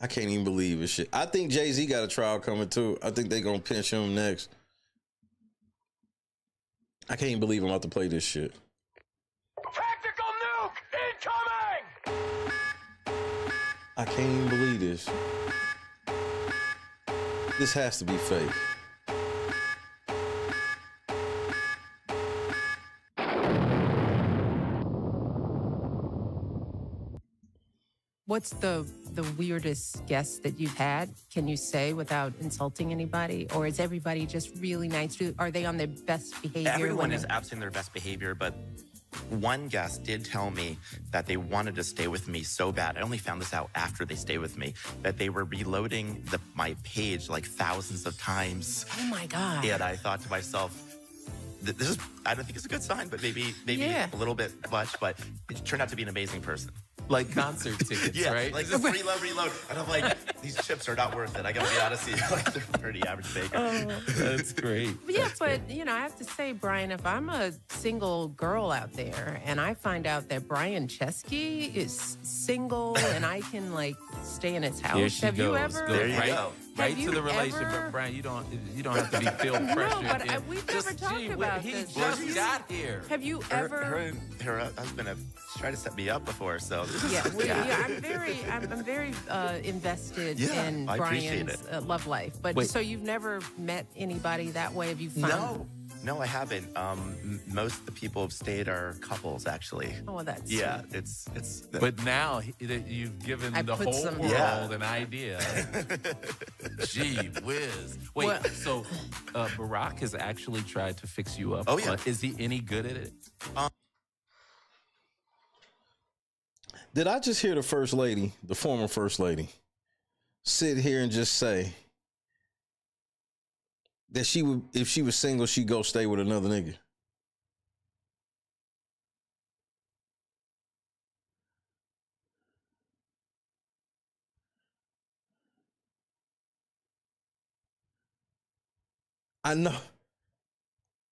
I can't even believe this shit. I think Jay-Z got a trial coming too. I think they gonna pinch him next. I can't even believe I'm about to play this shit. Tactical nuke incoming! I can't even believe this. This has to be fake. What's the weirdest guest that you've had? Can you say without insulting anybody? Or is everybody just really nice? Are they on their best behavior? Everyone is absolutely on their best behavior, but one guest did tell me that they wanted to stay with me so bad. I only found this out after they stayed with me, that they were reloading my page like thousands of times. Oh my God. And I thought to myself, this is, I don't think it's a good sign, but maybe Yeah. a little bit much, but it turned out to be an amazing person. Like concert tickets, Yeah, right? like just reload. And I'm like, these chips are not worth it. I gotta be honest with you. Like, they're pretty average bacon. Oh. That's great. Yeah, but you know, I have to say, Brian, if I'm a single girl out there and I find out that Brian Chesky is single and I can like stay in his house, Here she have goes. you ever? There you go. Right you to the relationship, ever- but Brian, you don't have to be feel pressure. No, but we've never talked about he this. just got here. Have you Her ever? and her husband have tried to set me up before, so this is Yeah, I'm very invested Yeah, in I appreciate Brian's it. Love life. But Wait. so you've never met anybody that way? Have you found? No, I haven't. Most of the people have stayed are couples, actually. Oh, well, that's yeah. It's. But now that you've given I the put whole some- world Yeah. an idea. Gee whiz. Wait, Well- so Barack has actually tried to fix you up. Oh, yeah. Is he any good at it? Did I just hear the first lady, the former first lady, sit here and just say that she would, if she was single, she'd go stay with another nigga? I know.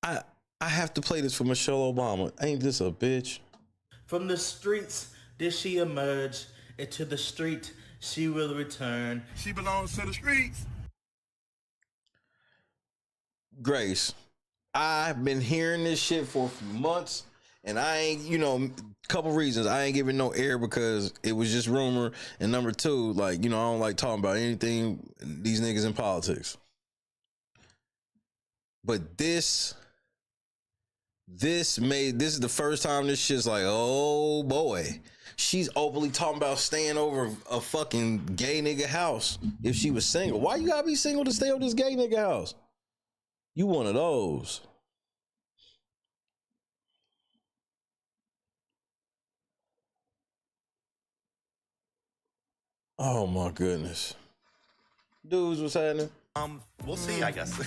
I have to play this for Michelle Obama. Ain't this a bitch? From the streets did she emerge, into the street she will return. She belongs to the streets. Grace, I've been hearing this shit for a few months, and I ain't, you know, couple reasons. I ain't giving no air because it was just rumor, and number two, like, you know, I don't like talking about anything these niggas in politics. But this is the first time this shit's like, oh boy. She's openly talking about staying over a fucking gay nigga house if she was single. Why you gotta be single to stay over this gay nigga house? You one of those. Oh my goodness. Dudes, what's happening? We'll see, I guess.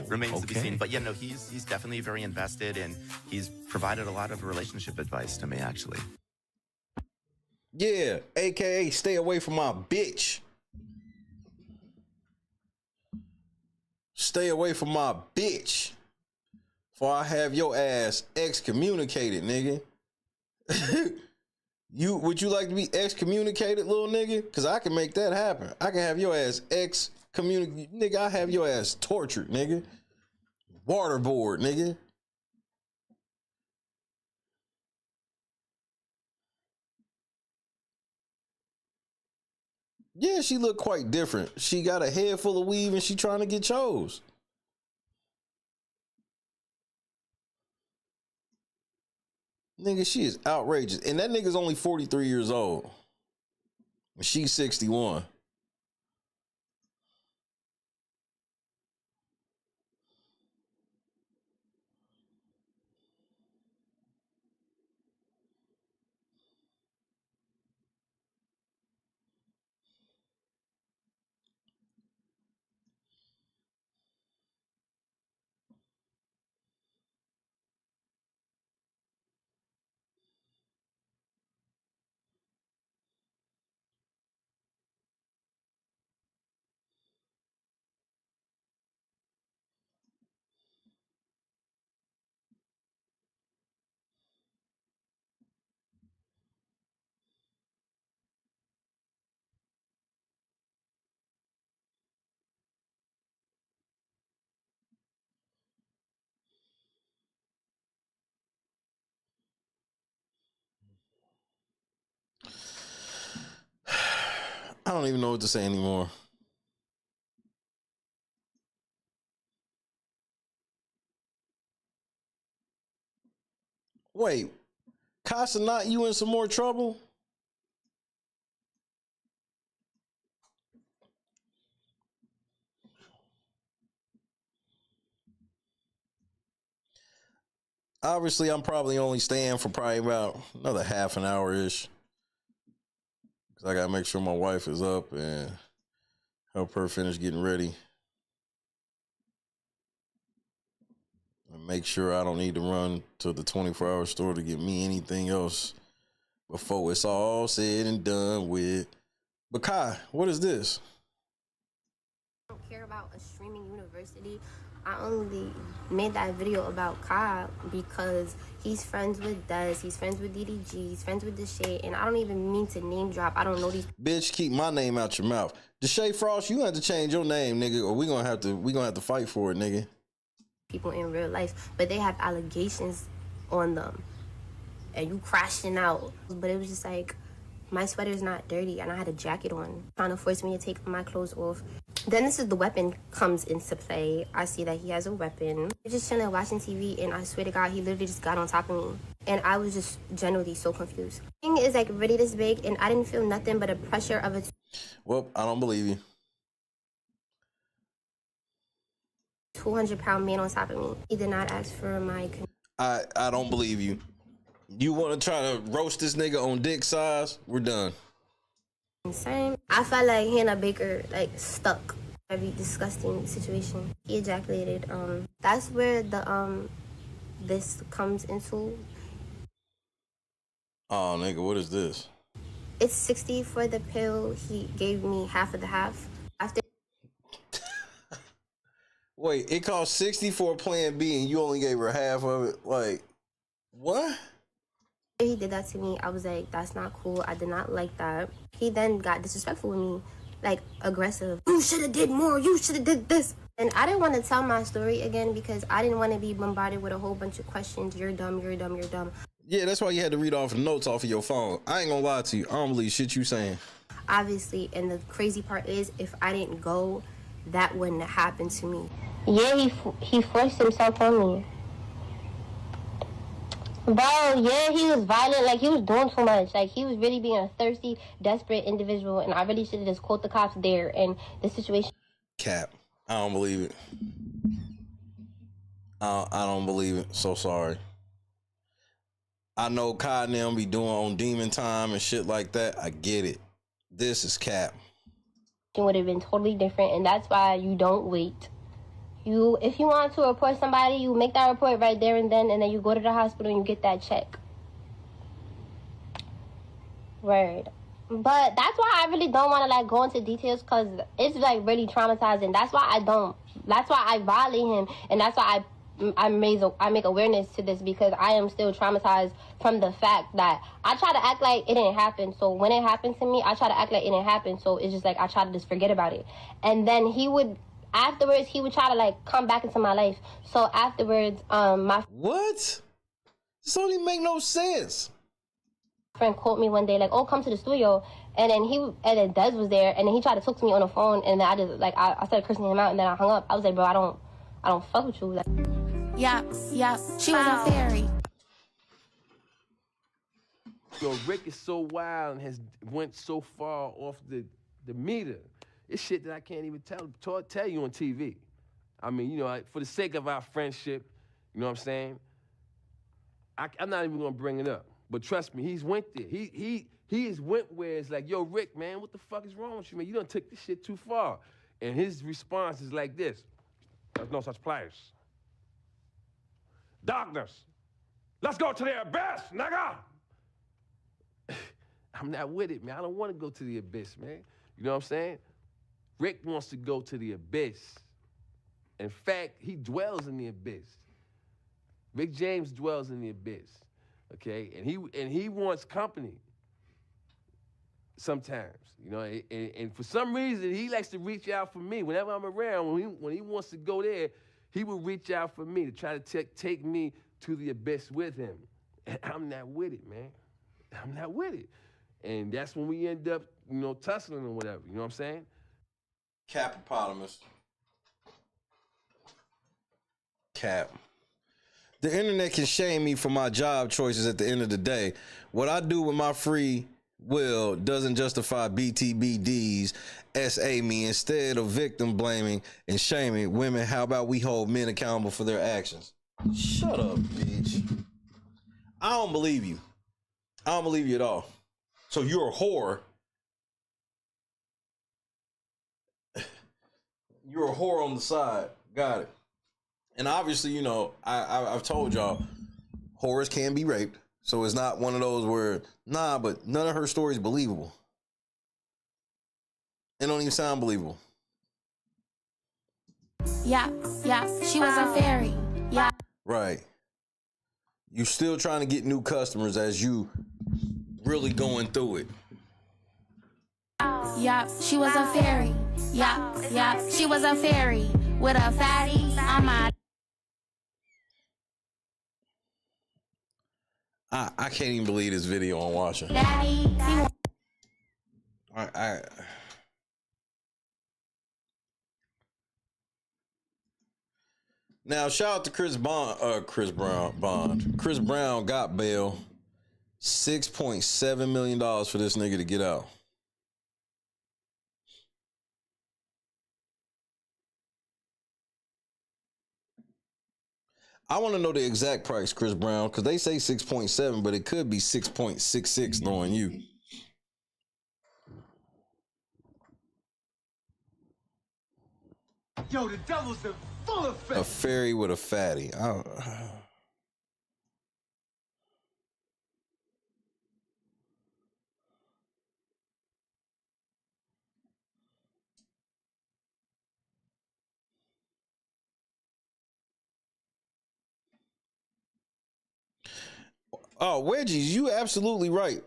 Remains to be seen. But yeah, no, he's definitely very invested, and he's provided a lot of relationship advice to me, actually. Yeah, AKA stay away from my bitch. Stay away from my bitch. For I have your ass excommunicated, nigga. Would you like to be excommunicated, little nigga? Cause I can make that happen. I can have your ass excommunicated. Nigga, I have your ass tortured, nigga. Waterboard, nigga. Yeah, she looked quite different. She got a head full of weave and she trying to get chose. Nigga, she is outrageous. And that nigga's only 43 years old. And she's 61. I don't even know what to say anymore. Wait, Casa, not you in some more trouble? Obviously, I'm probably only staying for probably about another half an hour-ish. Because I got to make sure my wife is up and help her finish getting ready. And make sure I don't need to run to the 24-hour store to get me anything else before it's all said and done with. But Kai, what is this? I don't care about a streaming university. I only made that video about Kai because he's friends with Des, he's friends with DDG, he's friends with Deshae, and I don't even mean to name drop. I don't know these. Bitch, keep my name out your mouth. Deshae Frost, you have to change your name, nigga, or we gonna have to fight for it, nigga. People in real life, but they have allegations on them, and you crashing out. But it was just like, my sweater's not dirty, and I had a jacket on, trying to force me to take my clothes off. Then this is the weapon comes into play. I see that he has a weapon. We're just chilling, watching TV, and I swear to God, he literally just got on top of me. And I was just generally so confused. The thing is like really this big, and I didn't feel nothing but a pressure of it. Well, I don't believe you. 200-pound man on top of me. He did not ask for my. I don't believe you. You want to try to roast this nigga on dick size? We're done. Same. I felt like Hannah Baker like stuck. Very disgusting situation. He ejaculated. That's where the this comes into. Oh nigga, what is this? It's 60 for the pill. He gave me half of the half. After. Wait, it cost 60 for a plan B and you only gave her half of it? Like, what? He did that to me. I was like, that's not cool. I did not like that. He then got disrespectful with me, like aggressive. You should have did more. You should have did this. And I didn't want to tell my story again because I didn't want to be bombarded with a whole bunch of questions. You're dumb, you're dumb, you're dumb. Yeah, that's why you had to read off the notes off of your phone. I ain't gonna lie to you. I don't believe shit you saying. Obviously, and the crazy part is if I didn't go, that wouldn't have happened to me. Yeah, he forced himself on me. Bro, yeah, he was violent. Like, he was doing too much. Like, he was really being a thirsty, desperate individual, and I really should have just called the cops there, and the situation... Cap. I don't believe it. I don't believe it. So sorry. I know Kai and them be doing on demon time and shit like that. I get it. This is cap. It would have been totally different, and that's why you don't wait. If you want to report somebody, you make that report right there and then you go to the hospital and you get that check. Word. But that's why I really don't want to like go into details because it's like really traumatizing. That's why I violate him, and that's why I make awareness to this because I am still traumatized from the fact that I try to act like it didn't happen. So when it happened to me, I try to act like it didn't happen. So it's just like I try to just forget about it. And then afterwards, he would try to like come back into my life. So afterwards, my what? This don't even make no sense. Friend called me one day like, "Oh, come to the studio," and then Des was there, and then he tried to talk to me on the phone, and then I just like I started cursing him out, and then I hung up. I was like, "Bro, I don't fuck with you." Like, yeah, she was a fairy. Yo, Rick is so wild and has went so far off the meter. It's shit that I can't even tell you on TV. I mean, you know, for the sake of our friendship, you know what I'm saying? I'm not even gonna bring it up. But trust me, he's went there. He has went where it's like, yo, Rick, man, what the fuck is wrong with you, man? You done took this shit too far. And his response is like this. There's no such place. Darkness. Let's go to the abyss, nigga! I'm not with it, man. I don't want to go to the abyss, man. You know what I'm saying? Rick wants to go to the abyss. In fact, he dwells in the abyss. Rick James dwells in the abyss, okay? And he wants company sometimes, you know? And for some reason, he likes to reach out for me. Whenever I'm around, when he wants to go there, he will reach out for me to try to take me to the abyss with him. And I'm not with it, man. I'm not with it. And that's when we end up, you know, tussling or whatever, you know what I'm saying? Capopotamus. Cap. The internet can shame me for my job choices at the end of the day. What I do with my free will doesn't justify BTBD's SA me. Instead of victim blaming and shaming women, how about we hold men accountable for their actions? Shut up, bitch. I don't believe you. I don't believe you at all. So you're a whore. You're a whore on the side. Got it. And obviously, you know, I've told y'all, whores can be raped. So it's not one of those where, nah, but none of her stories believable. It don't even sound believable. Yeah, she was a fairy. Yeah. Right. You still trying to get new customers as you really going through it. Yeah, she was a fairy. Yeah, she was a fairy with a fatty on my. I can't even believe this video I'm watching. Daddy. Now shout out to Chris Brown got bail, $6.7 million for this nigga to get out. I want to know the exact price, Chris Brown, because they say 6.7, but it could be 6.66 knowing you. Yo, the devil's in full effect. A fairy with a fatty. Oh, wedgies, you absolutely right.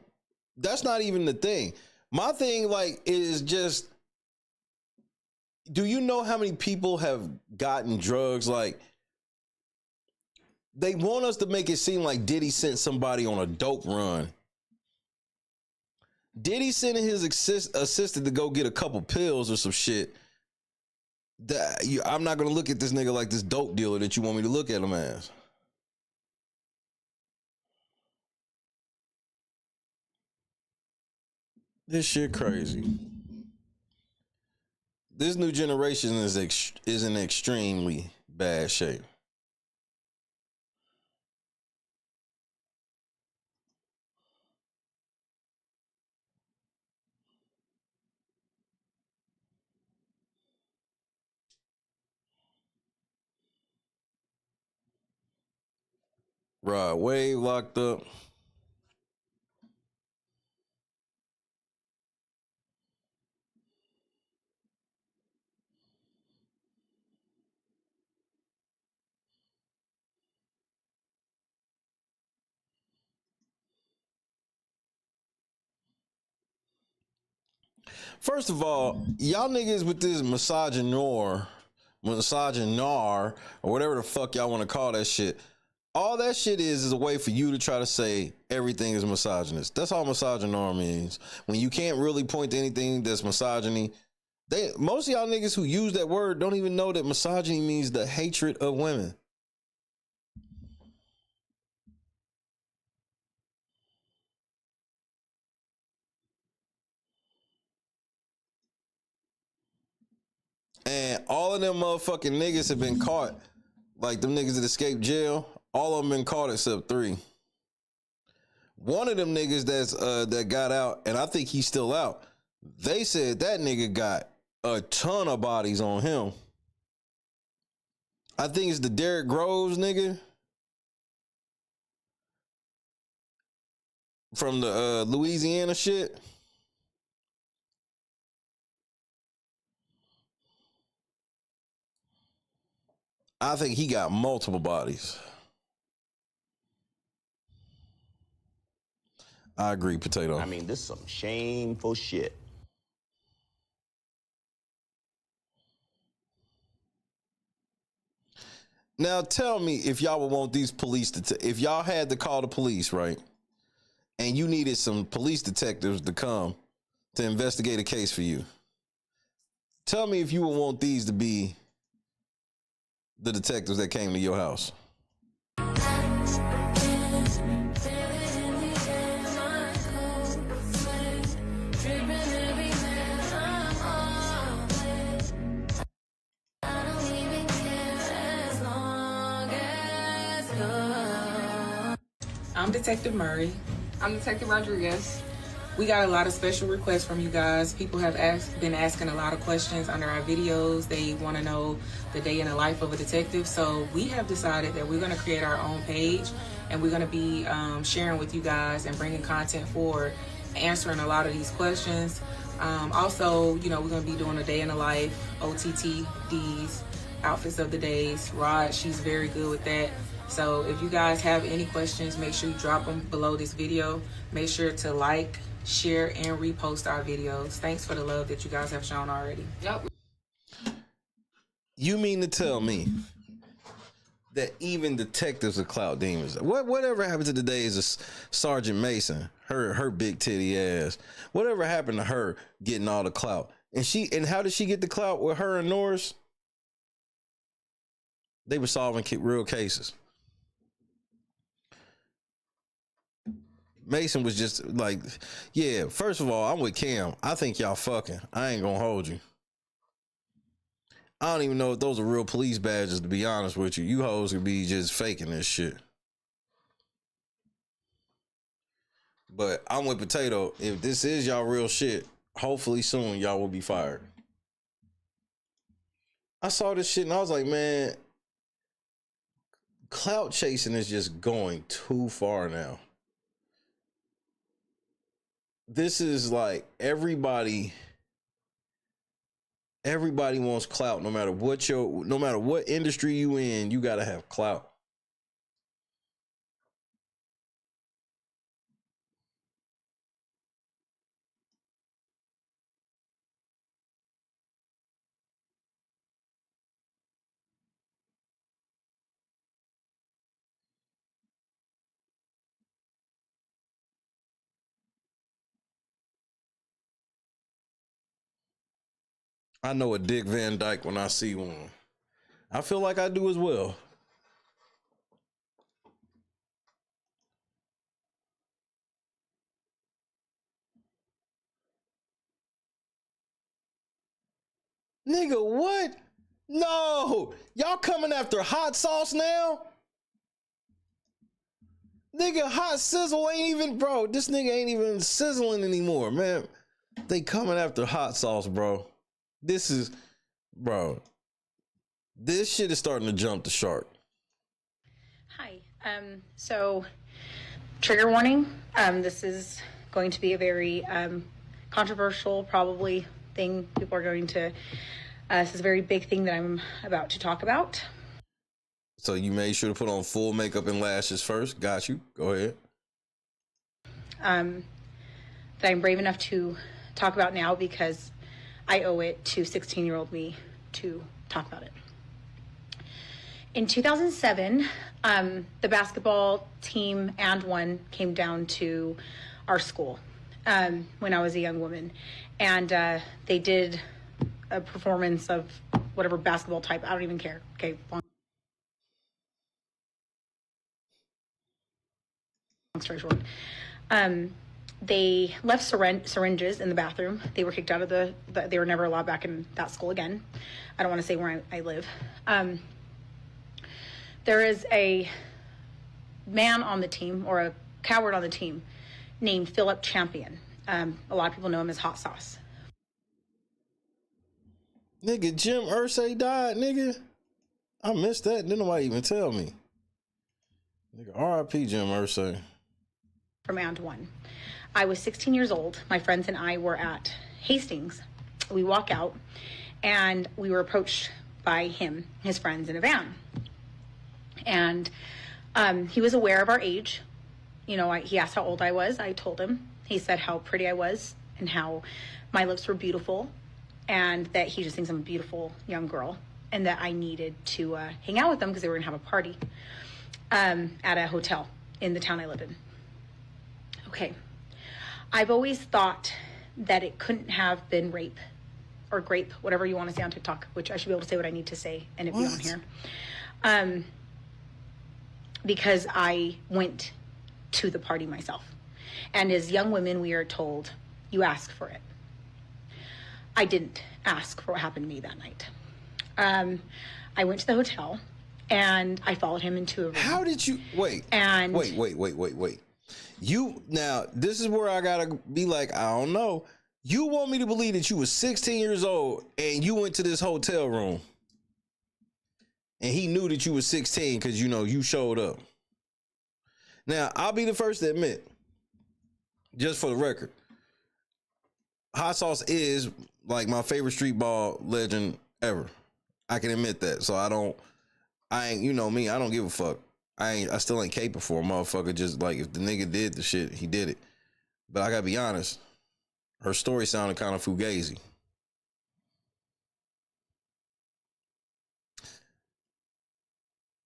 That's not even the thing. My thing, like, is just, do you know how many people have gotten drugs? Like, they want us to make it seem like Diddy sent somebody on a dope run. Diddy sending his assistant to go get a couple pills or some shit. I'm not going to look at this nigga like this dope dealer that you want me to look at him as. This shit crazy. This new generation is in extremely bad shape. Rod Wave locked up. First of all, y'all niggas with this misogynoir, or whatever the fuck y'all want to call that shit. All that shit is a way for you to try to say everything is misogynist. That's all misogynoir means. When you can't really point to anything that's misogyny, most of y'all niggas who use that word don't even know that misogyny means the hatred of women. And all of them motherfucking niggas have been caught. Like them niggas that escaped jail, all of them been caught except 3. One of them niggas that got out, and I think he's still out, they said that nigga got a ton of bodies on him. I think it's the Derrick Groves nigga from the Louisiana shit. I think he got multiple bodies. I agree, Potato. I mean, this is some shameful shit. Now tell me if y'all would want these police if y'all had to call the police, right? And you needed some police detectives to come to investigate a case for you. Tell me if you would want these to be the detectives that came to your house. I'm Detective Murray. I'm Detective Rodriguez. We got a lot of special requests from you guys. People have been asking a lot of questions under our videos. They want to know the day in the life of a detective. So we have decided that we're going to create our own page, and we're going to be sharing with you guys and bringing content forward, answering a lot of these questions. Also, you know, we're going to be doing a day in the life, OTTDs, outfits of the days. Rod, she's very good with that. So if you guys have any questions, make sure you drop them below this video. Make sure to like, share, and repost our videos. Thanks for the love that you guys have shown already. Yep. You mean to tell me that even detectives are clout demons? Whatever happened to the days of Sergeant Mason, her big titty ass? Whatever happened to her getting all the clout? And how did she get the clout with her and Norris? They were solving real cases. Mason was just like, yeah, first of all, I'm with Cam. I think y'all fucking. I ain't gonna hold you. I don't even know if those are real police badges, to be honest with you. You hoes could be just faking this shit. But I'm with Potato. If this is y'all real shit, hopefully soon y'all will be fired. I saw this shit and I was like, man, clout chasing is just going too far now. This is like everybody wants clout. No matter what industry you in, you gotta have clout. I know a Dick Van Dyke when I see one. I feel like I do as well. Nigga, what? No! Y'all coming after hot sauce now? Nigga, hot sizzle ain't even, bro. This nigga ain't even sizzling anymore, man. They coming after hot sauce, bro. This is, bro. This shit is starting to jump the shark. Hi. So, trigger warning. This is going to be a very controversial, probably thing people are going to. This is a very big thing that I'm about to talk about. So you made sure to put on full makeup and lashes first. Got you. Go ahead. That I'm brave enough to talk about now because I owe it to 16-year-old me to talk about it. In 2007, the basketball team and one came down to our school when I was a young woman. And they did a performance of whatever basketball type. I don't even care. Okay. Long story short. They left syringes in the bathroom. They were kicked out of they were never allowed back in that school again. I don't want to say where I live. There is a man on the team, or a coward on the team, named Philip Champion. A lot of people know him as Hot Sauce. Nigga, Jim Irsay died, nigga. I missed that. Didn't nobody even tell me. Nigga, R.I.P. Jim Irsay. From And One. I was 16 years old. My friends and I were at Hastings. We walk out, and we were approached by him, his friends, in a van. And he was aware of our age. You know, he asked how old I was. I told him. He said how pretty I was and how my lips were beautiful, and that he just thinks I'm a beautiful young girl, and that I needed to hang out with them because they were going to have a party at a hotel in the town I live in. Okay. I've always thought that it couldn't have been rape or grape, whatever you want to say on TikTok, which I should be able to say what I need to say and it be on here. Because I went to the party myself. And as young women, we are told, you ask for it. I didn't ask for what happened to me that night. I went to the hotel, And I followed him into a room. How did you wait? And wait. You now this is where I gotta be like, I don't know. You want me to believe that you were 16 years old and you went to this hotel room and he knew that you were 16 because you showed up. Now, I'll be the first to admit, just for the record, Hot Sauce is like my favorite street ball legend ever. I can admit that. So I ain't, me, I don't give a fuck. I still ain't capable for a motherfucker. Just like if the nigga did the shit, he did it. But I gotta be honest, her story sounded kind of fugazi.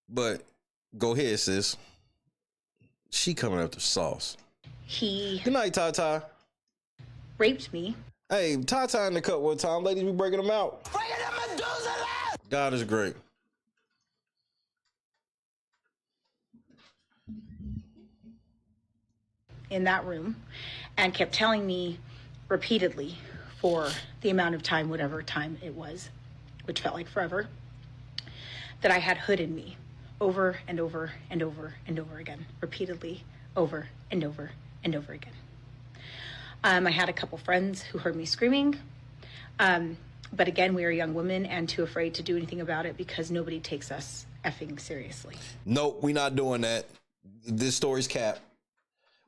But go ahead, sis. She coming after Sauce. He Good night, Tata. Raped me. Hey, Tata in the cut one time. Ladies, we breaking them out. God is great. In that room and kept telling me repeatedly for the amount of time, whatever time it was, which felt like forever, that I had hood in me over and over and over and over again, repeatedly over and over and over again. I had a couple friends who heard me screaming, but again, we are young women and too afraid to do anything about it because nobody takes us effing seriously. Nope, we not doing that. This story's cap.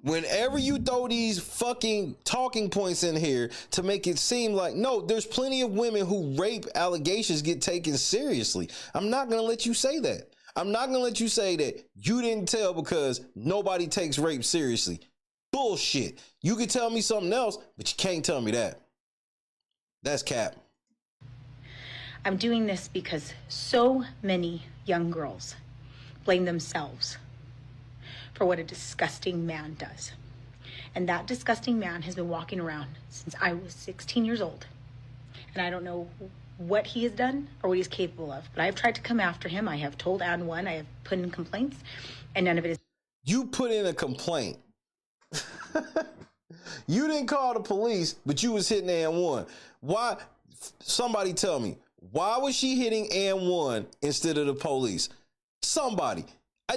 Whenever you throw these fucking talking points in here to make it seem like, no, there's plenty of women who rape allegations get taken seriously. I'm not going to let you say that. I'm not going to let you say that you didn't tell because nobody takes rape seriously. Bullshit. You can tell me something else, but you can't tell me that. That's cap. I'm doing this because so many young girls blame themselves for what a disgusting man does. And that disgusting man has been walking around since I was 16 years old. And I don't know what he has done or what he's capable of, but I've tried to come after him. I have told Ann one, I have put in complaints, and none of it is. You put in a complaint. You didn't call the police, but you was hitting Ann one. Why? Somebody tell me, why was she hitting Ann one instead of the police? Somebody.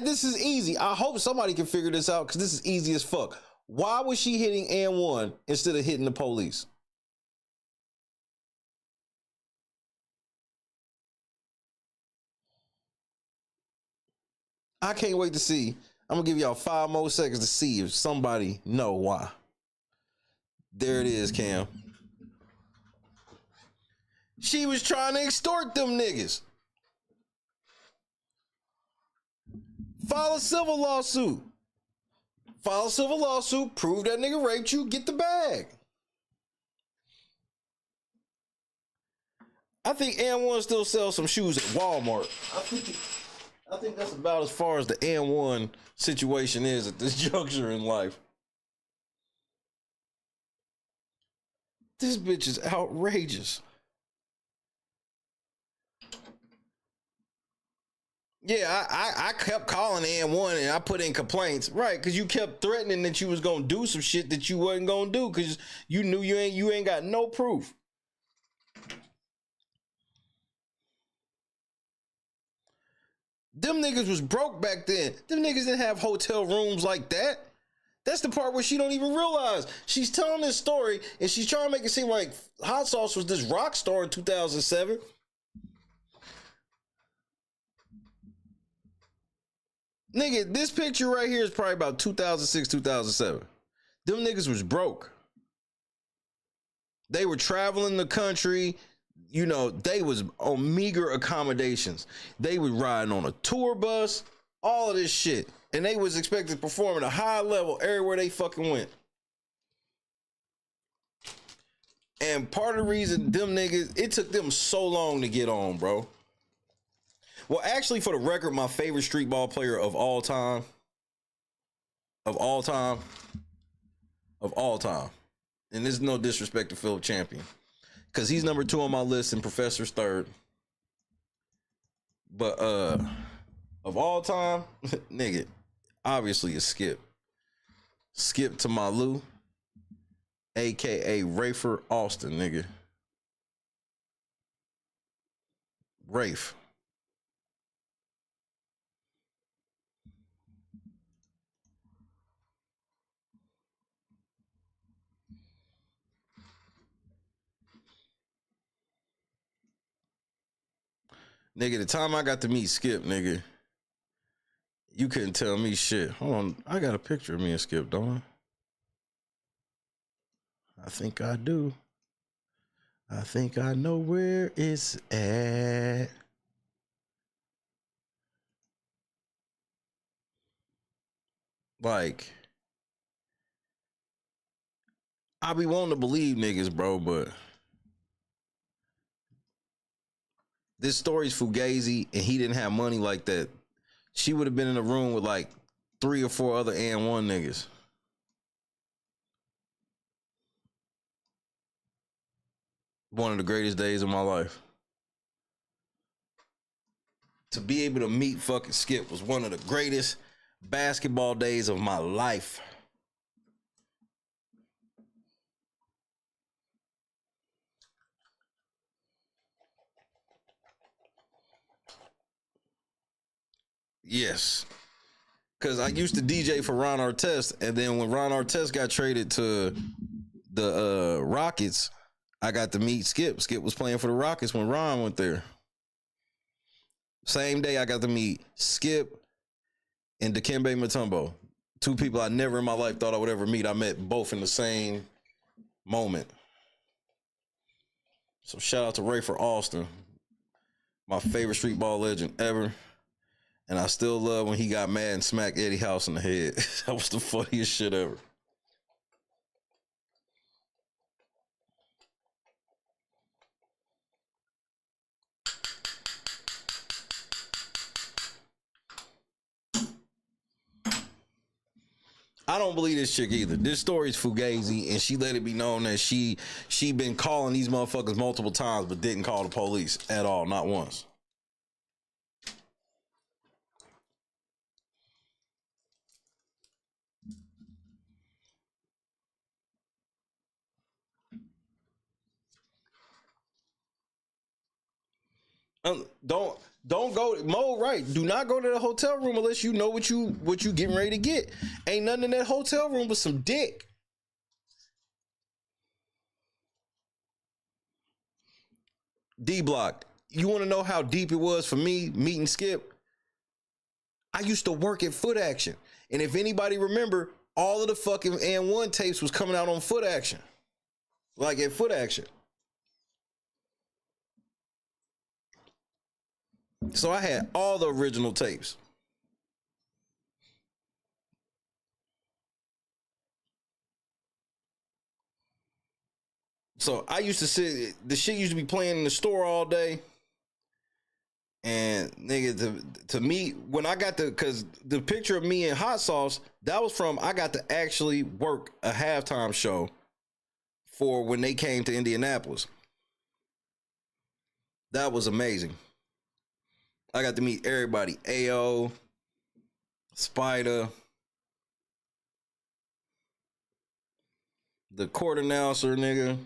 This is easy. I hope somebody can figure this out because this is easy as fuck. Why was she hitting Ann one instead of hitting the police? I can't wait to see. I'm going to give y'all 5 more seconds to see if somebody know why. There it is, Cam. She was trying to extort them niggas. File a civil lawsuit. File a civil lawsuit, prove that nigga raped you, get the bag. I think N1 still sells some shoes at Walmart. I think that's about as far as the N1 situation is at this juncture in life. This bitch is outrageous. Yeah, I kept calling N1 and I put in complaints. Right, because you kept threatening that you was going to do some shit that you wasn't going to do because you knew you ain't got no proof. Them niggas was broke back then. Them niggas didn't have hotel rooms like that. That's the part where she don't even realize. She's telling this story and she's trying to make it seem like Hot Sauce was this rock star in 2007. Nigga, this picture right here is probably about 2006, 2007. Them niggas was broke. They were traveling the country. You know, they was on meager accommodations. They was riding on a tour bus, all of this shit. And they was expected to perform at a high level everywhere they fucking went. And part of the reason them niggas, it took them so long to get on, bro. Well, actually, for the record, my favorite street ball player of all time, and this is no disrespect to Philip Champion, because he's number 2 on my list and Professor's 3rd. But of all time, nigga, obviously it's Skip. Skip to Malou, aka Rafer Austin, nigga. Rafe. Nigga, the time I got to meet Skip, nigga, you couldn't tell me shit. Hold on, I got a picture of me and Skip, don't I? I think I do. I think I know where it's at. Like, I be wanting to believe niggas, bro, but this story's fugazi, and he didn't have money like that. She would have been in a room with like 3 or 4 other and1 niggas. One of the greatest days of my life. To be able to meet fucking Skip was one of the greatest basketball days of my life. Yes. Because I used to DJ for Ron Artest, and then when Ron Artest got traded to the Rockets, I got to meet Skip. Skip was playing for the Rockets when Ron went there. Same day I got to meet Skip and Dikembe Mutombo. 2 people I never in my life thought I would ever meet. I met both in the same moment. So shout out to Rayford Alston, my favorite street ball legend ever. And I still love when he got mad and smacked Eddie House in the head. That was the funniest shit ever. I don't believe this chick either. This story's fugazi, and she let it be known that she been calling these motherfuckers multiple times, but didn't call the police at all, not once. Don't go, Mo, right? Do not go to the hotel room unless you know what you getting ready to get. Ain't nothing in that hotel room but some dick. D-Block, you want to know how deep it was for me meeting Skip? I used to work at Foot Action, and if anybody remember, all of the fucking and1 tapes was coming out on Foot Action, like at Foot Action. So I had all the original tapes. So I used to sit, the shit used to be playing in the store all day. And nigga, to me, when I got cause the picture of me and Hot Sauce, that was from, I got to actually work a halftime show for when they came to Indianapolis. That was amazing. I got to meet everybody. AO, Spider, the court announcer, nigga.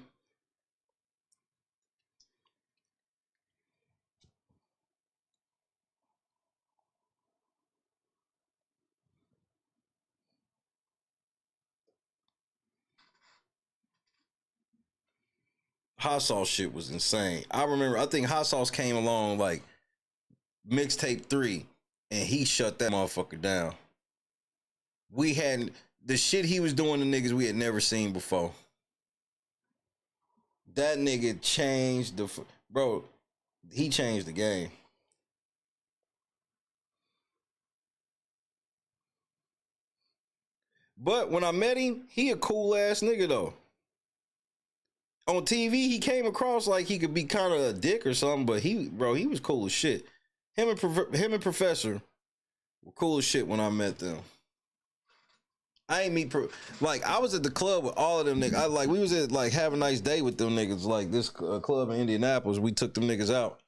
Hot Sauce shit was insane. I remember, I think Hot Sauce came along like mixtape 3, and he shut that motherfucker down. We had the shit he was doing to niggas we had never seen before. That nigga changed bro, he changed the game. But when I met him, he a cool ass nigga though. On TV, he came across like he could be kind of a dick or something, but he was cool as shit. Him and Professor were cool as shit when I met them. I ain't meet like I was at the club with all of them niggas. We was at like Have a Nice Day with them niggas. Like this club in Indianapolis, we took them niggas out,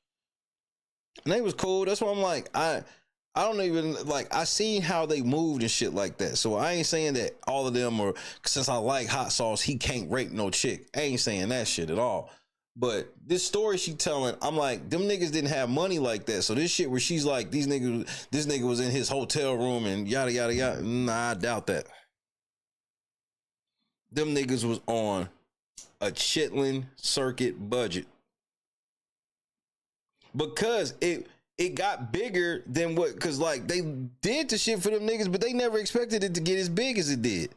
and they was cool. That's why I'm like I don't even like I seen how they moved and shit like that. So I ain't saying that all of them are, since I like Hot Sauce, he can't rape no chick. I ain't saying that shit at all. But this story she telling, I'm like, them niggas didn't have money like that. So this shit where she's like, this nigga was in his hotel room and yada yada yada. Nah, I doubt that. Them niggas was on a Chitlin circuit budget. because it got bigger than what, because like they did the shit for them niggas, but they never expected it to get as big as it did.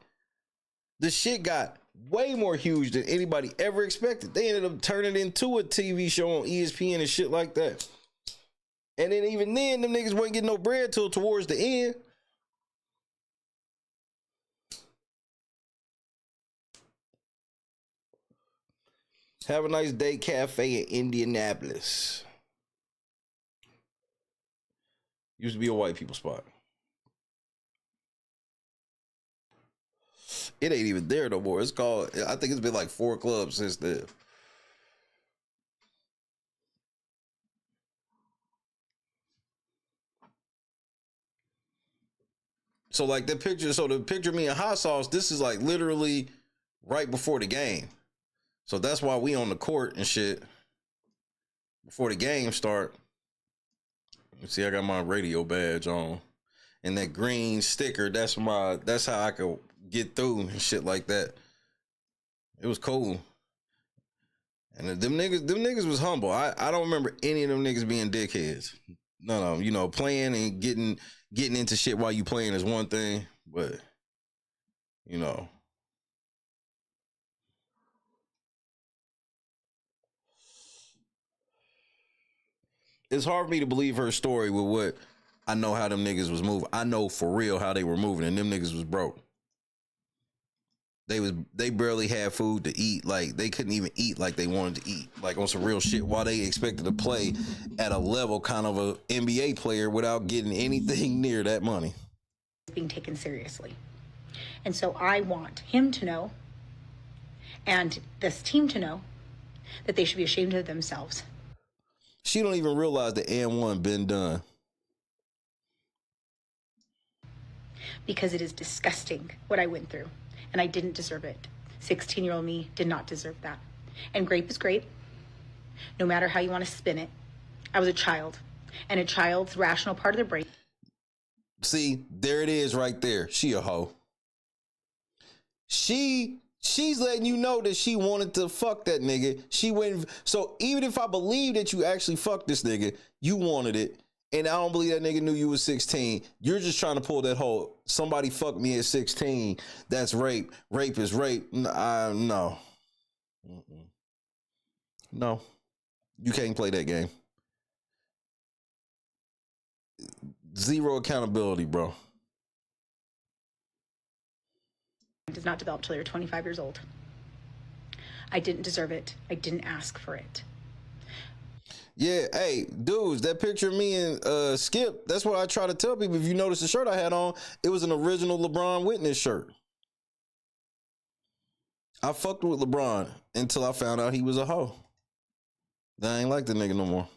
The shit got way more huge than anybody ever expected. They ended up turning it into a TV show on ESPN and shit like that. And then even then, them niggas wasn't getting no bread till towards the end. Have a nice day cafe in Indianapolis. Used to be a white people spot. It ain't even there no more. It's called, I think it's been like 4 clubs since then. So like the picture of me and hot sauce, this is like literally right before the game. So that's why we on the court and shit before the game start. You see, I got my radio badge on, and that green sticker. That's how I could get through and shit like that. It was cool. And them niggas was humble. I don't remember any of them niggas being dickheads. None of them. You know, playing and getting into shit while you playing is one thing, but you know. It's hard for me to believe her story with what I know how them niggas was moving. I know for real how they were moving, and them niggas was broke. They barely had food to eat. Like they couldn't even eat like they wanted to eat. Like on some real shit, while they expected to play at a level kind of a NBA player without getting anything near that money. Being taken seriously. And so I want him to know, and this team to know, that they should be ashamed of themselves. She don't even realize the N1 been done. Because it is disgusting what I went through, and I didn't deserve it. 16-year-old me did not deserve that. And grape is great, no matter how you want to spin it. I was a child, and a child's rational part of their brain. See, there it is right there. She a hoe. She's letting you know that she wanted to fuck that nigga. She went. So even if I believe that you actually fucked this nigga, you wanted it. And I don't believe that nigga knew you was 16. You're just trying to pull that whole, somebody fucked me at 16. That's rape. Rape is rape. No. No. You can't play that game. Zero accountability, bro. Does not develop till you're 25 years old. I didn't deserve it. I didn't ask for it. Yeah, hey, dudes, that picture of me and Skip, that's what I try to tell people. If you notice the shirt I had on, it was an original LeBron Witness shirt. I fucked with LeBron until I found out he was a hoe. Then I ain't like the nigga no more.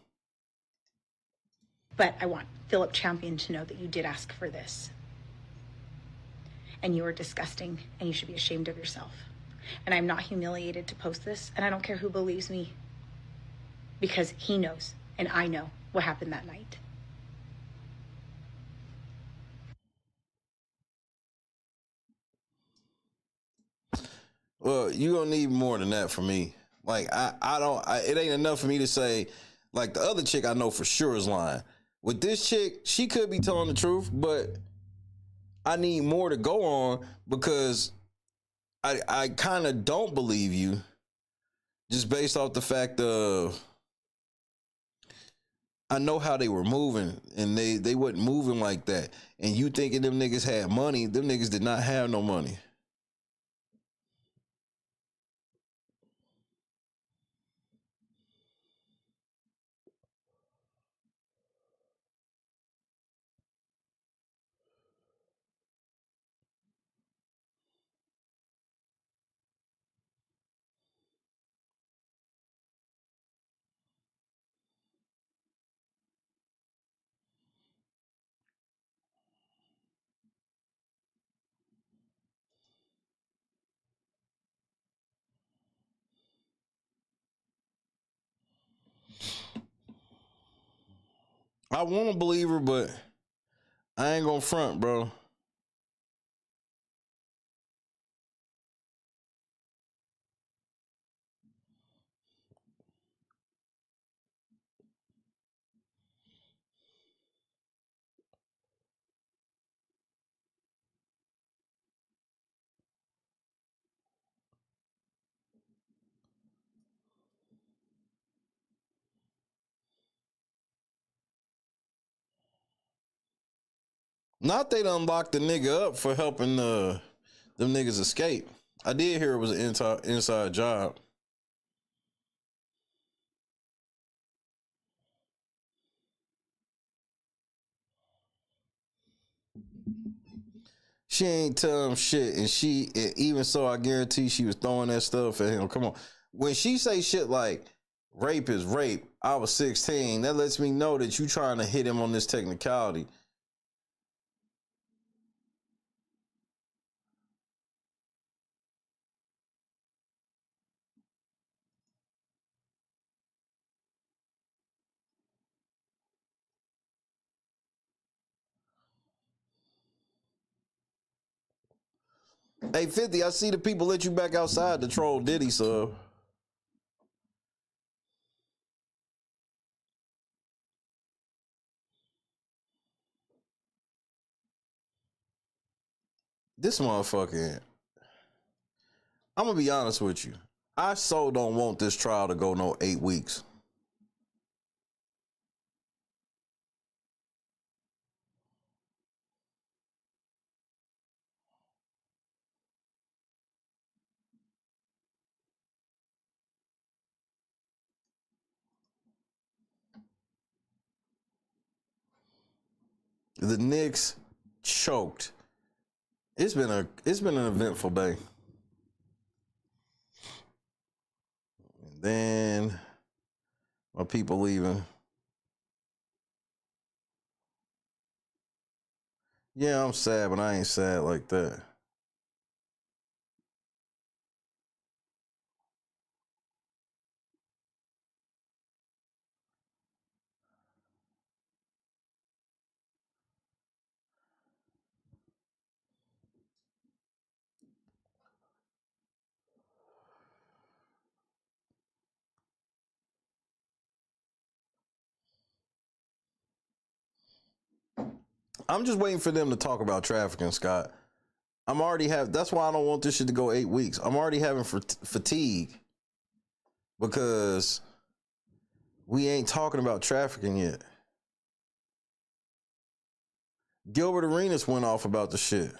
But I want Philip Champion to know that you did ask for this. And you are disgusting, and you should be ashamed of yourself. And I'm not humiliated to post this, and I don't care who believes me, because he knows, and I know what happened that night. Well, you gonna need more than that from me. Like it ain't enough for me to say, like the other chick I know for sure is lying. With this chick, she could be telling the truth, but I need more to go on because I kind of don't believe you just based off the fact of I know how they were moving and they wasn't moving like that. And you thinking them niggas had money, them niggas did not have no money. I want to believe her, but I ain't gonna front, bro. Not they done locked the nigga up for helping them niggas escape. I did hear it was an inside job. She ain't tell him shit, and even so, I guarantee she was throwing that stuff at him. Come on. When she say shit like, rape is rape, I was 16, that lets me know that you trying to hit him on this technicality. Hey, 50, I see the people let you back outside to troll Diddy, so. This motherfucker, I'm gonna be honest with you. I so don't want this trial to go no 8 weeks. The Knicks choked. It's been an eventful day. And then my people leaving. Yeah, I'm sad, but I ain't sad like that. I'm just waiting for them to talk about trafficking, Scott. That's why I don't want this shit to go 8 weeks. I'm already having fatigue because we ain't talking about trafficking yet. Gilbert Arenas went off about the shit.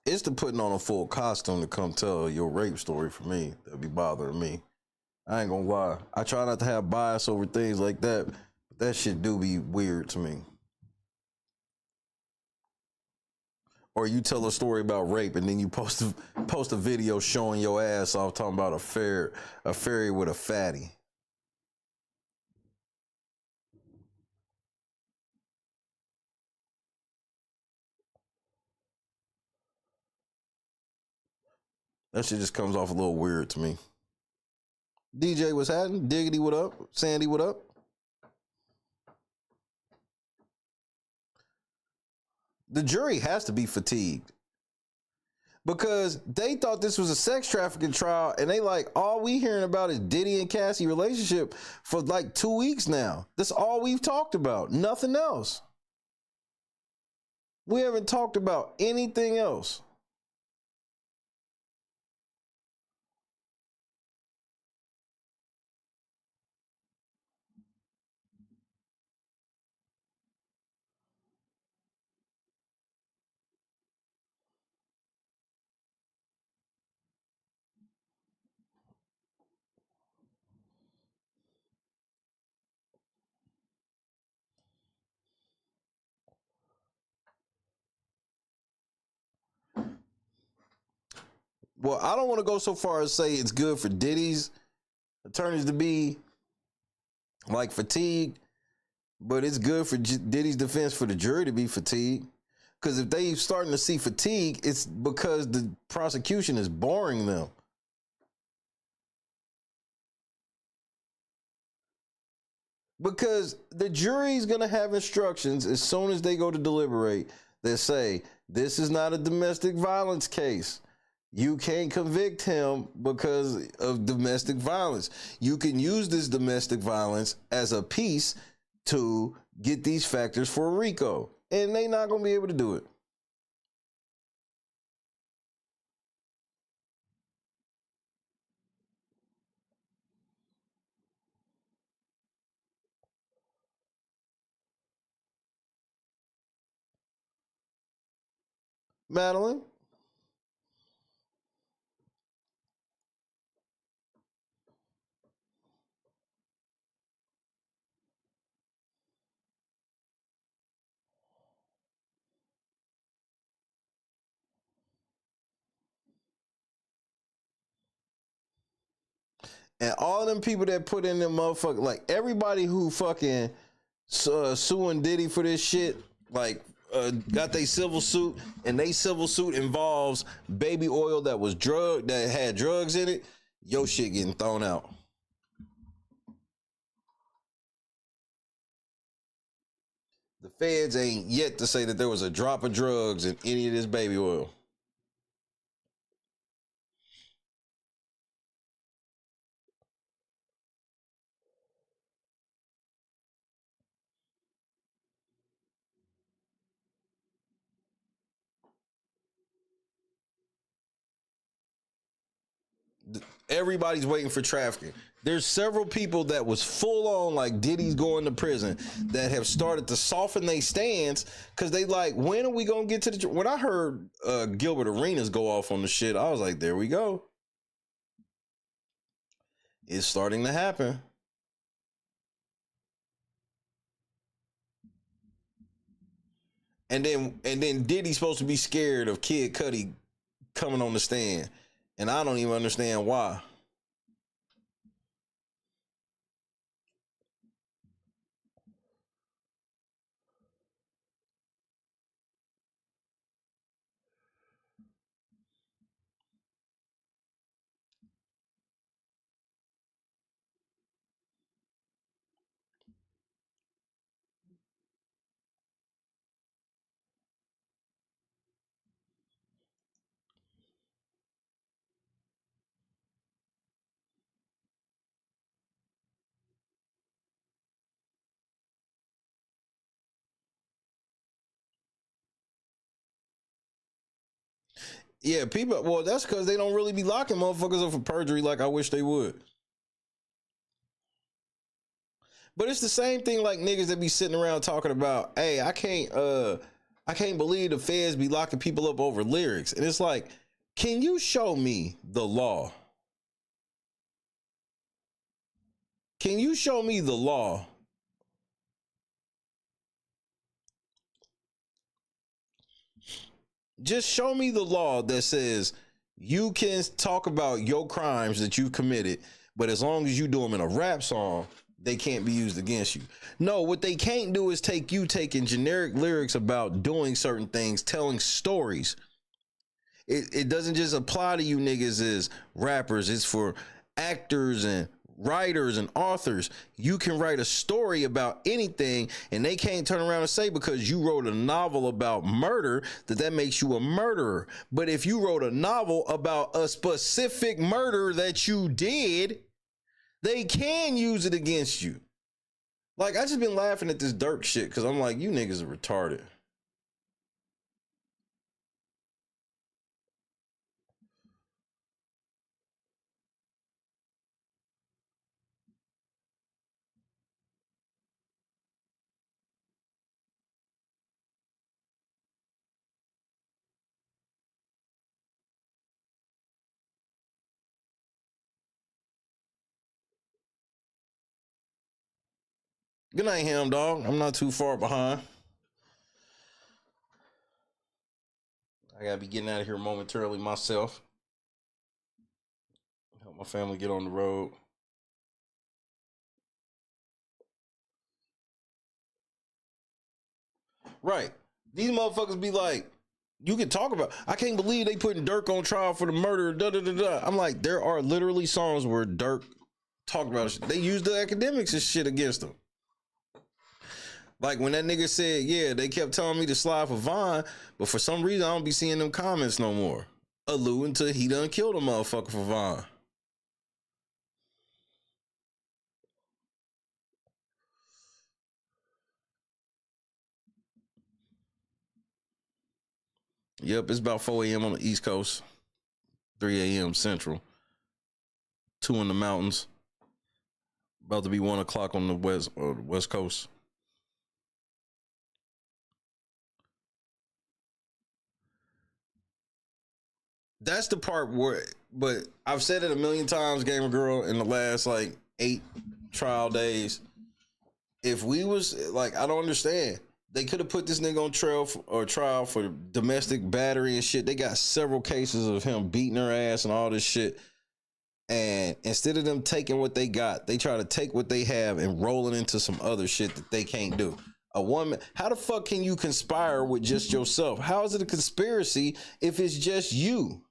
It's the putting on a full costume to come tell your rape story for me that be bothering me. I ain't gonna lie. I try not to have bias over things like that, but that shit do be weird to me. Or you tell a story about rape and then you post a video showing your ass off talking about a fairy with a fatty. That shit just comes off a little weird to me. DJ, what's happening? Diggity, what up? Sandy, what up? The jury has to be fatigued because they thought this was a sex trafficking trial and they like, all we hearing about is Diddy and Cassie relationship for like 2 weeks now. That's all we've talked about. Nothing else. We haven't talked about anything else. Well, I don't want to go so far as say it's good for Diddy's attorneys to be like fatigued, but it's good for Diddy's defense for the jury to be fatigued. Because if they starting to see fatigue, it's because the prosecution is boring them. Because the jury's going to have instructions as soon as they go to deliberate that say, this is not a domestic violence case. You can't convict him because of domestic violence. You can use this domestic violence as a piece to get these factors for Rico. And they're not going to be able to do it. Madeline? And all them people that put in them motherfuckers, like everybody who fucking suing Diddy for this shit, like got they civil suit, and they civil suit involves baby oil that was that had drugs in it, your shit getting thrown out. The feds ain't yet to say that there was a drop of drugs in any of this baby oil. Everybody's waiting for trafficking. There's several people that was full on like Diddy's going to prison that have started to soften their stance because they like, when are we gonna get to the? When I heard Gilbert Arenas go off on the shit, I was like, there we go. It's starting to happen. And then Diddy's supposed to be scared of Kid Cudi coming on the stand. And I don't even understand why. Yeah, people, well, that's because they don't really be locking motherfuckers up for perjury like I wish they would. But it's the same thing like niggas that be sitting around talking about, hey, I can't believe the feds be locking people up over lyrics. And it's like, can you show me the law? Can you show me the law? Just show me the law that says you can talk about your crimes that you've committed, but as long as you do them in a rap song, they can't be used against you. No, what they can't do is taking generic lyrics about doing certain things, telling stories. It doesn't just apply to you niggas as rappers. It's for actors and writers and authors. You can write a story about anything, and they can't turn around and say because you wrote a novel about murder that makes you a murderer. But if you wrote a novel about a specific murder that you did, they can use it against you. Like, I just been laughing at this Dirk shit because I'm like, you niggas are retarded. Good night, Ham Dog. I'm not too far behind. I gotta be getting out of here momentarily myself. Help my family get on the road. Right. These motherfuckers be like, you can talk about, I can't believe they putting Dirk on trial for the murder. Da, da, da, da. I'm like, there are literally songs where Dirk talk about shit. They use the academics and shit against them. Like when that nigga said, yeah, they kept telling me to slide for Vaughn, but for some reason I don't be seeing them comments no more. Alluding to he done killed a motherfucker for Vaughn. Yep, it's about 4 a.m. on the East Coast, 3 a.m. Central, 2 in the mountains, about to be 1 o'clock on the West Coast. That's the part where, but I've said it a million times, Gamer Girl, in the last like 8 trial days. If we was like, I don't understand. They could have put this nigga on trial for domestic battery and shit. They got several cases of him beating her ass and all this shit. And instead of them taking what they got, they try to take what they have and roll it into some other shit that they can't do. A woman, how the fuck can you conspire with just yourself? How is it a conspiracy if it's just you?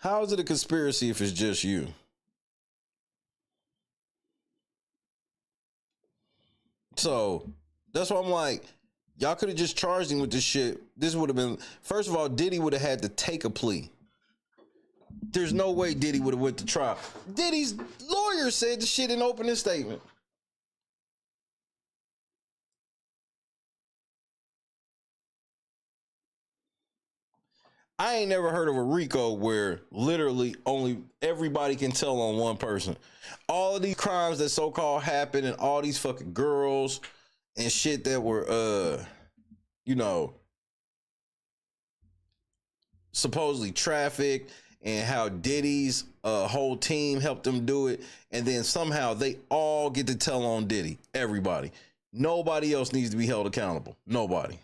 How is it a conspiracy if it's just you? So that's why I'm like, y'all could have just charged him with this shit. This would have been, first of all, Diddy would have had to take a plea. There's no way Diddy would have went to trial. Diddy's lawyer said the shit in opening statement. I ain't never heard of a Rico where literally only everybody can tell on one person. All of these crimes that so-called happened and all these fucking girls and shit that were, you know, supposedly trafficked, and how Diddy's whole team helped them do it. And then somehow they all get to tell on Diddy. Everybody. Nobody else needs to be held accountable. Nobody.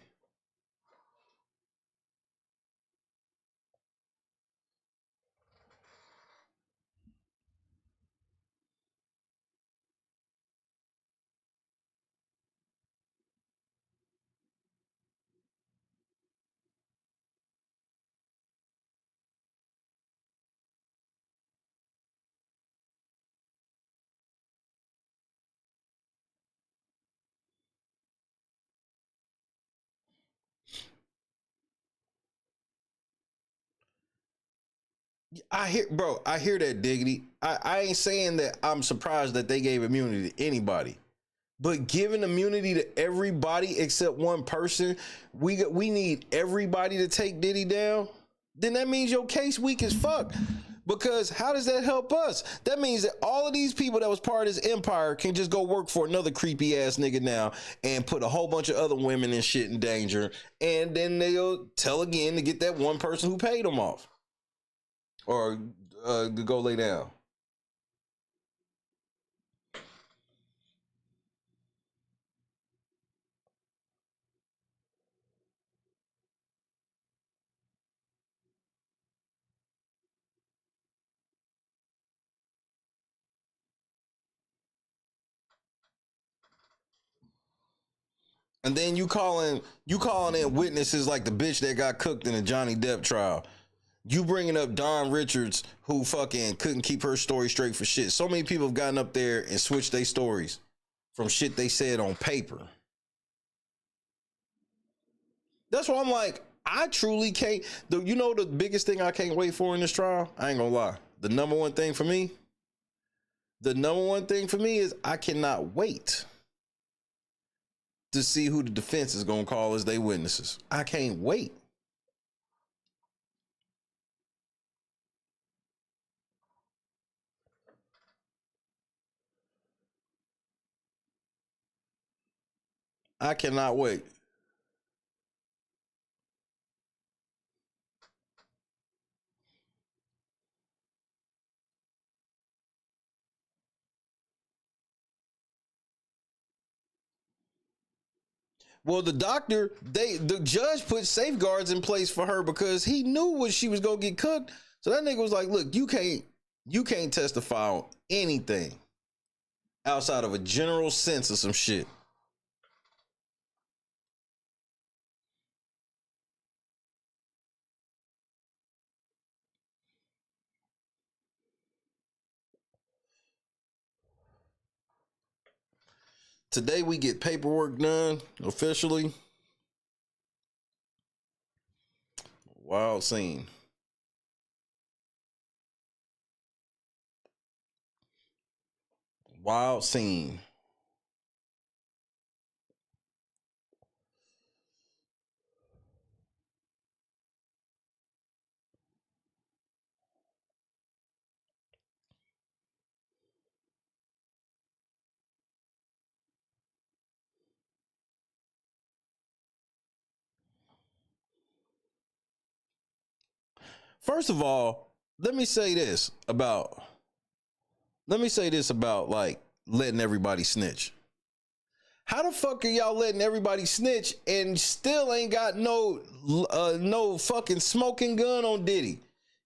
I hear that, Diggity. I ain't saying that I'm surprised that they gave immunity to anybody. But giving immunity to everybody except one person, we need everybody to take Diddy down, then that means your case weak as fuck. Because how does that help us? That means that all of these people that was part of this empire can just go work for another creepy ass nigga now and put a whole bunch of other women and shit in danger. And then they'll tell again to get that one person who paid them off. Or to go lay down. And then you calling in witnesses like the bitch that got cooked in the Johnny Depp trial. You bringing up Don Richards, who fucking couldn't keep her story straight for shit. So many people have gotten up there and switched their stories from shit they said on paper. That's why I'm like, I truly can't. You know the biggest thing I can't wait for in this trial? I ain't gonna lie. The number one thing for me is I cannot wait to see who the defense is gonna call as they witnesses. I can't wait. I cannot wait. Well, the judge put safeguards in place for her because he knew what she was gonna get cooked. So that nigga was like, look, you can't You can't testify on anything outside of a general sense of some shit. Today we get paperwork done officially. Wild scene. Wild scene. First of all, let me say this about like letting everybody snitch. How the fuck are y'all letting everybody snitch and still ain't got no fucking smoking gun on Diddy?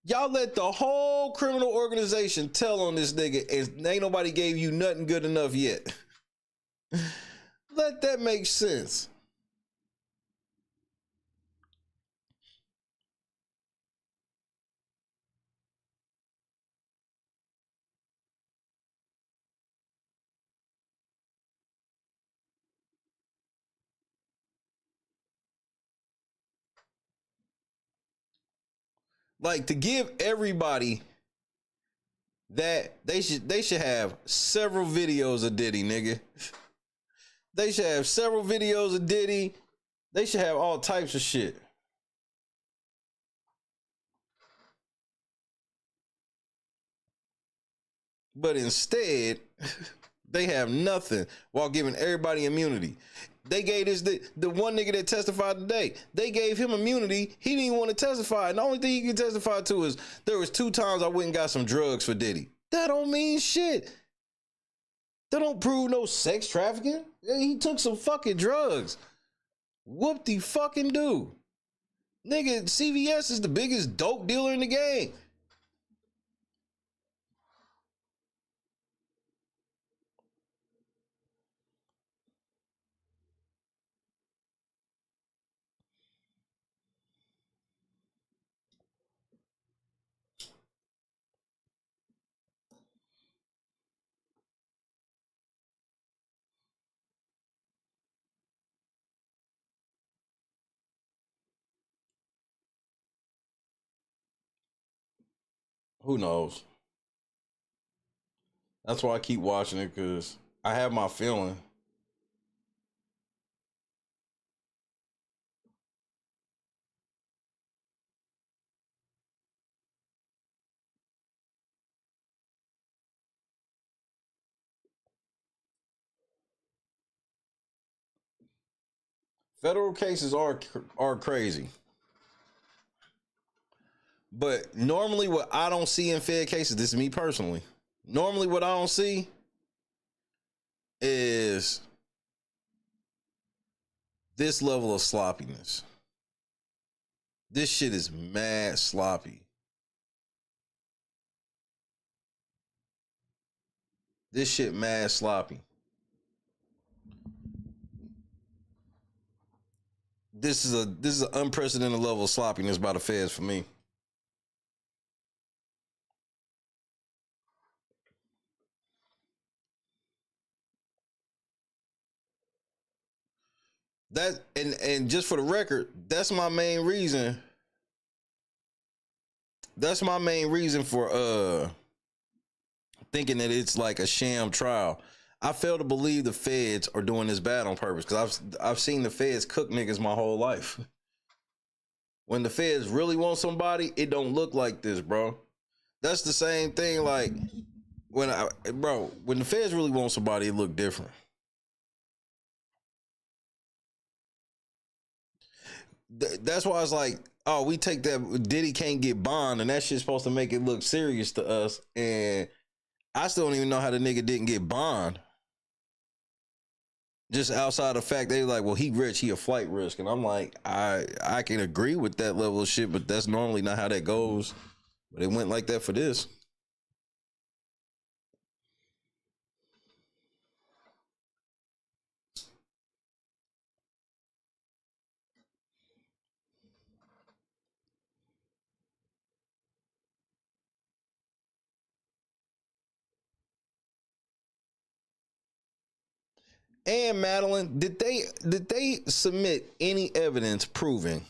Y'all let the whole criminal organization tell on this nigga and ain't nobody gave you nothing good enough yet. Let that make sense. Like, to give everybody that they should have several videos of Diddy, nigga. They should have several videos of Diddy. They should have all types of shit. But instead, they have nothing while giving everybody immunity. They gave this the one nigga that testified today. They gave him immunity. He didn't even want to testify. And the only thing he could testify to is there was 2 times I went and got some drugs for Diddy. That don't mean shit. That don't prove no sex trafficking. He took some fucking drugs. Whoop the fucking do. Nigga, CVS is the biggest dope dealer in the game. Who knows? That's why I keep watching it, because I have my feeling. Federal cases are crazy. But normally what I don't see in Fed cases, this is me personally. Normally what I don't see is this level of sloppiness. This shit is mad sloppy. This shit mad sloppy. This is an unprecedented level of sloppiness by the feds for me. That and just for the record, that's my main reason. That's my main reason for thinking that it's like a sham trial. I fail to believe the feds are doing this bad on purpose, because I've seen the feds cook niggas my whole life. When the feds really want somebody, it don't look like this, bro. That's the same thing. Like when the feds really want somebody, it look different. That's why it's like, oh, we take that Diddy can't get bond, and that shit's supposed to make it look serious to us. And I still don't even know how the nigga didn't get bond. Just outside the fact they like, well, he rich, he a flight risk. And I'm like, I can agree with that level of shit, but that's normally not how that goes. But it went like that for this. and Madeline, did they submit any evidence proving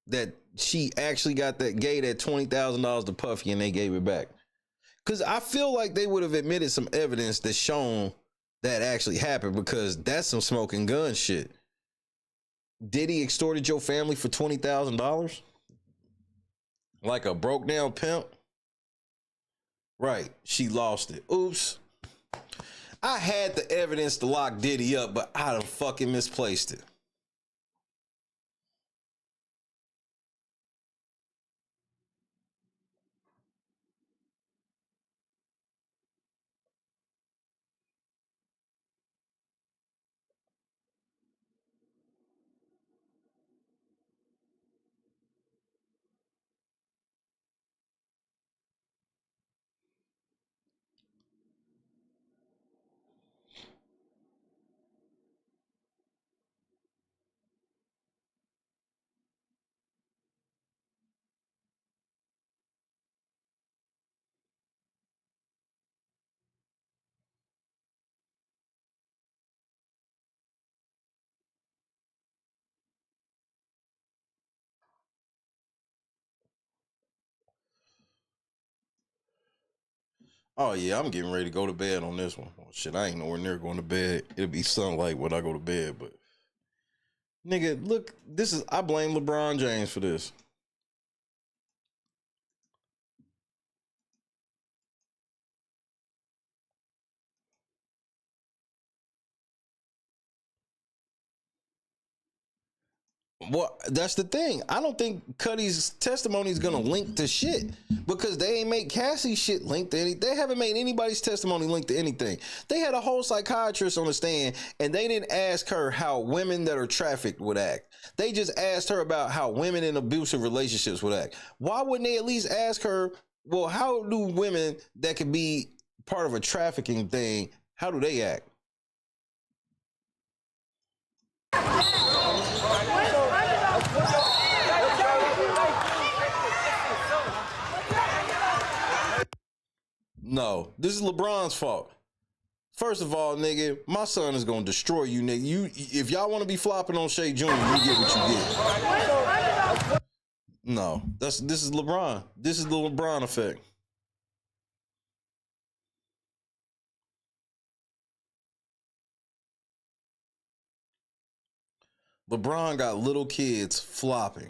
that she actually gave that $20,000 to Puffy and they gave it back? Because I feel like they would have admitted some evidence that shown that actually happened, because that's some smoking gun shit. Diddy extorted your family for $20,000? Like a broke down pimp? Right, she lost it. Oops. I had the evidence to lock Diddy up, but I done fucking misplaced it. Oh yeah, I'm getting ready to go to bed on this one. Oh, shit, I ain't nowhere near going to bed. It'll be sunlight when I go to bed, but nigga, look, I blame LeBron James for this. Well, that's the thing. I don't think Cuddy's testimony is gonna link to shit, because they ain't make Cassie's shit link to anything. They haven't made anybody's testimony link to anything. They had a whole psychiatrist on the stand, and they didn't ask her how women that are trafficked would act. They just asked her about how women in abusive relationships would act. Why wouldn't they at least ask her, well, how do women that could be part of a trafficking thing, how do they act? No, this is LeBron's fault. First of all, nigga, my son is gonna destroy you, nigga. If y'all want to be flopping on Shea Jr., you get what you get. No, this is LeBron. This is the LeBron effect. LeBron got little kids flopping.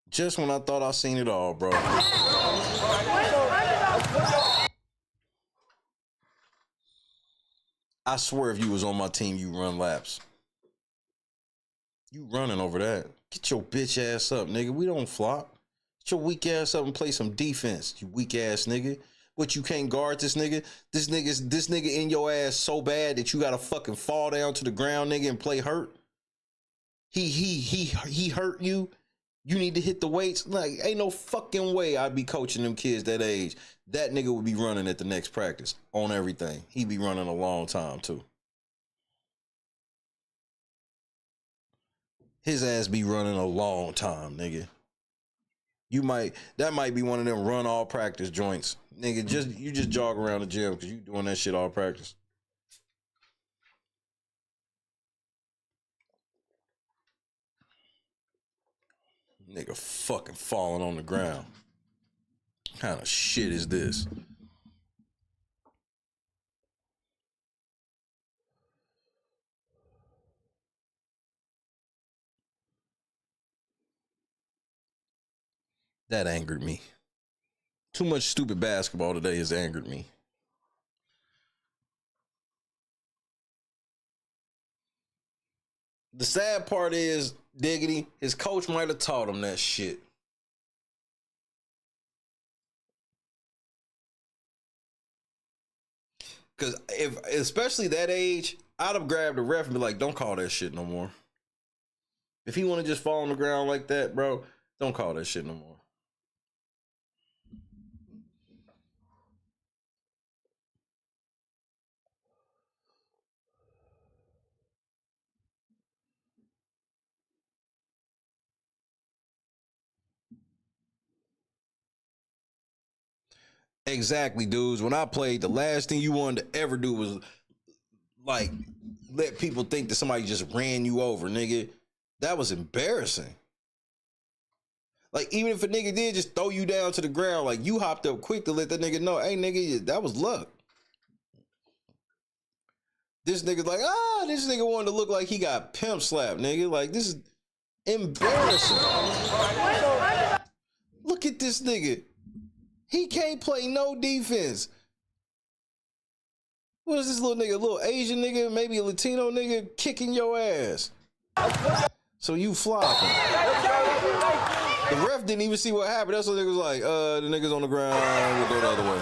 Just when I thought I seen it all, bro. I swear if you was on my team, you run laps. You running over that. Get your bitch ass up, nigga. We don't flop. Get your weak ass up and play some defense, you weak ass nigga. What, you can't guard this nigga? This nigga in your ass so bad that you gotta fucking fall down to the ground, nigga, and play hurt? He hurt you? You need to hit the weights? Like, ain't no fucking way I'd be coaching them kids that age. That nigga would be running at the next practice on everything. He'd be running a long time too. His ass be running a long time, nigga. That might be one of them run all practice joints. Nigga, you just jog around the gym because you doing that shit all practice. Nigga fucking falling on the ground. What kind of shit is this? That angered me. Too much stupid basketball today has angered me. The sad part is, Diggity, his coach might have taught him that shit. Because especially that age, I'd have grabbed the ref and be like, don't call that shit no more. If he want to just fall on the ground like that, bro, don't call that shit no more. Exactly, dudes. When I played, the last thing you wanted to ever do was like let people think that somebody just ran you over, nigga. That was embarrassing. Like, even if a nigga did just throw you down to the ground, like, you hopped up quick to let that nigga know, hey, nigga, that was luck. This nigga's like, this nigga wanted to look like he got pimp slapped, nigga. Like, this is embarrassing. Look at this nigga. He can't play no defense. What is this little nigga? A little Asian nigga, maybe a Latino nigga kicking your ass. So you flopping. The ref didn't even see what happened. That's what the nigga was like, the nigga's on the ground, we'll go the other way.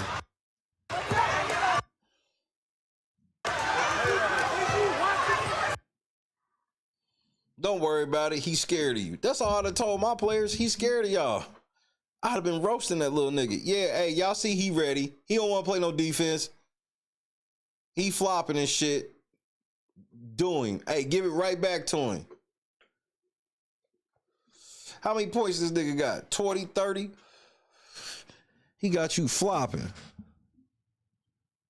Don't worry about it. He's scared of you. That's all I'd have told my players. He's scared of y'all. I'd have been roasting that little nigga. Yeah, hey, y'all see he ready. He don't want to play no defense. He flopping and shit. Do him. Hey, give it right back to him. How many points this nigga got? 20, 30? He got you flopping.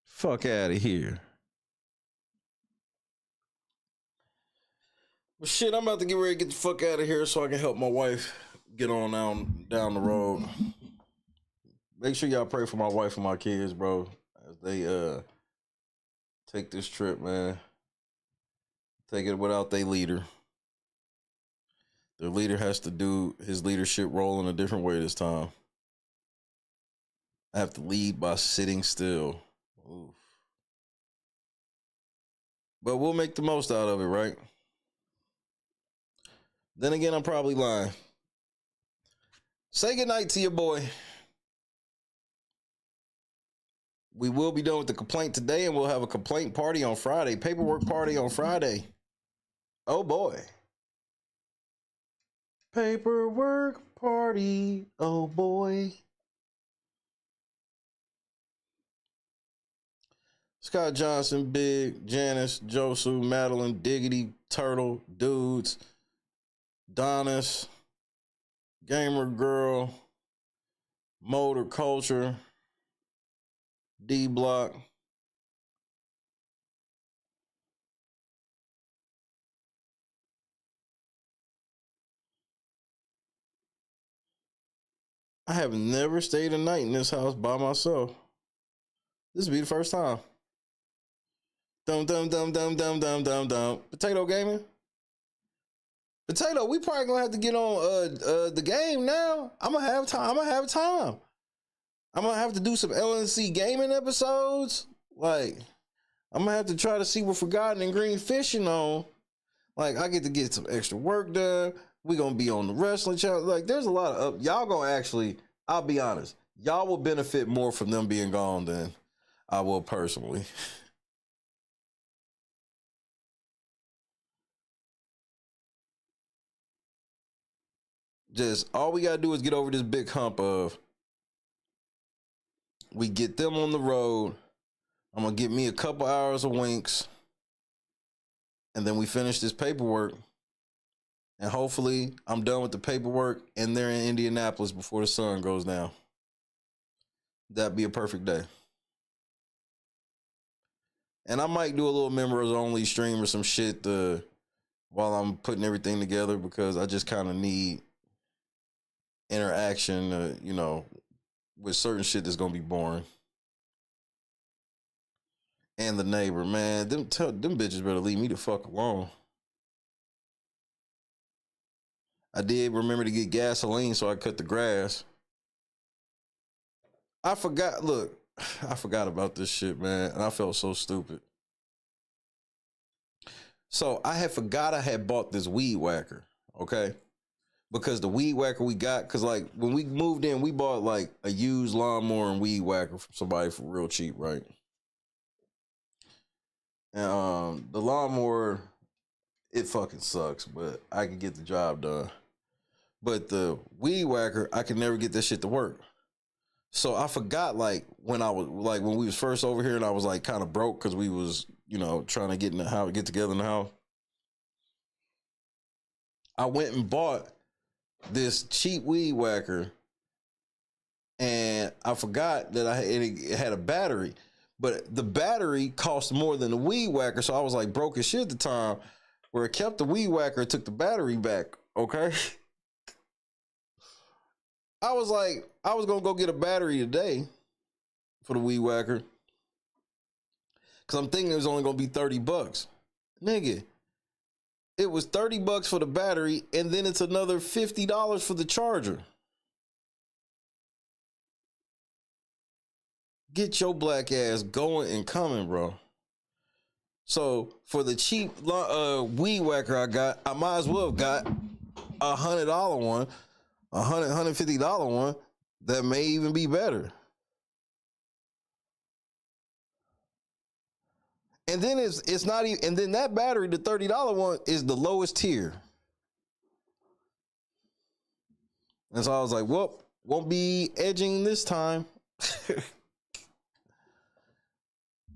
Fuck out of here. Well, shit, I'm about to get ready to get the fuck out of here so I can help my wife get on down the road. Make sure y'all pray for my wife and my kids, bro, as they take this trip, man. Take it without their leader. Their leader has to do his leadership role in a different way this time. I have to lead by sitting still. Oof. But we'll make the most out of it, right? Then again, I'm probably lying. Say goodnight to your boy. We will be done with the complaint today, and we'll have a complaint party on Friday. Paperwork party on Friday. Oh, boy. Paperwork party. Oh, boy. Scott Johnson, Big, Janice, Josu, Madeline, Diggity, Turtle, Dudes, Donis, Gamer Girl, Motor Culture, D Block, I have never stayed a night in this house by myself. This will be the first time. Dum dum dum dum dum dum dum dum. Potato Gaming. Potato, we probably gonna have to get on the game now. I'm gonna have time. I'm gonna have to do some LNC gaming episodes. Like, I'm gonna have to try to see what Forgotten and Green fishing on. Like, I get to get some extra work done. We gonna be on the wrestling channel. Like, there's a lot of y'all gonna actually, I'll be honest, y'all will benefit more from them being gone than I will personally. Just all we gotta do is get over this big hump of we get them on the road. I'm gonna get me a couple hours of winks, and then we finish this paperwork. And hopefully I'm done with the paperwork and they're in Indianapolis before the sun goes down. That'd be a perfect day. And I might do a little members only stream or some shit while I'm putting everything together, because I just kind of need interaction, with certain shit that's gonna be boring. And the neighbor, man, them bitches better leave me the fuck alone. I did remember to get gasoline, so I cut the grass. I forgot about this shit, man, and I felt so stupid. So I forgot I had bought this weed whacker, okay? Because the weed whacker we got, because like when we moved in, we bought like a used lawnmower and weed whacker from somebody for real cheap, right? And the lawnmower, it fucking sucks, but I can get the job done. But the weed whacker, I can never get that shit to work. So I forgot, like when we was first over here and I was like kind of broke because we was, trying to get together in the house. I went and bought this cheap weed whacker and I forgot that it had a battery, but the battery cost more than the weed whacker. So I was like broke as shit at the time, where it kept the weed whacker, took the battery back. Okay. I was like, I was gonna go get a battery today for the weed whacker, cause I'm thinking it was only gonna be $30. Nigga, it was $30 for the battery, and then it's another $50 for the charger. Get your black ass going and coming, bro. So for the cheap weed whacker I might as well have got $100 one, $150 one that may even be better. And then it's not even, and then that battery, the $30 one, is the lowest tier. And so I was like, well, won't be edging this time.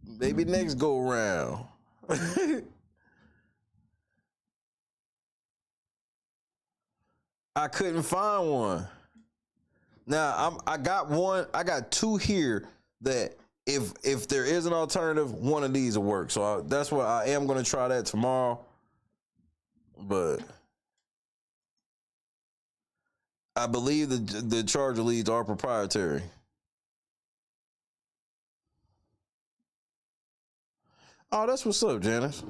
Maybe next go around. I couldn't find one. Now I got two here that if there is an alternative, one of these will work. So that's what I am going to try that tomorrow. But I believe the charger leads are proprietary. Oh, that's what's up, Janice.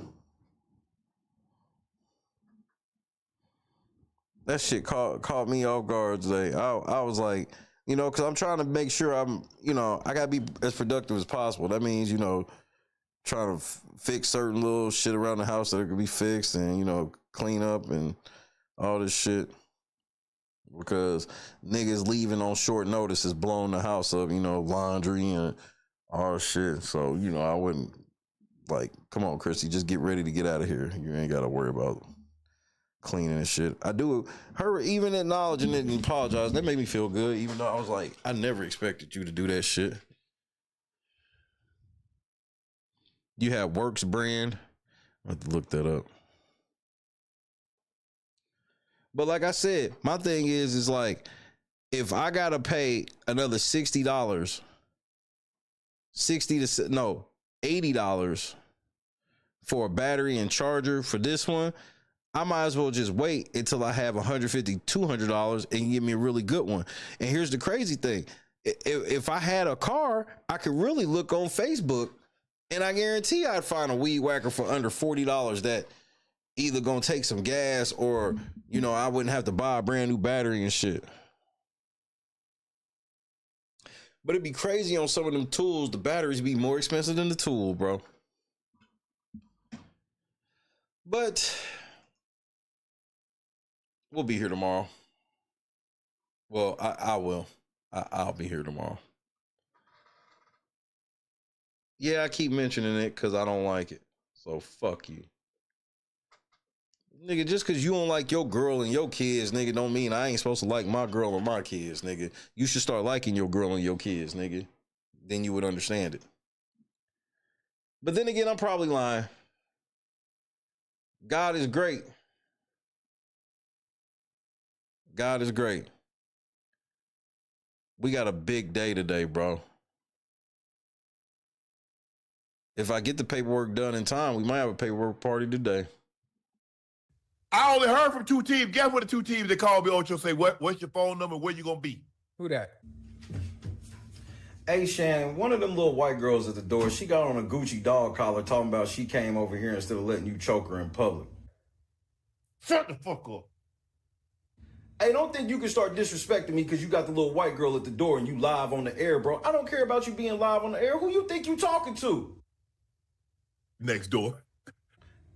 That shit caught me off guard today. I was like, you know, because I'm trying to make sure I'm, you know, I got to be as productive as possible. That means, you know, trying to fix certain little shit around the house that could be fixed and, you know, clean up and all this shit. Because niggas leaving on short notice is blowing the house up, you know, laundry and all shit. So, you know, I wouldn't, like, come on, Chrissy, just get ready to get out of here. You ain't got to worry about cleaning and shit. I do. Her even acknowledging it and apologizing, that made me feel good, even though I was like, I never expected you to do that shit. You have Works brand. I have to look that up. But like I said, my thing is like, if I gotta pay another $60, $80 for a battery and charger for this one, I might as well just wait until I have $150, $200 and give me a really good one. And here's the crazy thing. If I had a car, I could really look on Facebook and I guarantee I'd find a weed whacker for under $40 that either gonna take some gas or, you know, I wouldn't have to buy a brand new battery and shit. But it'd be crazy on some of them tools. The batteries be more expensive than the tool, bro. But we'll be here tomorrow. Well, I will. I'll be here tomorrow. Yeah, I keep mentioning it because I don't like it. So fuck you. Nigga, just because you don't like your girl and your kids, nigga, don't mean I ain't supposed to like my girl or my kids, nigga. You should start liking your girl and your kids, nigga. Then you would understand it. But then again, I'm probably lying. God is great. God is great. We got a big day today, bro. If I get the paperwork done in time, we might have a paperwork party today. I only heard from two teams. Guess what the two teams that called me, Ocho, say, what's your phone number? Where you gonna be? Who that? Hey, Shannon, one of them little white girls at the door, she got on a Gucci dog collar talking about she came over here instead of letting you choke her in public. Shut the fuck up. Hey, don't think you can start disrespecting me because you got the little white girl at the door and you live on the air, bro. I don't care about you being live on the air. Who you think you talking to? Next door.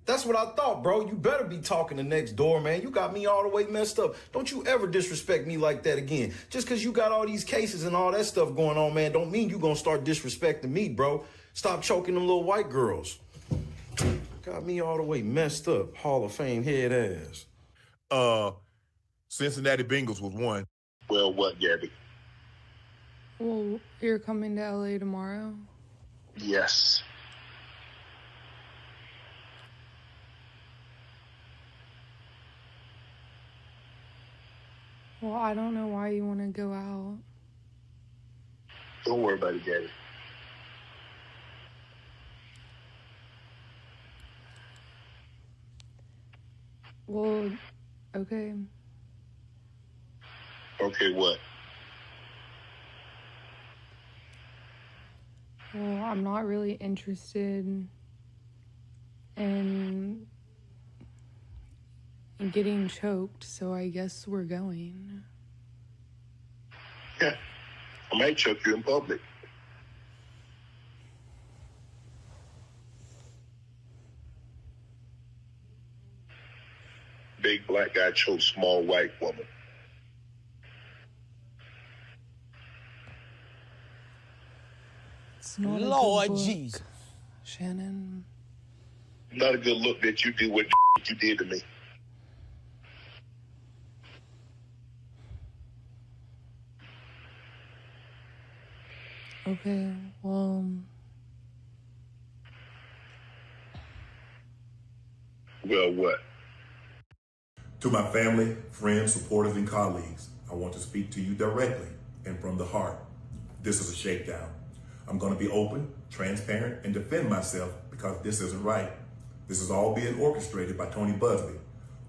That's what I thought, bro. You better be talking to next door, man. You got me all the way messed up. Don't you ever disrespect me like that again. Just because you got all these cases and all that stuff going on, man, don't mean you gonna start disrespecting me, bro. Stop choking them little white girls. Got me all the way messed up. Hall of Fame head ass. Cincinnati Bengals was one. Well, what, Gabby? Well, you're coming to LA tomorrow? Yes. Well, I don't know why you want to go out. Don't worry about it, Gabby. Well, okay. Okay, what? Well, I'm not really interested in getting choked, so I guess we're going. Yeah, I might choke you in public. Big black guy chokes small white woman. It's not Lord a good look, Jesus. Shannon. Not a good look that you do what you did to me. Okay, well... Well, what? To my family, friends, supporters, and colleagues, I want to speak to you directly and from the heart. This is a shakedown. I'm going to be open, transparent, and defend myself because this isn't right. This is all being orchestrated by Tony Busby,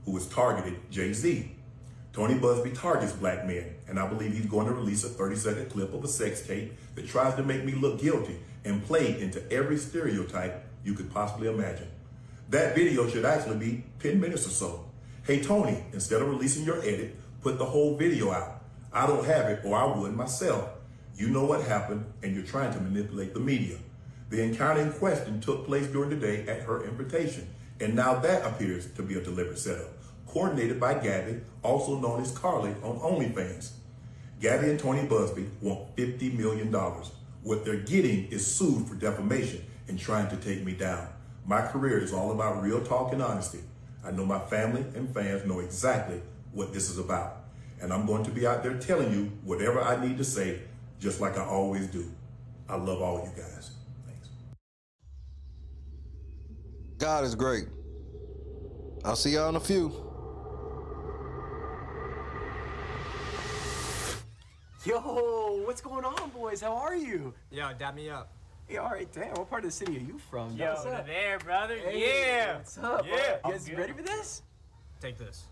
who has targeted Jay-Z. Tony Busby targets black men, and I believe he's going to release a 30-second clip of a sex tape that tries to make me look guilty and play into every stereotype you could possibly imagine. That video should actually be 10 minutes or so. Hey, Tony, instead of releasing your edit, put the whole video out. I don't have it, or I would myself. You know what happened, and you're trying to manipulate the media. The encounter in question took place during the day at her invitation, and now that appears to be a deliberate setup, coordinated by Gabby, also known as Carly on OnlyFans. Gabby and Tony Busby want $50 million. What they're getting is sued for defamation and trying to take me down. My career is all about real talk and honesty. I know my family and fans know exactly what this is about. And I'm going to be out there telling you whatever I need to say, just like I always do. I love all you guys. Thanks. God is great. I'll see y'all in a few. Yo, what's going on, boys? How are you? Yo, dab me up. Hey, all right, damn. What part of the city are you from? Yo, what's up? there, brother. Hey, Yeah. What's up? Yeah. You guys ready for this? Take this.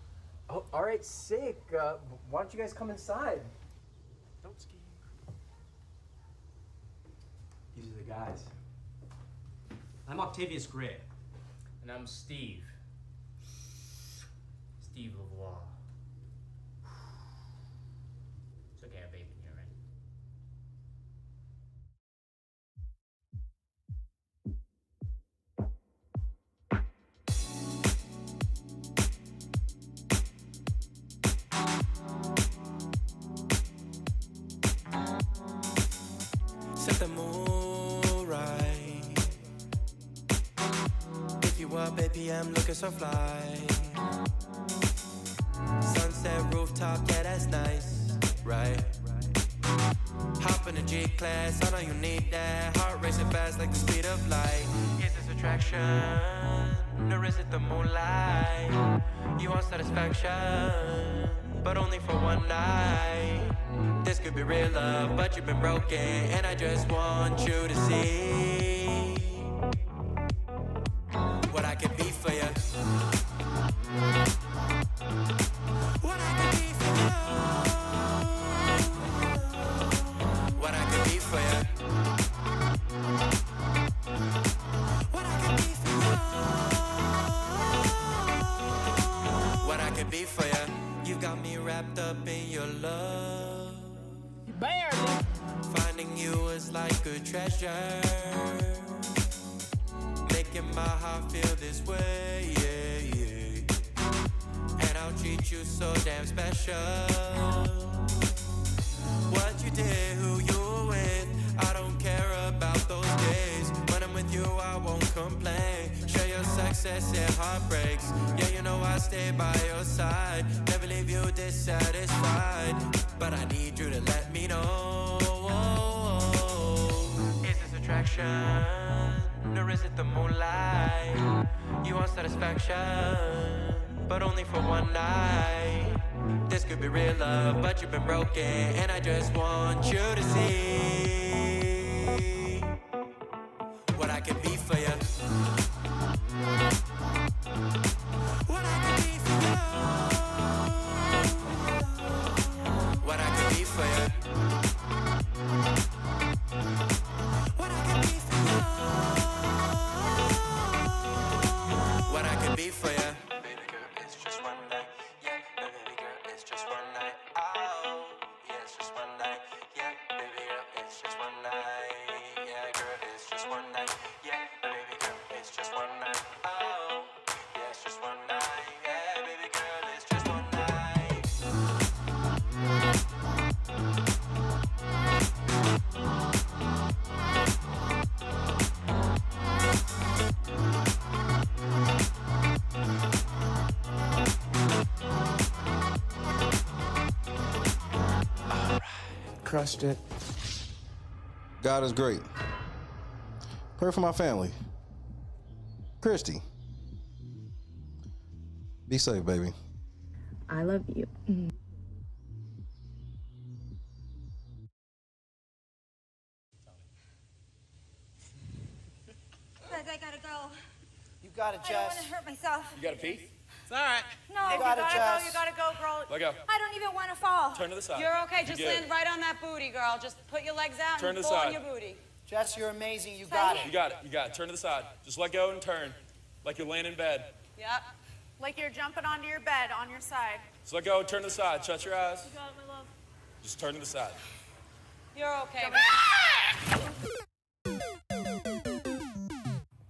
Oh, all right, sick. Why don't you guys come inside? Don't ski. These are the guys. I'm Octavius Gray. And I'm Steve. Steve Lavoie. It's okay, I have vape in here, right? Set the mood right. Pick you up, baby, I'm looking so fly. Sunset rooftop, yeah, that's nice, right? Hop in the G-Class, I know you need that. Heart racing fast like the speed of light. Is this attraction, or is it the moonlight? You want satisfaction, but only for one night. This could be real love, but you've been broken, and I just want you to see what I can be for you. What I can be for you. What I can be for you. What I can be for you. What I can be for you. You got me wrapped up in your love. Barely. Finding you is like a treasure. Making my heart feel this way, yeah, yeah. And I'll treat you so damn special. What you did, who you were with, I don't care about those days. When I'm with you, I won't complain. Share your success and heartbreaks. Yeah, you know I stay by your side. Never leave you dissatisfied. But I need you to let me know. Is this attraction, or is it the moonlight? You want satisfaction, but only for one night. This could be real love, but you've been broken, and I just want you to see what I can be for you. What I can be for you. What I can be for you. What I can be for you. What I can be for you. Baby girl, it's just one night. Yeah, baby girl, it's just one night. Oh, yeah, it's just one night. Yeah, baby girl, it's just one night. Yeah, girl, it's just one night. Yeah, baby girl, it's just one night. Oh, yeah, it's just one night. Yeah, baby girl, it's just one night. Crushed it. God is great. Pray for my family. Christy. Be safe, baby. I love you. Guys, I gotta go. You got it, I don't want Jess. to hurt myself. You gotta pee? It's all right. No, You you got gotta it, Jess. go. You gotta go, girl. Let go. I don't even want to fall. Turn to the side. You're okay. Just You're good. land right on that booty, girl. Just put your legs out Turn and to the pull side. on your booty. Jess, you're amazing. You got it. You got it. You got it. Turn to the side. Just let go and turn. Like you're laying in bed. Yep. Like you're jumping onto your bed on your side. Just let go. Turn to the side. Shut your eyes. You got it, my love. Just turn to the side. You're okay.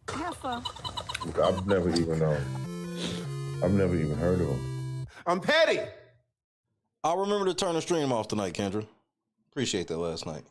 Careful. I've never even heard of him. I'm petty. I'll remember to turn the stream off tonight, Kendra. Appreciate that last night.